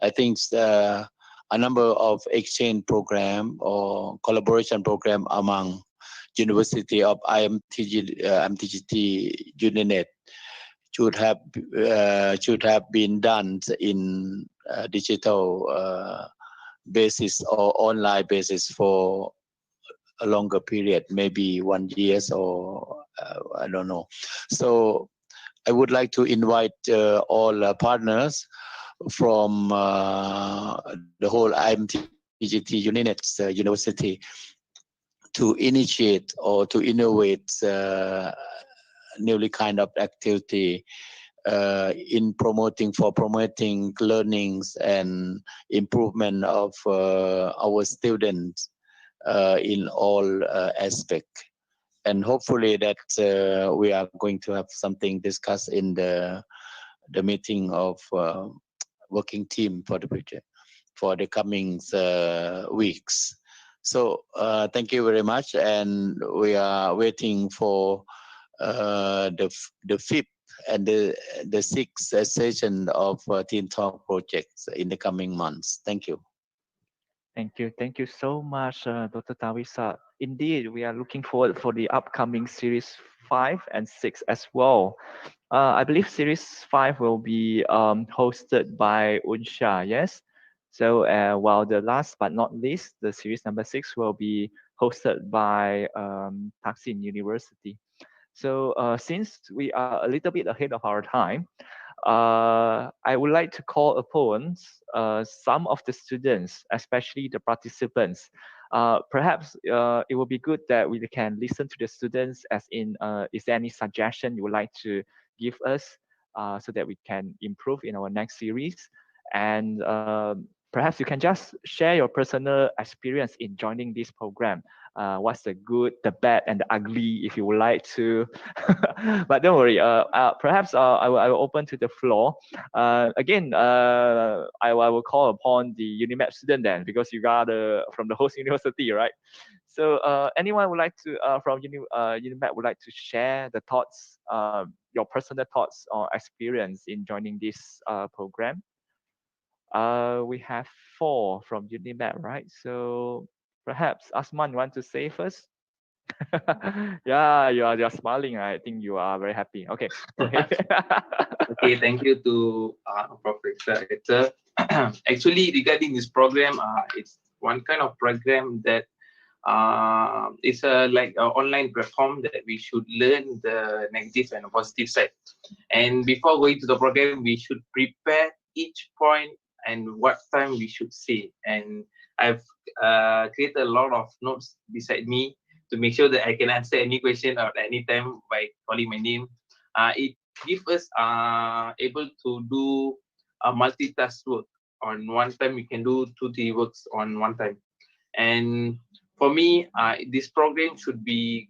I think a number of exchange program or collaboration program among University of IMTGT UNINET should have been done in digital basis or online basis for a longer period, maybe 1 year or I don't know. So I would like to invite all partners from the whole IMTGT UNINET University to initiate or to innovate newly kind of activity in promoting learnings and improvement of our students in all aspects. And hopefully that we are going to have something discussed in the meeting of working team for the future, for the coming weeks. So thank you very much, and we are waiting for the fifth and the sixth session of Teen Talk projects in the coming months. Thank you. Thank you so much, Dr. Tawisa. Indeed, we are looking forward for the upcoming series 5 and 6 as well. I believe series 5 will be hosted by UNSYIAH, yes? So while the last but not least, the series number 6 will be hosted by Thaksin University. So since we are a little bit ahead of our time, I would like to call upon some of the students, especially the participants. Perhaps it would be good that we can listen to the students as in, is there any suggestion you would like to give us so that we can improve in our next series? And perhaps you can just share your personal experience in joining this program. What's the good, the bad, and the ugly, if you would like to. But don't worry, perhaps I will open to the floor. Again, I will call upon the UniMAP student then, because you got from the host university, right? So anyone would like to, from UniMAP would like to share the thoughts, your personal thoughts or experience in joining this program? We have 4 from UniMAP, right? So perhaps Asman, you want to say first? Yeah, you're smiling. I think you are very happy. Okay. Okay, thank you to Professor. Actually, regarding this program, it's one kind of program that it's like an online platform that we should learn the negative and positive side. And before going to the program, we should prepare each point and what time we should say. And I've created a lot of notes beside me to make sure that I can answer any question at any time by calling my name. It gives us able to do a multitask work. On one time, we can do 2-3 works on one time. And for me, this program should be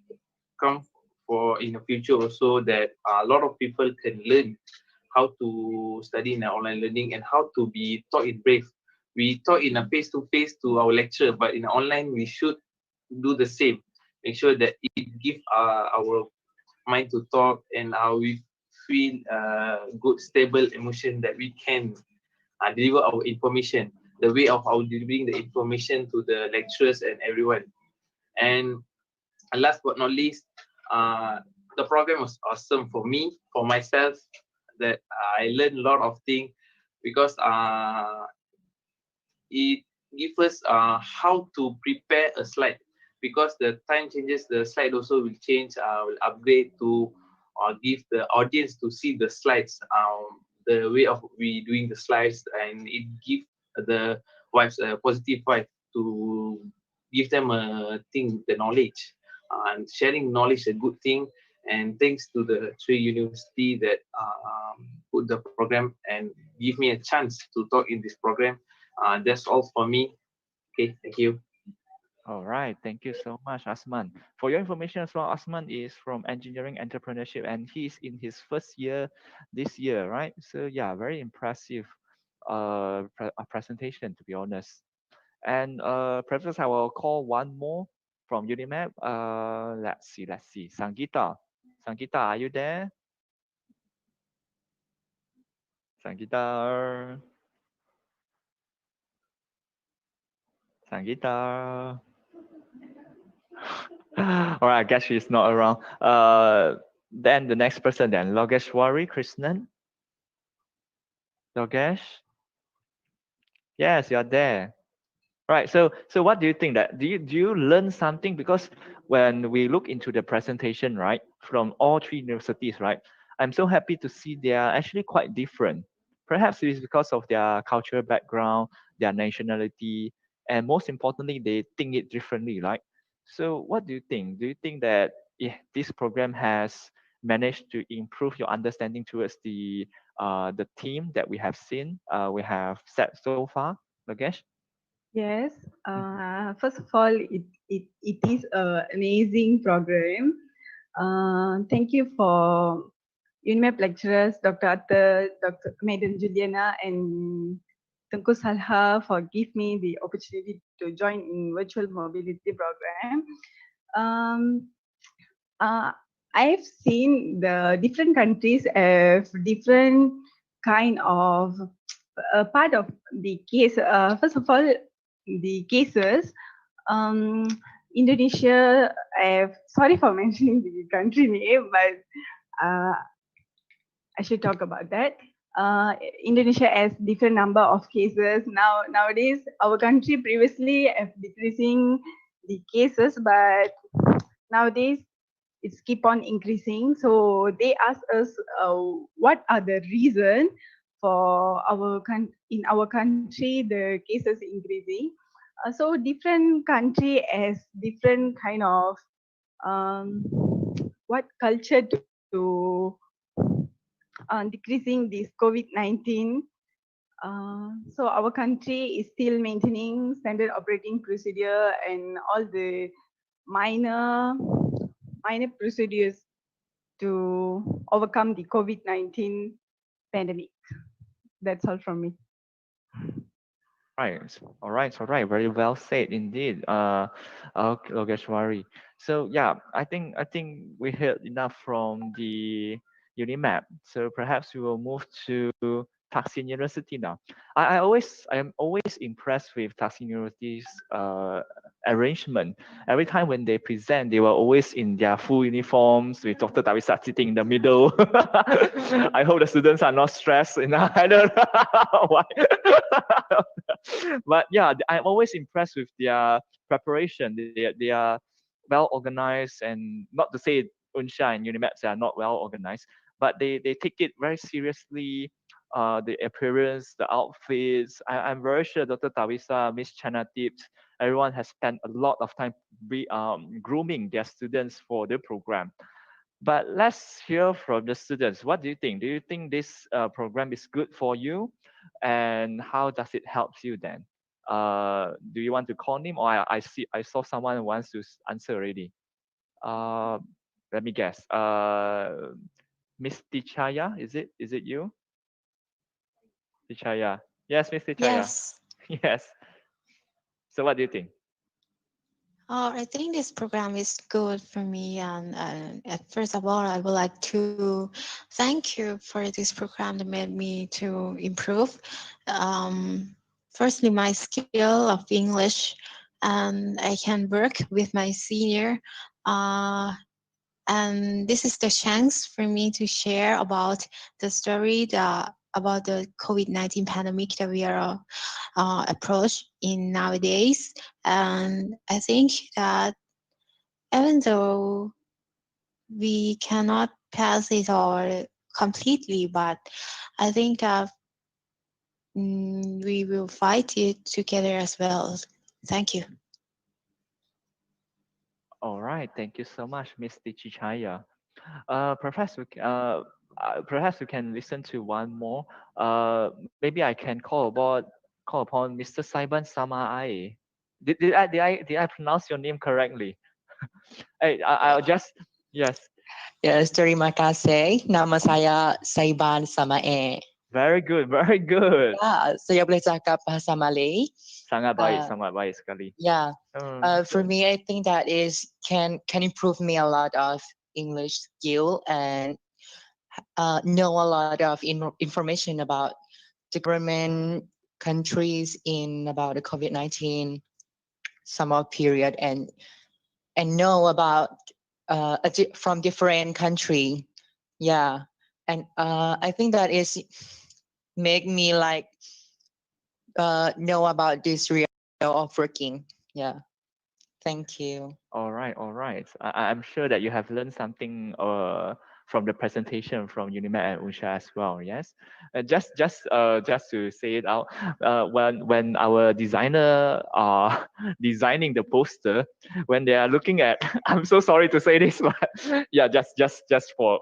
come for in the future also, that a lot of people can learn how to study in online learning and how to be taught in brave. We taught in a face-to-face to our lecturer, but in online we should do the same. Make sure that it give our mind to talk and we feel good, stable emotion that we can deliver our information, the way of our delivering the information to the lecturers and everyone. And last but not least, the program was awesome for me, for myself, that I learned a lot of things because it gives us how to prepare a slide, because the time changes, the slide also will change, will upgrade to give the audience to see the slides, the way of we doing the slides, and it give the vibes, a positive vibe to give them a thing, the knowledge, and sharing knowledge a good thing. And thanks to the three university that put the program and give me a chance to talk in this program. That's all for me. Okay, thank you. All right, thank you so much, Asman. For your information as well, Asman is from engineering entrepreneurship and he's in his first year this year, right? So yeah, very impressive presentation, to be honest. And perhaps I will call one more from UniMAP. Let's see. Sangeeta. Sangeeta, are you there? Sangeeta. Sangeeta. All right, I guess she's not around. Then the next person then, Logeshwari Krishnan. Logesh? Yes, you're there. Right. So what do you think that do you learn something? Because when we look into the presentation, right, from all three universities, right, I'm so happy to see they are actually quite different. Perhaps it is because of their cultural background, their nationality, and most importantly, they think it differently, right? So what do you think? Do you think that this program has managed to improve your understanding towards the theme that we have seen, we have set so far, Logesh? Yes. First of all, it is an amazing program. Thank you for UniMAP lecturers, Dr. Atta, Dr. Madam Juliana, and Tengku Salha for give me the opportunity to join in virtual mobility program. I've seen the different countries have different kind of part of the case. First of all, the cases. Indonesia, sorry for mentioning the country name, but I should talk about that. Indonesia has different number of cases. Nowadays, our country previously have decreasing the cases, but nowadays it's keep on increasing. So they ask us what are the reason for in our country the cases increasing. So different country has different kind of what culture to decreasing this COVID-19. So our country is still maintaining standard operating procedure and all the minor procedures to overcome the COVID-19 pandemic. That's all from me. Right. All right. Very well said indeed. Logeshwari. So yeah, I think we heard enough from the UniMAP. So perhaps we will move to Thaksin University now. I am always impressed with Thaksin University's arrangement. Every time when they present, they were always in their full uniforms with Dr. Tawisa sitting in the middle. I hope the students are not stressed. I don't know why. But yeah, I'm always impressed with their preparation. They are well organized, and not to say UNSYIAH and UniMAP are not well organized, but they take it very seriously. The appearance, the outfits. I'm very sure Dr. Tawisa, Miss Chana Tips, everyone has spent a lot of time grooming their students for the program. But let's hear from the students. What do you think? Do you think this program is good for you? And how does it help you then? Do you want to call him, or I saw someone who wants to answer already? Let me guess. Miss Tichaya, is it you? Syiah. Yes, Mr. Syiah. Yes. Yes. So what do you think? I think this program is good for me. And first of all, I would like to thank you for this program that made me to improve. Firstly, my skill of English, and I can work with my senior. And this is the chance for me to share about the story about the COVID-19 pandemic that we are approach in nowadays. And I think that even though we cannot pass it all completely, but I think that we will fight it together as well. Thank you. All right, thank you so much, Mr. Syiah. Perhaps we can listen to one more. Maybe I can call upon Mr. Saiban Sama'ai. Did I pronounce your name correctly? I'll just yes. Yes, terima kasih. Nama saya Saiban Samae. Very good, very good. Ya, saya boleh cakap bahasa Malay. Sangat baik sekali. Yeah. For me, I think that is can improve me a lot of English skill and know a lot of information about the government countries in about the COVID-19 summer period and know about from different country. Yeah. And I think that is make me like know about this real of working. Yeah. Thank you. All right, all right. I'm sure that you have learned something from the presentation from UniMAP and UNSYIAH as well. Yes, just to say it out, when our designer are designing the poster, when they are looking at, I'm so sorry to say this, but yeah, just for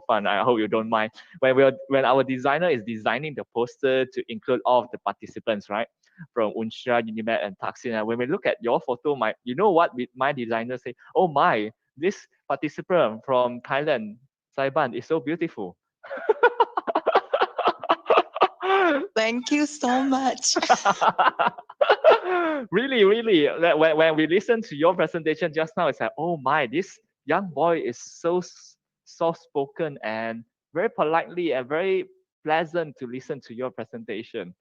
fun. I hope you don't mind. When our designer is designing the poster to include all of the participants, right? From UNSYIAH, UniMAP, and Thaksin. And when we look at your photo, you know what my designer say? Oh my, this participant from Thailand, Saiban, is so beautiful. Thank you so much. Really, when we listen to your presentation just now, it's like, oh my, this young boy is so soft-spoken and very politely and very pleasant to listen to your presentation.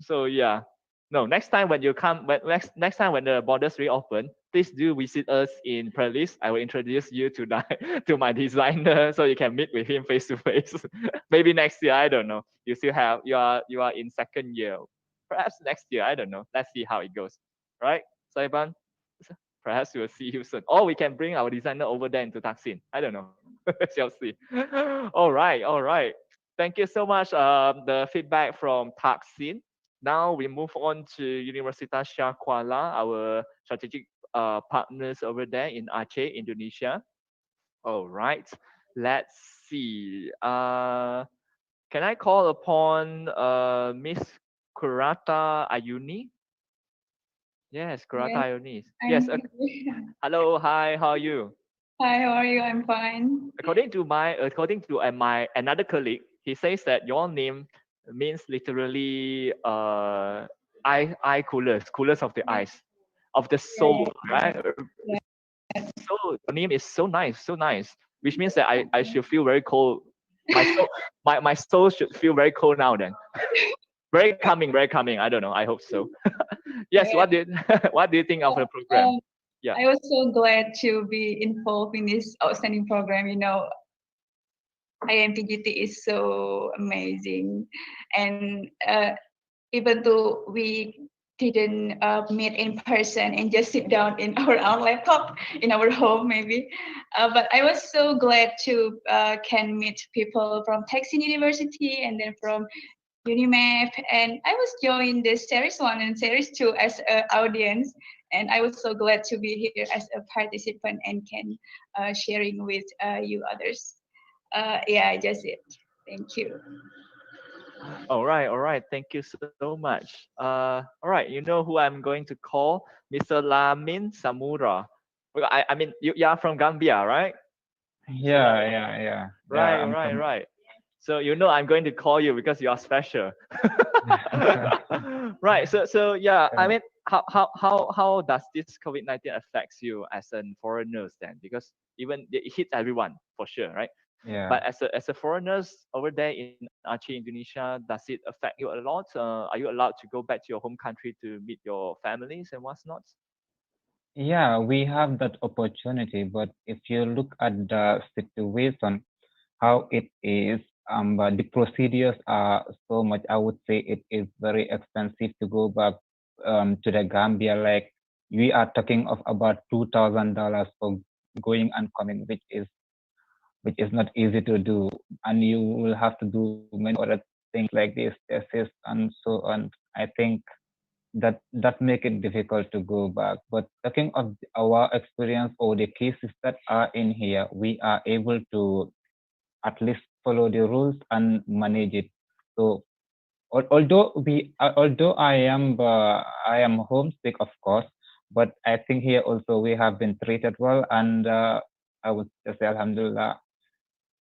So yeah. No, next time when you come, next time when the borders reopen, please do visit us in Perlis. I will introduce you to to my designer so you can meet with him face to face. Maybe next year, I don't know. You still have you are in second year. Perhaps next year, I don't know. Let's see how it goes. Right, Saiban? Perhaps we will see you soon. Or we can bring our designer over there into Thaksin. I don't know. Shall see. All right, all right. Thank you so much. The feedback from Thaksin. Now we move on to Universitas Syiah Kuala, our strategic partners over there in Aceh, Indonesia. All right, let's see. Can I call upon Miss Kurata Ayuni? Yes, Kurata Ayuni. Yes. Hello, hi. How are you? Hi, how are you? I'm fine. According to my another colleague, he says that your name means literally eye coolers of the eyes, of the soul, right? So your name is so nice, which means that I should feel very cold. My soul should feel very cold now then. Very coming. I don't know. I hope so. Yes. What do you think of the program? Yeah. I was so glad to be involved in this outstanding program. You know, IMPGT is so amazing, and even though we didn't meet in person and just sit down in our own laptop in our home maybe, but I was so glad to can meet people from Thaksin University and then from UniMAP, and I was joining the series 1 and series 2 as an audience, and I was so glad to be here as a participant and can sharing with you others. Yeah, just it. Thank you. All right. Thank you so much. All right, you know who I'm going to call? Mr. Lamin Samura. I mean, you are from Gambia, right? Yeah. Right. So you know I'm going to call you because you are special. Right. So yeah, I mean, how does this COVID-19 affects you as a foreigners then? Because even it hits everyone for sure, right? Yeah. But as a foreigners over there in Aceh, Indonesia, does it affect you a lot? Are you allowed to go back to your home country to meet your families and what's not? Yeah, we have that opportunity, but if you look at the situation, how it is, but the procedures are so much. I would say it is very expensive to go back to the Gambia. Like we are talking of about $2,000 for going and coming, which is not easy to do, and you will have to do many other things like this, tests and so on. I think that make it difficult to go back. But talking of our experience or the cases that are in here, we are able to at least follow the rules and manage it. So although I am homesick, of course, but I think here also we have been treated well, and I would just say Alhamdulillah,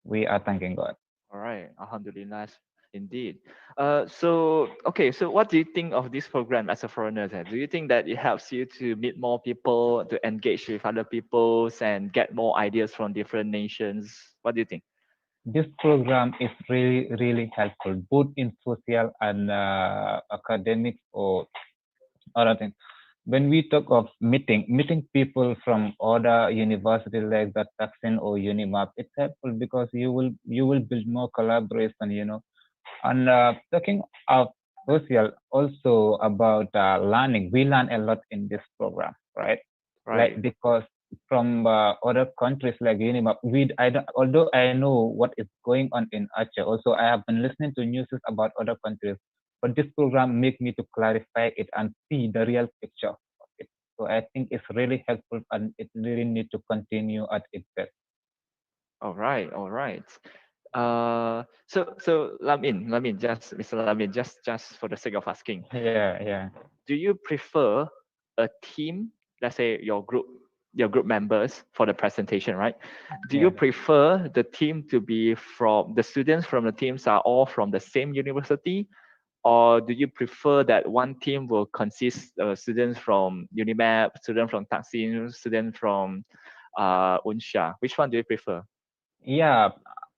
we are thanking God. All right, Alhamdulillah, indeed. So what do you think of this program as a foreigner then? Do you think that it helps you to meet more people, to engage with other peoples and get more ideas from different nations? What do you think? This program is really, really helpful, both in social and academics or other things. When we talk of meeting people from other universities like the Thaksin or UniMAP, it's helpful because you will build more collaboration, And talking of social, also about learning, we learn a lot in this program, right? Right. Like because from other countries like UniMAP, although I know what is going on in Aceh, also I have been listening to news about other countries, but this program make me to clarify it and see the real picture of it. So I think it's really helpful and it really need to continue at its best. All right, all right. So Lamin, just Mr. Lamin, just for the sake of asking, Yeah. do you prefer a team, let's say your group members for the presentation, right? Do you Yeah. prefer the team to be from the students from the teams are all from the same university, or do you prefer that one team will consist of students from UniMAP, student from Thaksin, student from UNSYIAH? Which one do you prefer? Yeah,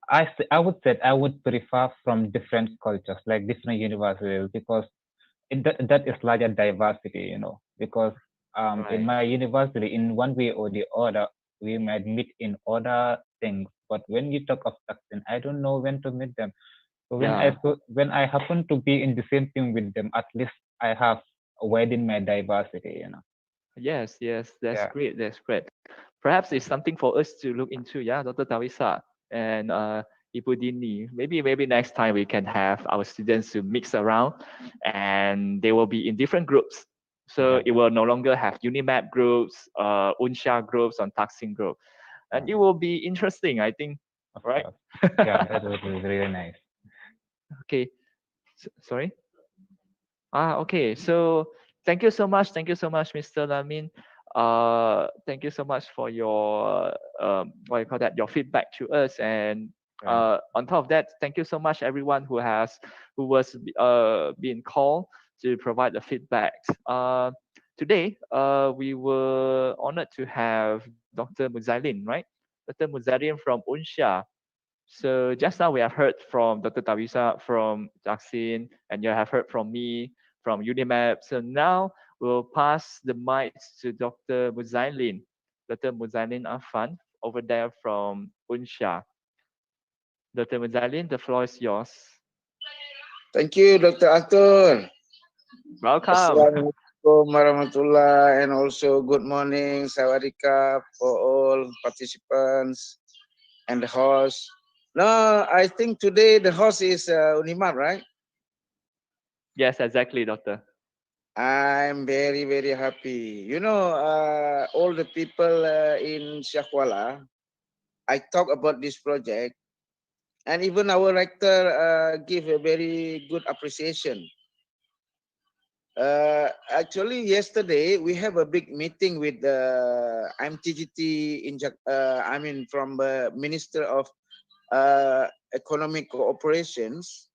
I would say I would prefer from different cultures, like different universities, because that is larger diversity, because in Right. my university, in one way or the other, we might meet in other things. But when you talk of Thaksin, I don't know when to meet them. So Yeah. when I happen to be in the same team with them, at least I have widened my diversity. Yes, that's Yeah. great. That's great. Perhaps it's something for us to look into, yeah, Dr. Tawisa and Ibu Dini. Maybe next time we can have our students to mix around and they will be in different groups. So it will no longer have UniMAP groups, UNSYIAH groups, and Thaksin group. And it will be interesting, I think, right? Yeah, that would be really nice. Okay. Sorry? Okay. So thank you so much. Thank you so much, Mr. Lamin. Thank you so much for your what you call that, your feedback to us. And on top of that, thank you so much everyone who was being called to provide the feedback. Today, we were honored to have Dr. Muzailin, right? Dr. Muzailin from UNSYIAH. So just now we have heard from Dr. Tawisa from Thaksin, and you have heard from me from UniMAP. So now we'll pass the mic to Dr. Muzailin, Dr. Muzailin Afan over there from UNSYIAH. Dr. Muzailin, the floor is yours. Thank you, Dr. Atul. Welcome. Assalamualaikum warahmatullah, and also good morning, Sawadika, for all participants and the host. No, I think today the host is UniMAP, right? Yes, exactly, Doctor. I'm very, very happy. All the people in Kuala, I talk about this project, and even our rector give a very good appreciation. Actually, yesterday we have a big meeting with the MTGT from the Minister of economic cooperations.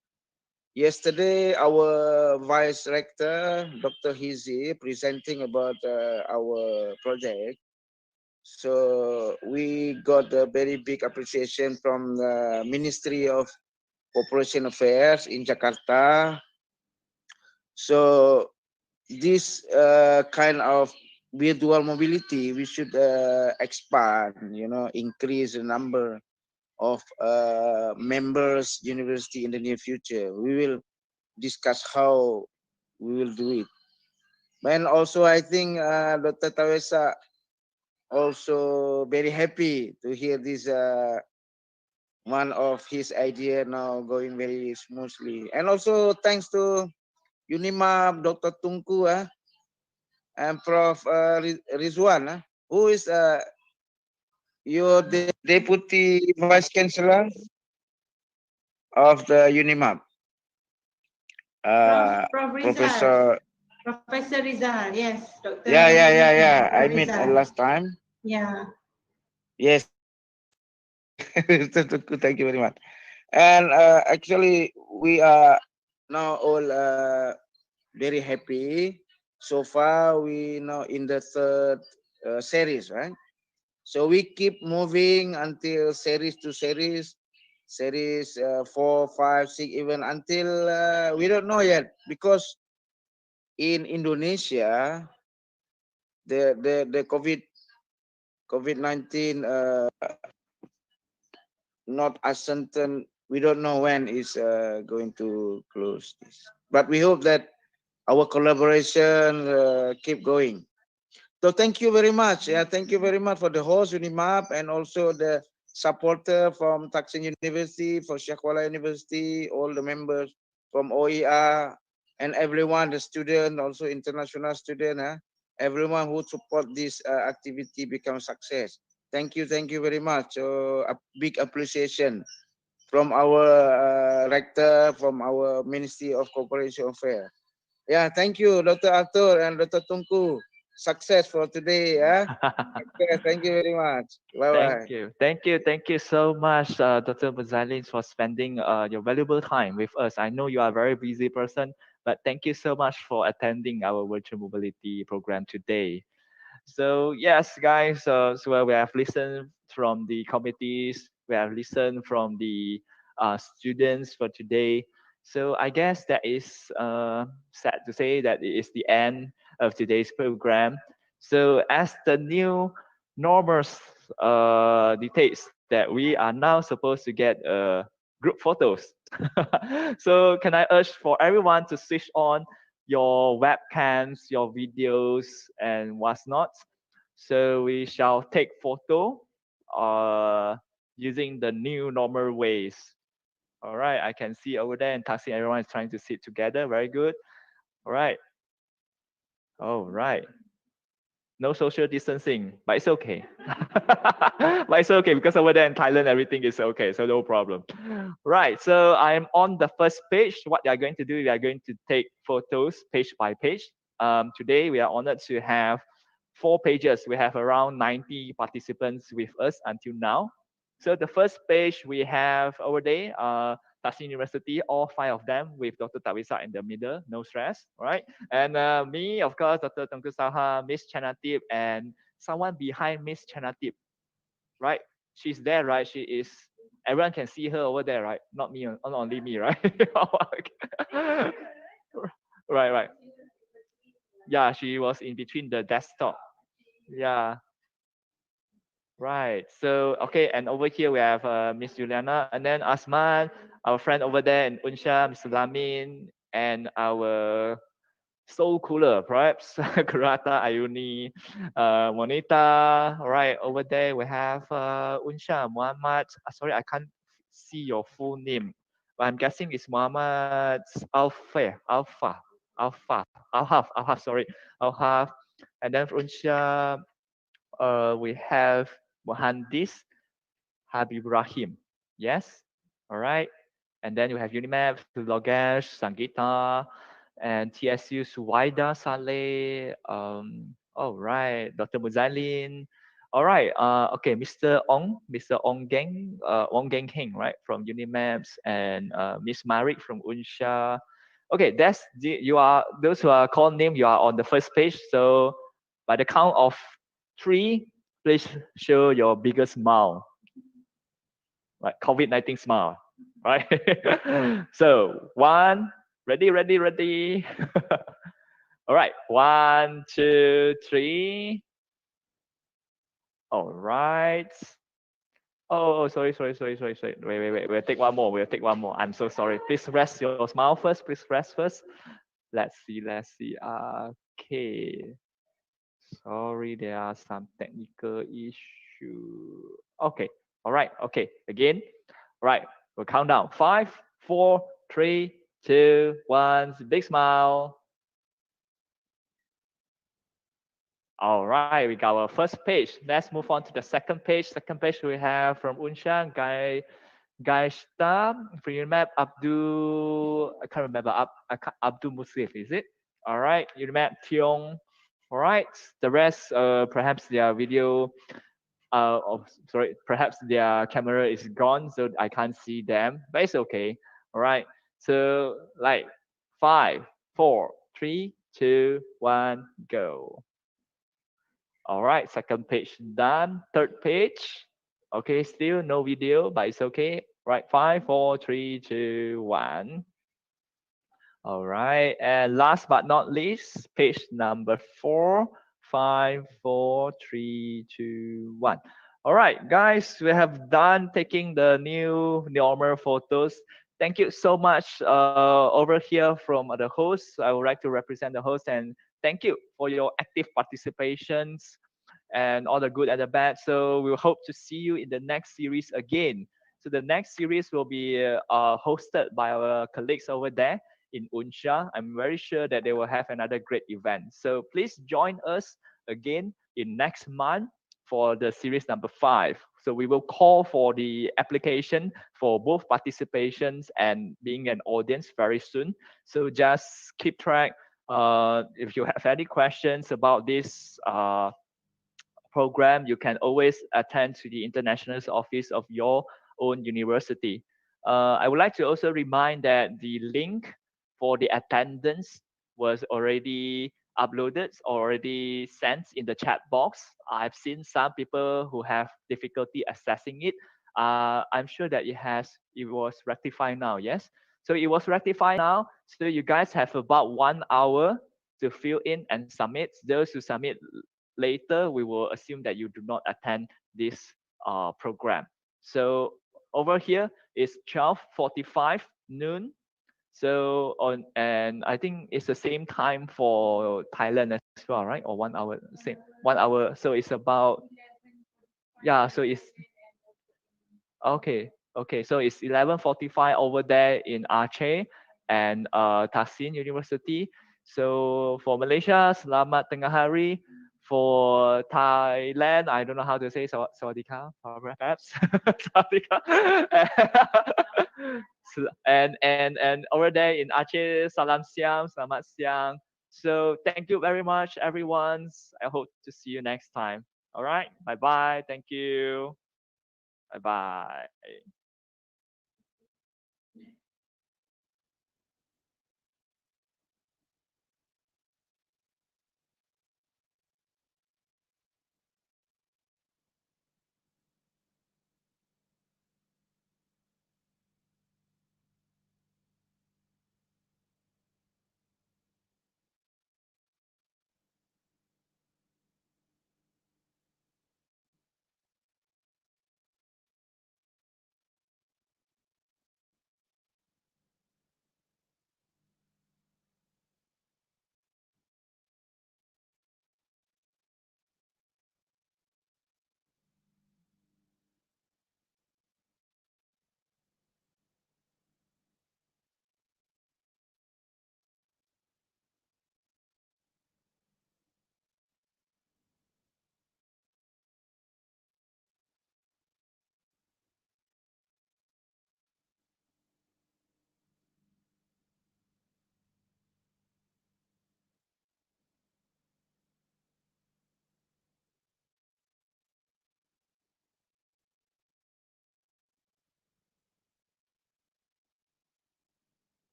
Yesterday, our Vice Rector, Dr. Hizi, presenting about our project. So we got a very big appreciation from the Ministry of Cooperation Affairs in Jakarta. So this kind of virtual mobility, we should expand, increase the number of members university in the near future. We will discuss how we will do it. And also, I think Dr. Tawesa also very happy to hear this one of his idea now going very smoothly. And also thanks to UniMAP, Dr. Tunku, and Prof. Rizwan, who is your Deputy Vice Chancellor of the UniMAP. Prof. Professor. Professor Rizal, yes, Dr. Yeah. I met last time. Yeah. Yes. Thank you very much. And actually, we are now all very happy. So far, we now in the third series, right? So we keep moving until series to series, 4, 5, 6, even until we don't know yet, because in Indonesia, the COVID-19 not as certain. We don't know when is going to close this, but we hope that our collaboration keep going. So thank you very much. Yeah, thank you very much for the host UniMAP and also the supporter from Thaksin University, for Kuala University, all the members from OER and everyone, the student, also international student, everyone who support this activity become success. Thank you very much. A big appreciation from our rector, from our Ministry of Cooperation Affairs. Yeah, thank you, Dr. Arthur and Dr. Tunku. Success for today. Okay, thank you very much. Bye-bye. Thank you so much, Dr. Muzalin, for spending your valuable time with us. I know you are a very busy person, but thank you so much for attending our virtual mobility program today. So yes, guys, so we have listened from the committees, we have listened from the students for today. So I guess that is sad to say that it is the end of today's program. So as the new normal dictates that we are now supposed to get group photos. So can I urge for everyone to switch on your webcams, your videos, and what's not. So we shall take photo using the new normal ways. All right, I can see over there in Thaksin, everyone is trying to sit together. Very good. All right. All right. No social distancing, but it's okay. But it's okay because over there in Thailand, everything is okay, so no problem. Right, so I'm on the first page. What we are going to do, we are going to take photos page by page. Today, we are honored to have 4 pages. We have around 90 participants with us until now. So the first page we have over there, Thaksin University, all 5 of them with Dr. Tawisa in the middle, no stress, right? And me, of course, Dr. Tengku Saha, Miss Chanatip, and someone behind Miss Chanatip, right? She's there, right? She is, everyone can see her over there, right? Not me, not only me, right? Right. Yeah, she was in between the desktop. Yeah. Right. So, okay. And over here we have Miss Juliana and then Asman, our friend over there in UNSYIAH, Mr. Lamin, and our soul cooler, perhaps, Kurata, Ayuni, Monita. All right. Over there we have UNSYIAH, Muhammad. Sorry, I can't see your full name. But I'm guessing it's Muhammad Alhaf, sorry. Alhaf. And then for UNSYIAH, we have Mohandis Habib Rahim. Yes. All right. And then we have UniMAP, Logesh, Sangeeta, and TSU Suwaida Saleh. All right. Dr. Muzalin. All right. Okay, Mr. Ong Geng Heng, right, from UniMAPs, and Miss Marik from UNSYIAH. Okay, you are those who are called name. You are on the first page. So by the count of 3, please show your biggest smile, right? COVID-19 smile, right? So 1, ready. All right, 1, 2, 3. All right. Oh, sorry. Wait. We'll take one more. I'm so sorry. Please rest your smile first. Please rest first. Let's see. Okay. Sorry, there are some technical issue. Okay. All right. Okay. Again. All right. We'll count down. 5, 4, 3, 2, 1. Big smile. All right, we got our first page. Let's move on to the second page. Second page we have from UNSYIAH, Guy Shta, from UniMAP, Abdul, I can't remember, Abdul Musif, is it? All right, UniMAP, Tiong. All right, the rest, perhaps their video, perhaps their camera is gone, so I can't see them, but it's okay. All right, so like 5, 4, 3, 2, 1, go. All right, second page done. Third page. Okay, still no video, but it's okay. Right, 5, 4, 3, 2, 1. All right, and last but not least, page number 4, 5, 4, 3, 2, 1. All right, guys, we have done taking the new normal photos. Thank you so much over here from the host. I would like to represent the host and thank you for your active participations and all the good and the bad. So we hope to see you in the next series again. So the next series will be hosted by our colleagues over there in UNSYIAH. I'm very sure that they will have another great event. So please join us again in next month for the series number 5. So we will call for the application for both participations and being an audience very soon. So just keep track. If you have any questions about this program, you can always attend to the international office of your own university. I would like to also remind that the link for the attendance was already uploaded, already sent in the chat box. I've seen some people who have difficulty accessing it. I'm sure that it was rectified now, yes? So it was rectified now. So you guys have about 1 hour to fill in and submit. Those who submit later, we will assume that you do not attend this program. So over here is 12:45 noon. So and I think it's the same time for Thailand as well, right? Or 1 hour, same 1 hour. So it's about, yeah. So it's okay. So it's 11:45 over there in Aceh and Thaksin University. So for Malaysia, Selamat Tengah Hari. For Thailand, I don't know how to say Sawadika, perhaps. Sawadika. And over there in Aceh, Salam Siang, Selamat Siang. So thank you very much, everyone. I hope to see you next time. All right. Bye bye. Thank you. Bye bye.